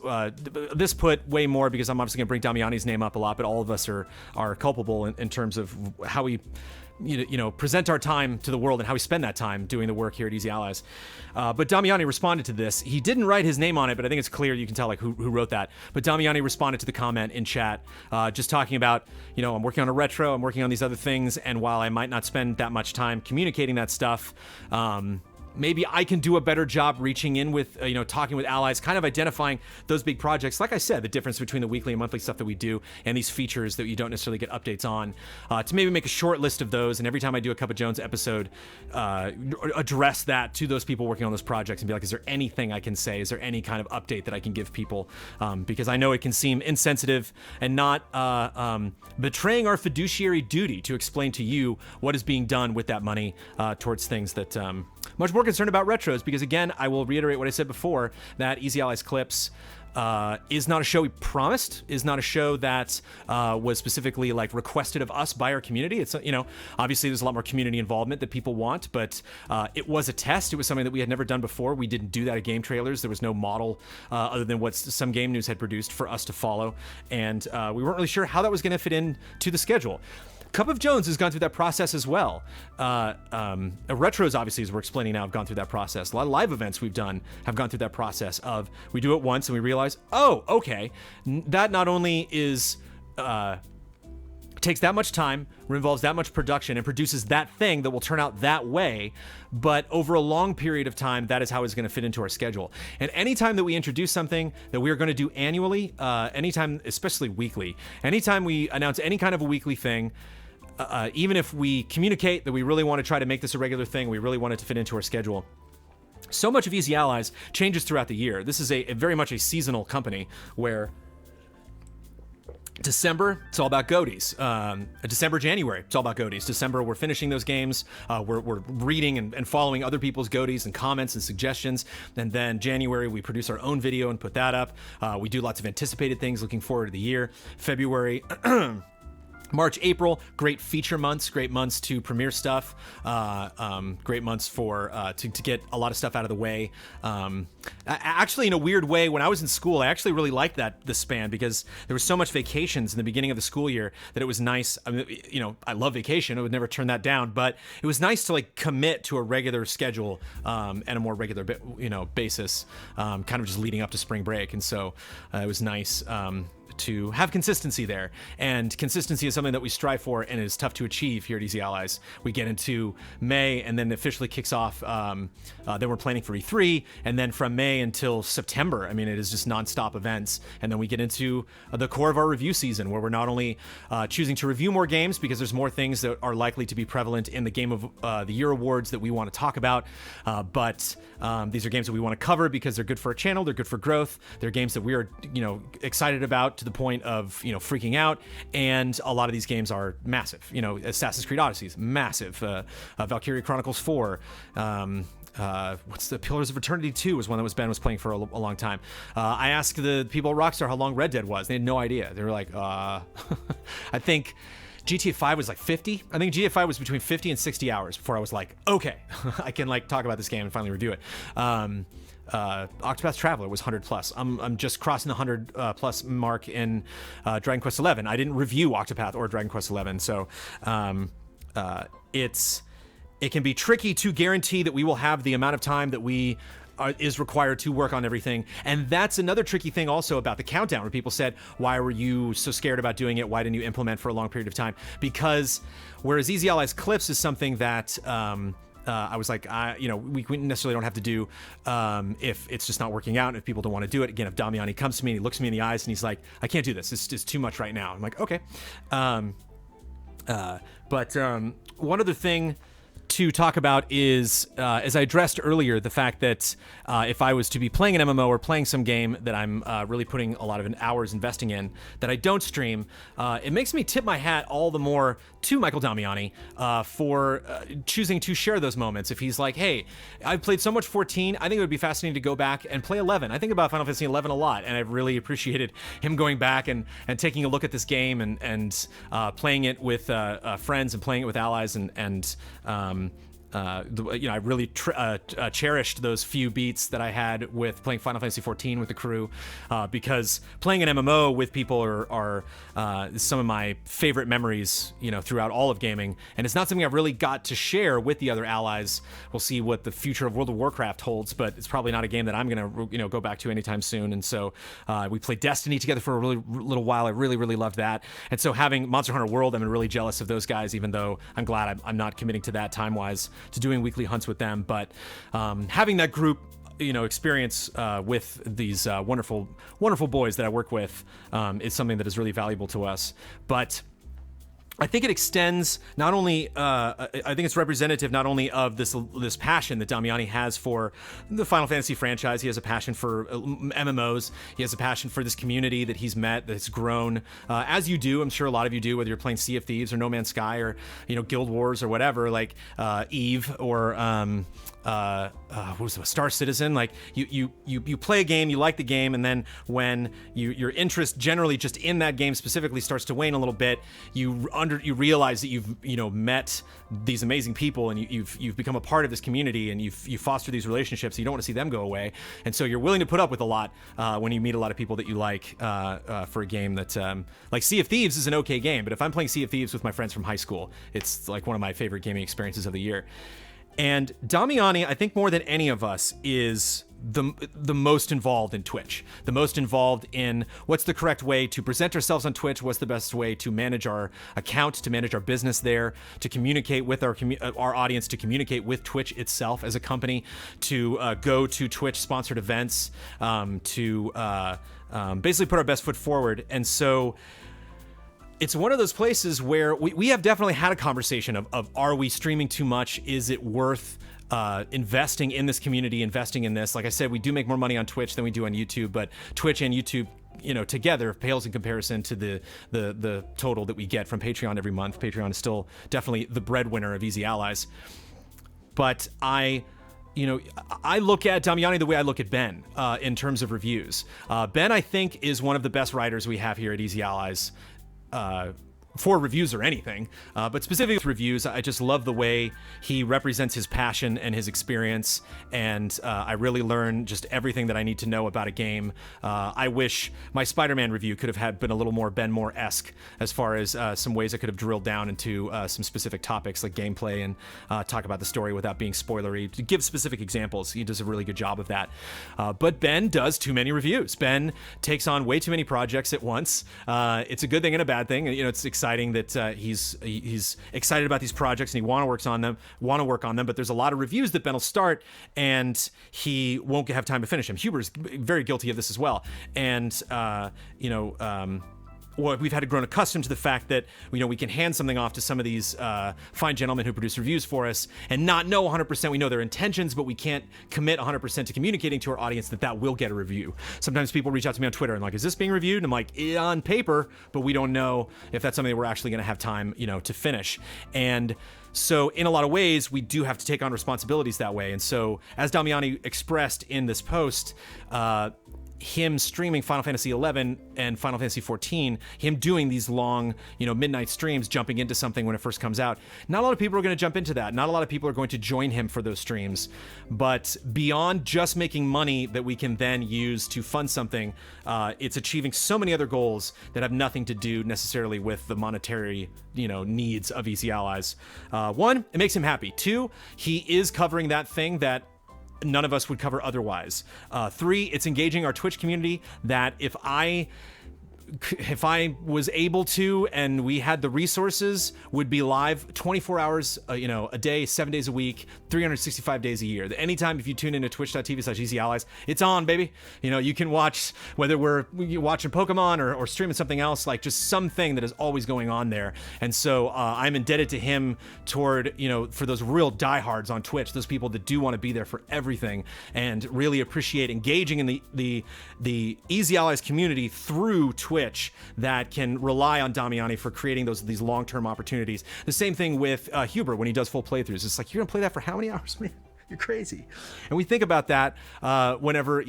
A: this put way more, because I'm obviously going to bring Damiani's name up a lot, but all of us are culpable in terms of how we, you know, present our time to the world and how we spend that time doing the work here at Easy Allies. But Damiani responded to this. He didn't write his name on it, but I think it's clear, you can tell like who wrote that. But Damiani responded to the comment in chat, just talking about, you know, I'm working on a retro, I'm working on these other things, and while I might not spend that much time communicating that stuff, maybe I can do a better job reaching in with, you know, talking with allies, kind of identifying those big projects. Like I said, the difference between the weekly and monthly stuff that we do and these features that you don't necessarily get updates on, to maybe make a short list of those. And every time I do a Cup of Jones episode, address that to those people working on those projects and be like, is there anything I can say? Is there any kind of update that I can give people? Because I know it can seem insensitive and not betraying our fiduciary duty to explain to you what is being done with that money towards things that much more concerned about retros, because again, I will reiterate what I said before, that Easy Allies Clips is not a show we promised, is not a show that was specifically like requested of us by our community. It's, you know, obviously there's a lot more community involvement that people want, but it was a test. It was something that we had never done before. We didn't do that at Game Trailers. There was no model other than what some Game News had produced for us to follow, and we weren't really sure how that was going to fit into the schedule. Cup of Jones has gone through that process as well. Retros, obviously, as we're explaining now, have gone through that process. A lot of live events we've done have gone through that process of, we do it once and we realize, oh, okay, that not only is takes that much time, involves that much production, and produces that thing that will turn out that way, but over a long period of time, that is how it's going to fit into our schedule. And anytime that we introduce something that we are going to do annually, anytime, especially weekly, anytime we announce any kind of a weekly thing, even if we communicate that we really want to try to make this a regular thing, we really want it to fit into our schedule, so much of Easy Allies changes throughout the year. This is a very much a seasonal company where December, it's all about goaties. December, January, it's all about goaties. December, we're finishing those games. We're reading and following other people's goaties and comments and suggestions. And then January, we produce our own video and put that up. We do lots of anticipated things looking forward to the year. February... March, April, great feature months, great months to premiere stuff, great months for to get a lot of stuff out of the way. Actually, in a weird way, when I was in school, I actually really liked this span, because there was so much vacations in the beginning of the school year that it was nice. I mean, you know, I love vacation; I would never turn that down. But it was nice to like commit to a regular schedule and a more regular, basis, kind of just leading up to spring break, and so it was nice. to have consistency there. And consistency is something that we strive for and is tough to achieve here at Easy Allies. We get into May and then officially kicks off. Then we're planning for E3, and then from May until September, I mean, it is just nonstop events. And then we get into the core of our review season, where we're not only choosing to review more games because there's more things that are likely to be prevalent in the Game of the Year awards that we want to talk about, but these are games that we want to cover because they're good for our channel, they're good for growth, they're games that we are, excited about to the point of, freaking out, and a lot of these games are massive. Assassin's Creed Odyssey is massive. Valkyria Chronicles 4. What's the Pillars of Eternity 2 was one that Ben was playing for a long time. I asked the people at Rockstar how long Red Dead was. They had no idea. They were like, I think GTA 5 was like 50. I think GTA 5 was between 50 and 60 hours before I was like, okay, I can talk about this game and finally review it. Octopath Traveler was 100 plus. I'm just crossing the 100 plus mark in Dragon Quest 11. I didn't review Octopath or Dragon Quest 11, so it can be tricky to guarantee that we will have the amount of time that is required to work on everything. And that's another tricky thing also about the countdown, where people said, why were you so scared about doing it? Why didn't you implement for a long period of time? Because whereas Easy Allies Clips is something that I was like, we necessarily don't have to do if it's just not working out and if people don't want to do it. Again, if Damiani comes to me and he looks me in the eyes and he's like, I can't do this. It's just too much right now. I'm like, okay. But one other thing to talk about is, as I addressed earlier, the fact that if I was to be playing an MMO or playing some game that I'm really putting a lot of hours investing in that I don't stream, it makes me tip my hat all the more to Michael Damiani for choosing to share those moments. If he's like, hey, I've played so much 14, I think it would be fascinating to go back and play 11. I think about Final Fantasy 11 a lot, and I've really appreciated him going back and taking a look at this game and playing it with friends and playing it with allies I really cherished those few beats that I had with playing Final Fantasy 14 with the crew, because playing an MMO with people are some of my favorite memories, throughout all of gaming. And it's not something I've really got to share with the other allies. We'll see what the future of World of Warcraft holds, but it's probably not a game that I'm gonna go back to anytime soon. And so we played Destiny together for a really little while. I really, really loved that. And so having Monster Hunter World, I'm really jealous of those guys, even though I'm glad I'm not committing to that time-wise to doing weekly hunts with them. But having that group experience with these wonderful boys that I work with is something that is really valuable to us. But I think it extends not only, I think it's representative not only of this passion that Damiani has for the Final Fantasy franchise. He has a passion for MMOs. He has a passion for this community that he's met, that's grown, as you do. I'm sure a lot of you do, whether you're playing Sea of Thieves or No Man's Sky or, Guild Wars or whatever, like Eve or what was it, Star Citizen. Like you play a game, you like the game, and then when your interest generally just in that game specifically starts to wane a little bit, you realize that you've met these amazing people and you've become a part of this community, and you foster these relationships. You don't want to see them go away, and so you're willing to put up with a lot when you meet a lot of people that you like for a game that like Sea of Thieves is an okay game, but if I'm playing Sea of Thieves with my friends from high school, it's like one of my favorite gaming experiences of the year. And Damiani, I think more than any of us, is the most involved in Twitch, the most involved in what's the correct way to present ourselves on Twitch, what's the best way to manage our account, to manage our business there, to communicate with our audience, to communicate with Twitch itself as a company, to go to Twitch sponsored events, to basically put our best foot forward. And so it's one of those places where we have definitely had a conversation of are we streaming too much? Is it worth investing in this community, investing in this? Like I said, we do make more money on Twitch than we do on YouTube, but Twitch and YouTube, together pales in comparison to the total that we get from Patreon every month. Patreon is still definitely the breadwinner of Easy Allies. But I look at Damiani the way I look at Ben in terms of reviews. Ben, I think, is one of the best writers we have here at Easy Allies. for reviews or anything, but specifically with reviews, I just love the way he represents his passion and his experience, and I really learn just everything that I need to know about a game. I wish my Spider-Man review could have been a little more Ben Moore-esque as far as some ways I could have drilled down into some specific topics like gameplay and talk about the story without being spoilery, to give specific examples. He does a really good job of that. But Ben does too many reviews. Ben takes on way too many projects at once. It's a good thing and a bad thing. It's exciting that he's excited about these projects and he want to work on them, but there's a lot of reviews that Ben will start and he won't have time to finish them. Huber's very guilty of this as well, and well, we've had to grow accustomed to the fact that we can hand something off to some of these fine gentlemen who produce reviews for us and not know 100%. We know their intentions, but we can't commit 100% to communicating to our audience that will get a review. Sometimes people reach out to me on Twitter and like, is this being reviewed? And I'm like, on paper, but we don't know if that's something that we're actually going to have time, to finish. And so in a lot of ways, we do have to take on responsibilities that way. And so as Damiani expressed in this post, him streaming Final Fantasy XI and Final Fantasy XIV, him doing these long, midnight streams, jumping into something when it first comes out. Not a lot of people are going to jump into that. Not a lot of people are going to join him for those streams. But beyond just making money that we can then use to fund something, it's achieving so many other goals that have nothing to do necessarily with the monetary, needs of Easy Allies. One, it makes him happy. Two, he is covering that thing that none of us would cover otherwise. Three, it's engaging our Twitch community that if I was able to and we had the resources, would be live 24 hours a day, 7 days a week, 365 days a year. Anytime if you tune into twitch.tv/EasyAllies, it's on, baby. You can watch, whether we're watching Pokemon or streaming something else, like just something that is always going on there. And so I'm indebted to him toward, for those real diehards on Twitch, those people that do want to be there for everything and really appreciate engaging in the Easy Allies community through Twitch, that can rely on Damiani for creating these long-term opportunities. The same thing with Huber when he does full playthroughs. It's like, you're gonna play that for how many hours, man? You're crazy. And we think about that whenever,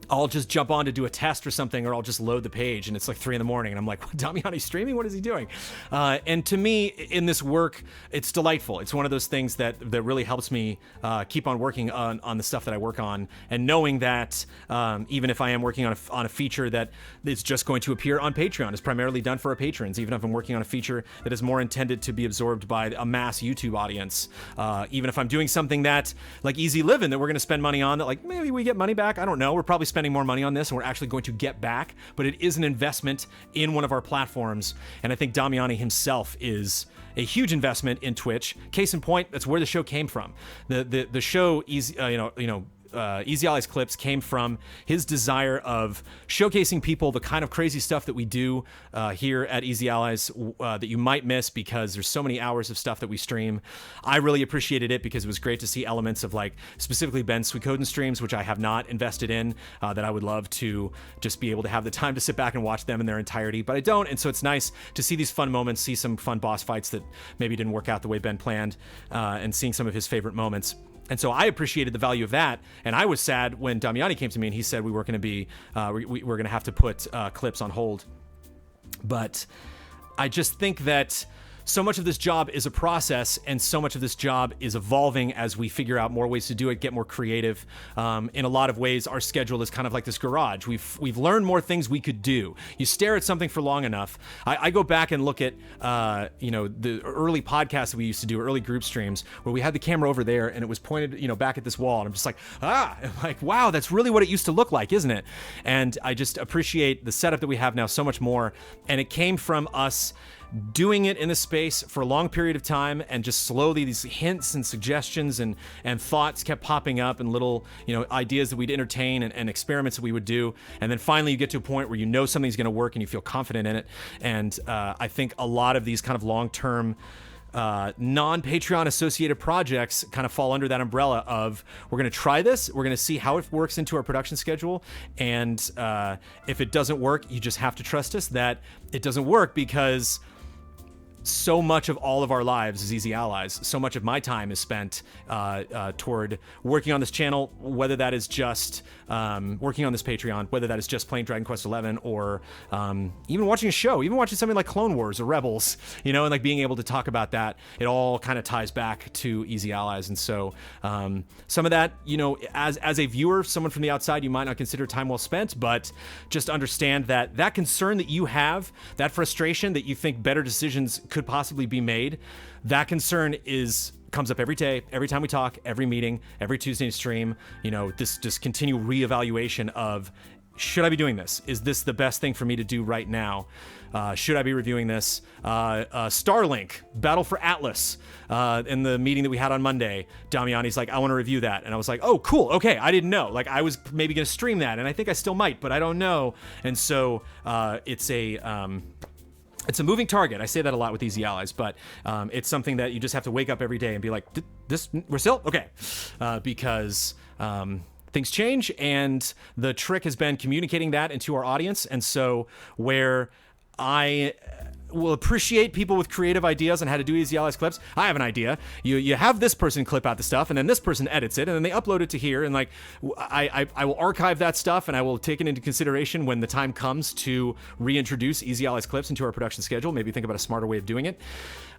A: I'll just jump on to do a test or something, or I'll just load the page and it's like 3 a.m. and I'm like, Damiani's streaming? What is he doing? And to me, in this work, it's delightful. It's one of those things that really helps me keep on working on the stuff that I work on, and knowing that even if I am working on a feature that is just going to appear on Patreon, is primarily done for our patrons, even if I'm working on a feature that is more intended to be absorbed by a mass YouTube audience, even if I'm doing something that, like Easy Living, that we're going to spend money on, that like maybe we get money back, I don't know, we're probably spending more money on this and we're actually going to get back, but it is an investment in one of our platforms. And I think Damiani himself is a huge investment in Twitch. Case in point, that's where the show came from. The show, Easy Allies Clips, came from his desire of showcasing people the kind of crazy stuff that we do here at Easy Allies that you might miss because there's so many hours of stuff that we stream. I really appreciated it because it was great to see elements of, like, specifically Ben's Suikoden streams, which I have not invested in, that I would love to just be able to have the time to sit back and watch them in their entirety, but I don't. And so it's nice to see these fun moments, see some fun boss fights that maybe didn't work out the way Ben planned, and seeing some of his favorite moments. And so I appreciated the value of that, and I was sad when Damiani came to me and he said we were going to be, we were going to have to put clips on hold. But I just think that so much of this job is a process, and so much of this job is evolving as we figure out more ways to do it, get more creative. In a lot of ways, our schedule is kind of like this garage. We've learned more things we could do. You stare at something for long enough. I go back and look at the early podcasts that we used to do, early group streams, where we had the camera over there and it was pointed back at this wall, and I'm just like, I'm like, wow, that's really what it used to look like, isn't it? And I just appreciate the setup that we have now so much more, and it came from us doing it in the space for a long period of time, and just slowly these hints and suggestions and thoughts kept popping up, and little ideas that we'd entertain and experiments that we would do, and then finally you get to a point where something's going to work and you feel confident in it. And I think a lot of these kind of long-term non-Patreon associated projects kind of fall under that umbrella of, we're going to try this, we're going to see how it works into our production schedule, and if it doesn't work, you just have to trust us that it doesn't work, because so much of all of our lives as Easy Allies, so much of my time is spent toward working on this channel, whether that is just working on this Patreon, whether that is just playing Dragon Quest XI, or even watching a show, even watching something like Clone Wars or Rebels, you know, and like being able to talk about that. It all kind of ties back to Easy Allies. And so some of that, you know, as a viewer, someone from the outside, you might not consider time well spent, but just understand that that concern that you have, that frustration that you think better decisions could possibly be made, that concern comes up every day, every time we talk, every meeting, every Tuesday stream. You know, this just continual reevaluation of, should I be doing this? Is this the best thing for me to do right now? Should I be reviewing this? Starlink, Battle for Atlas. In the meeting that we had on Monday, Damiani's like, I want to review that. And I was like, oh, cool. Okay, I didn't know. Like, I was maybe going to stream that, and I think I still might, but I don't know. And so it's a moving target. I say that a lot with Easy Allies, but it's something that you just have to wake up every day and be like, this, we're still? Okay. Because things change, and the trick has been communicating that into our audience. And so where I will appreciate people with creative ideas on how to do Easy Allies clips. I have an idea. You have this person clip out the stuff, and then this person edits it, and then they upload it to here, and like I will archive that stuff, and I will take it into consideration when the time comes to reintroduce Easy Allies clips into our production schedule. Maybe think about a smarter way of doing it.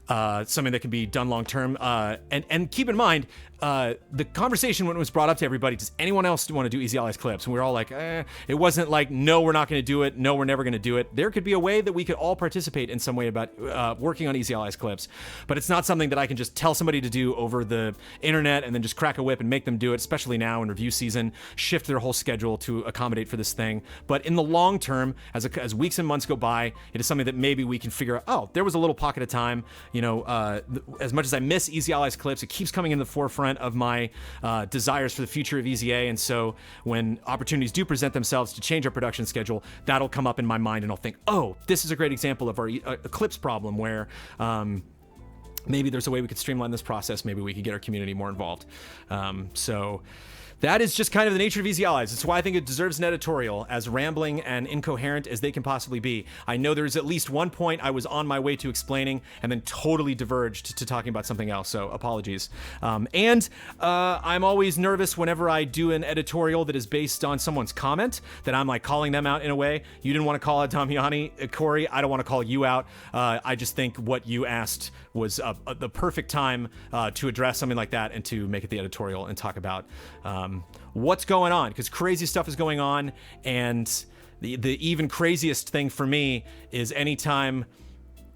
A: Something that can be done long term. And keep in mind, the conversation when it was brought up to everybody, does anyone else want to do Easy Allies clips? And we were all like, it wasn't like, no, we're not going to do it. No, we're never going to do it. There could be a way that we could all participate in some way about working on Easy Allies clips, but it's not something that I can just tell somebody to do over the internet and then just crack a whip and make them do it, especially now in review season, shift their whole schedule to accommodate for this thing. But in the long term, as weeks and months go by, it is something that maybe we can figure out, oh, there was a little pocket of time, you know, as much as I miss Easy Allies clips, it keeps coming in the forefront of my desires for the future of EZA. And so when opportunities do present themselves to change our production schedule, that'll come up in my mind, and I'll think, oh, this is a great example of our clips problem where maybe there's a way we could streamline this process. Maybe we could get our community more involved. So that is just kind of the nature of Easy Allies. It's why I think it deserves an editorial, as rambling and incoherent as they can possibly be. I know there's at least one point I was on my way to explaining and then totally diverged to talking about something else, so apologies. And I'm always nervous whenever I do an editorial that is based on someone's comment, that I'm like calling them out in a way. You didn't want to call out Damiani, Corey. I don't want to call you out. I just think what you asked was the perfect time to address something like that and to make it the editorial and talk about what's going on, because crazy stuff is going on. And the even craziest thing for me is anytime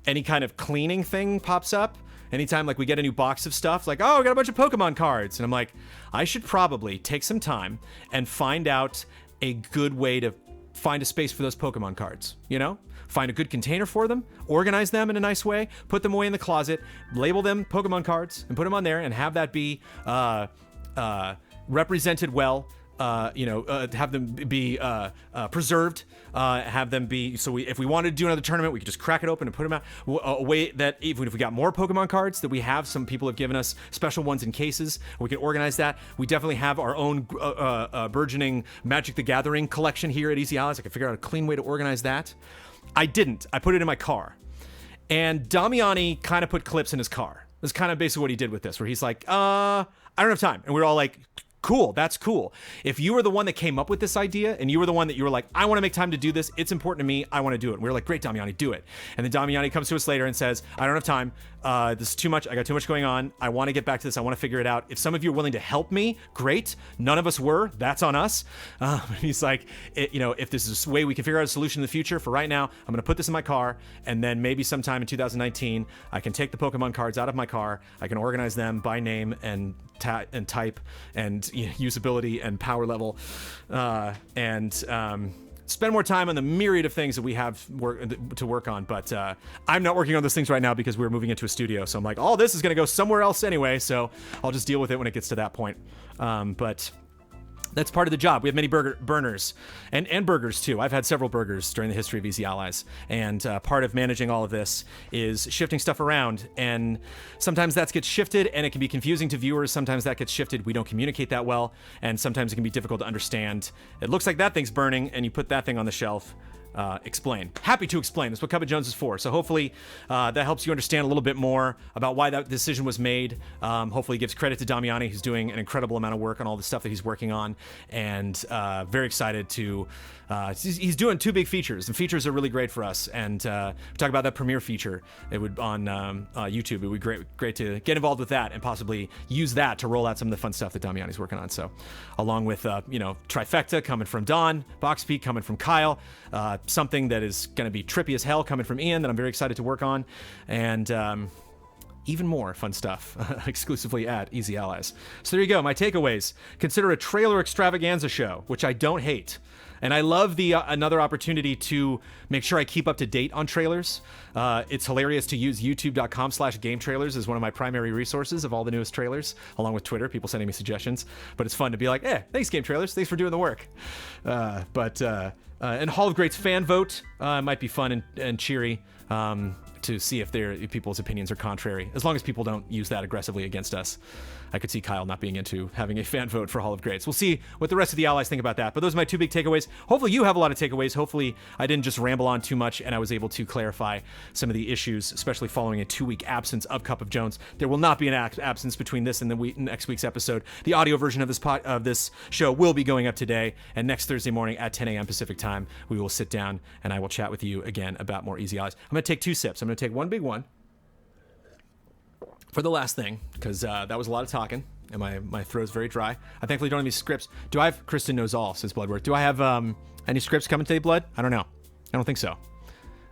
A: any kind of cleaning thing pops up, anytime like we get a new box of stuff, like, oh, I got a bunch of Pokemon cards, and I'm like, I should probably take some time and find out a good way to find a space for those Pokemon cards, you know? Find a good container for them, organize them in a nice way, put them away in the closet, label them Pokemon cards, and put them on there, and have that be represented well, have them be preserved, have them be, so if we wanted to do another tournament, we could just crack it open and put them out. A way that even if we got more Pokemon cards, that we have, some people have given us special ones in cases, we can organize that. We definitely have our own burgeoning Magic the Gathering collection here at Easy Allies. I can figure out a clean way to organize that. I didn't. I put it in my car. And Damiani kind of put clips in his car. That's kind of basically what he did with this, where he's like, I don't have time. And we're all like, cool, that's cool. If you were the one that came up with this idea, and you were the one that you were like, I want to make time to do this, it's important to me, I want to do it. And we were like, great, Damiani, do it. And then Damiani comes to us later and says, I don't have time. This is too much. I got too much going on. I want to get back to this. I want to figure it out. If some of you are willing to help me, great. None of us were. That's on us. He's like, if this is a way we can figure out a solution in the future, for right now, I'm going to put this in my car, and then maybe sometime in 2019, I can take the Pokemon cards out of my car. I can organize them by name and type and usability and power level, and spend more time on the myriad of things that we have to work on. But I'm not working on those things right now because we're moving into a studio. So I'm like, all this is going to go somewhere else anyway. So I'll just deal with it when it gets to that point. But that's part of the job. We have many burners and burgers too. I've had several burgers during the history of Easy Allies. And part of managing all of this is shifting stuff around. And sometimes that gets shifted and it can be confusing to viewers. Sometimes that gets shifted. We don't communicate that well. And sometimes it can be difficult to understand. It looks like that thing's burning and you put that thing on the shelf. explain. Happy to explain. That's what Cup of Jones is for. So hopefully that helps you understand a little bit more about why that decision was made. Hopefully gives credit to Damiani, who's doing an incredible amount of work on all the stuff that he's working on, and very excited to. He's doing 2 big features, and features are really great for us. And we talk about that premiere feature. It would on YouTube. It would be great to get involved with that and possibly use that to roll out some of the fun stuff that Damiani's working on. So, along with Trifecta coming from Don, Box Peak coming from Kyle, something that is going to be trippy as hell coming from Ian that I'm very excited to work on, and even more fun stuff exclusively at Easy Allies. So there you go. My takeaways: consider a trailer extravaganza show, which I don't hate. And I love the another opportunity to make sure I keep up to date on trailers. It's hilarious to use youtube.com/game trailers as one of my primary resources of all the newest trailers, along with Twitter, people sending me suggestions. But it's fun to be like, thanks, Game Trailers. Thanks for doing the work. And Hall of Greats fan vote might be fun and cheery to see if people's opinions are contrary, as long as people don't use that aggressively against us. I could see Kyle not being into having a fan vote for Hall of Greats. We'll see what the rest of the allies think about that. But those are my 2 big takeaways. Hopefully you have a lot of takeaways. Hopefully I didn't just ramble on too much and I was able to clarify some of the issues, especially following a 2-week absence of Cup of Jones. There will not be an absence between this and next week's episode. The audio version of this show will be going up today, and next Thursday morning at 10 a.m. Pacific time, we will sit down and I will chat with you again about more Easy Allies. I'm going to take 2 sips. I'm going to take one big one for the last thing, because that was a lot of talking, and my throat's very dry. I thankfully don't have any scripts. Do I have... Kristen knows all, says Bloodworth. Do I have any scripts coming today, Blood? I don't know. I don't think so.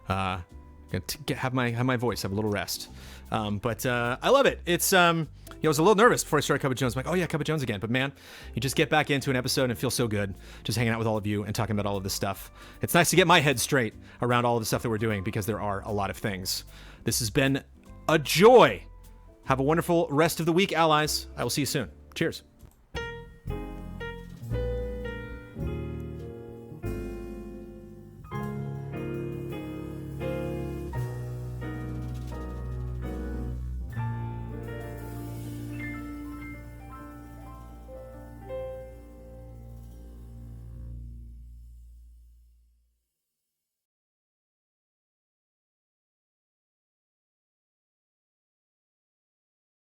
A: Have my voice, have a little rest. But I love it. It's... I was a little nervous before I started Cup of Jones. I'm like, oh yeah, Cup of Jones again. But man, you just get back into an episode and it feels so good just hanging out with all of you and talking about all of this stuff. It's nice to get my head straight around all of the stuff that we're doing, because there are a lot of things. This has been a joy. Have a wonderful rest of the week, allies. I will see you soon. Cheers.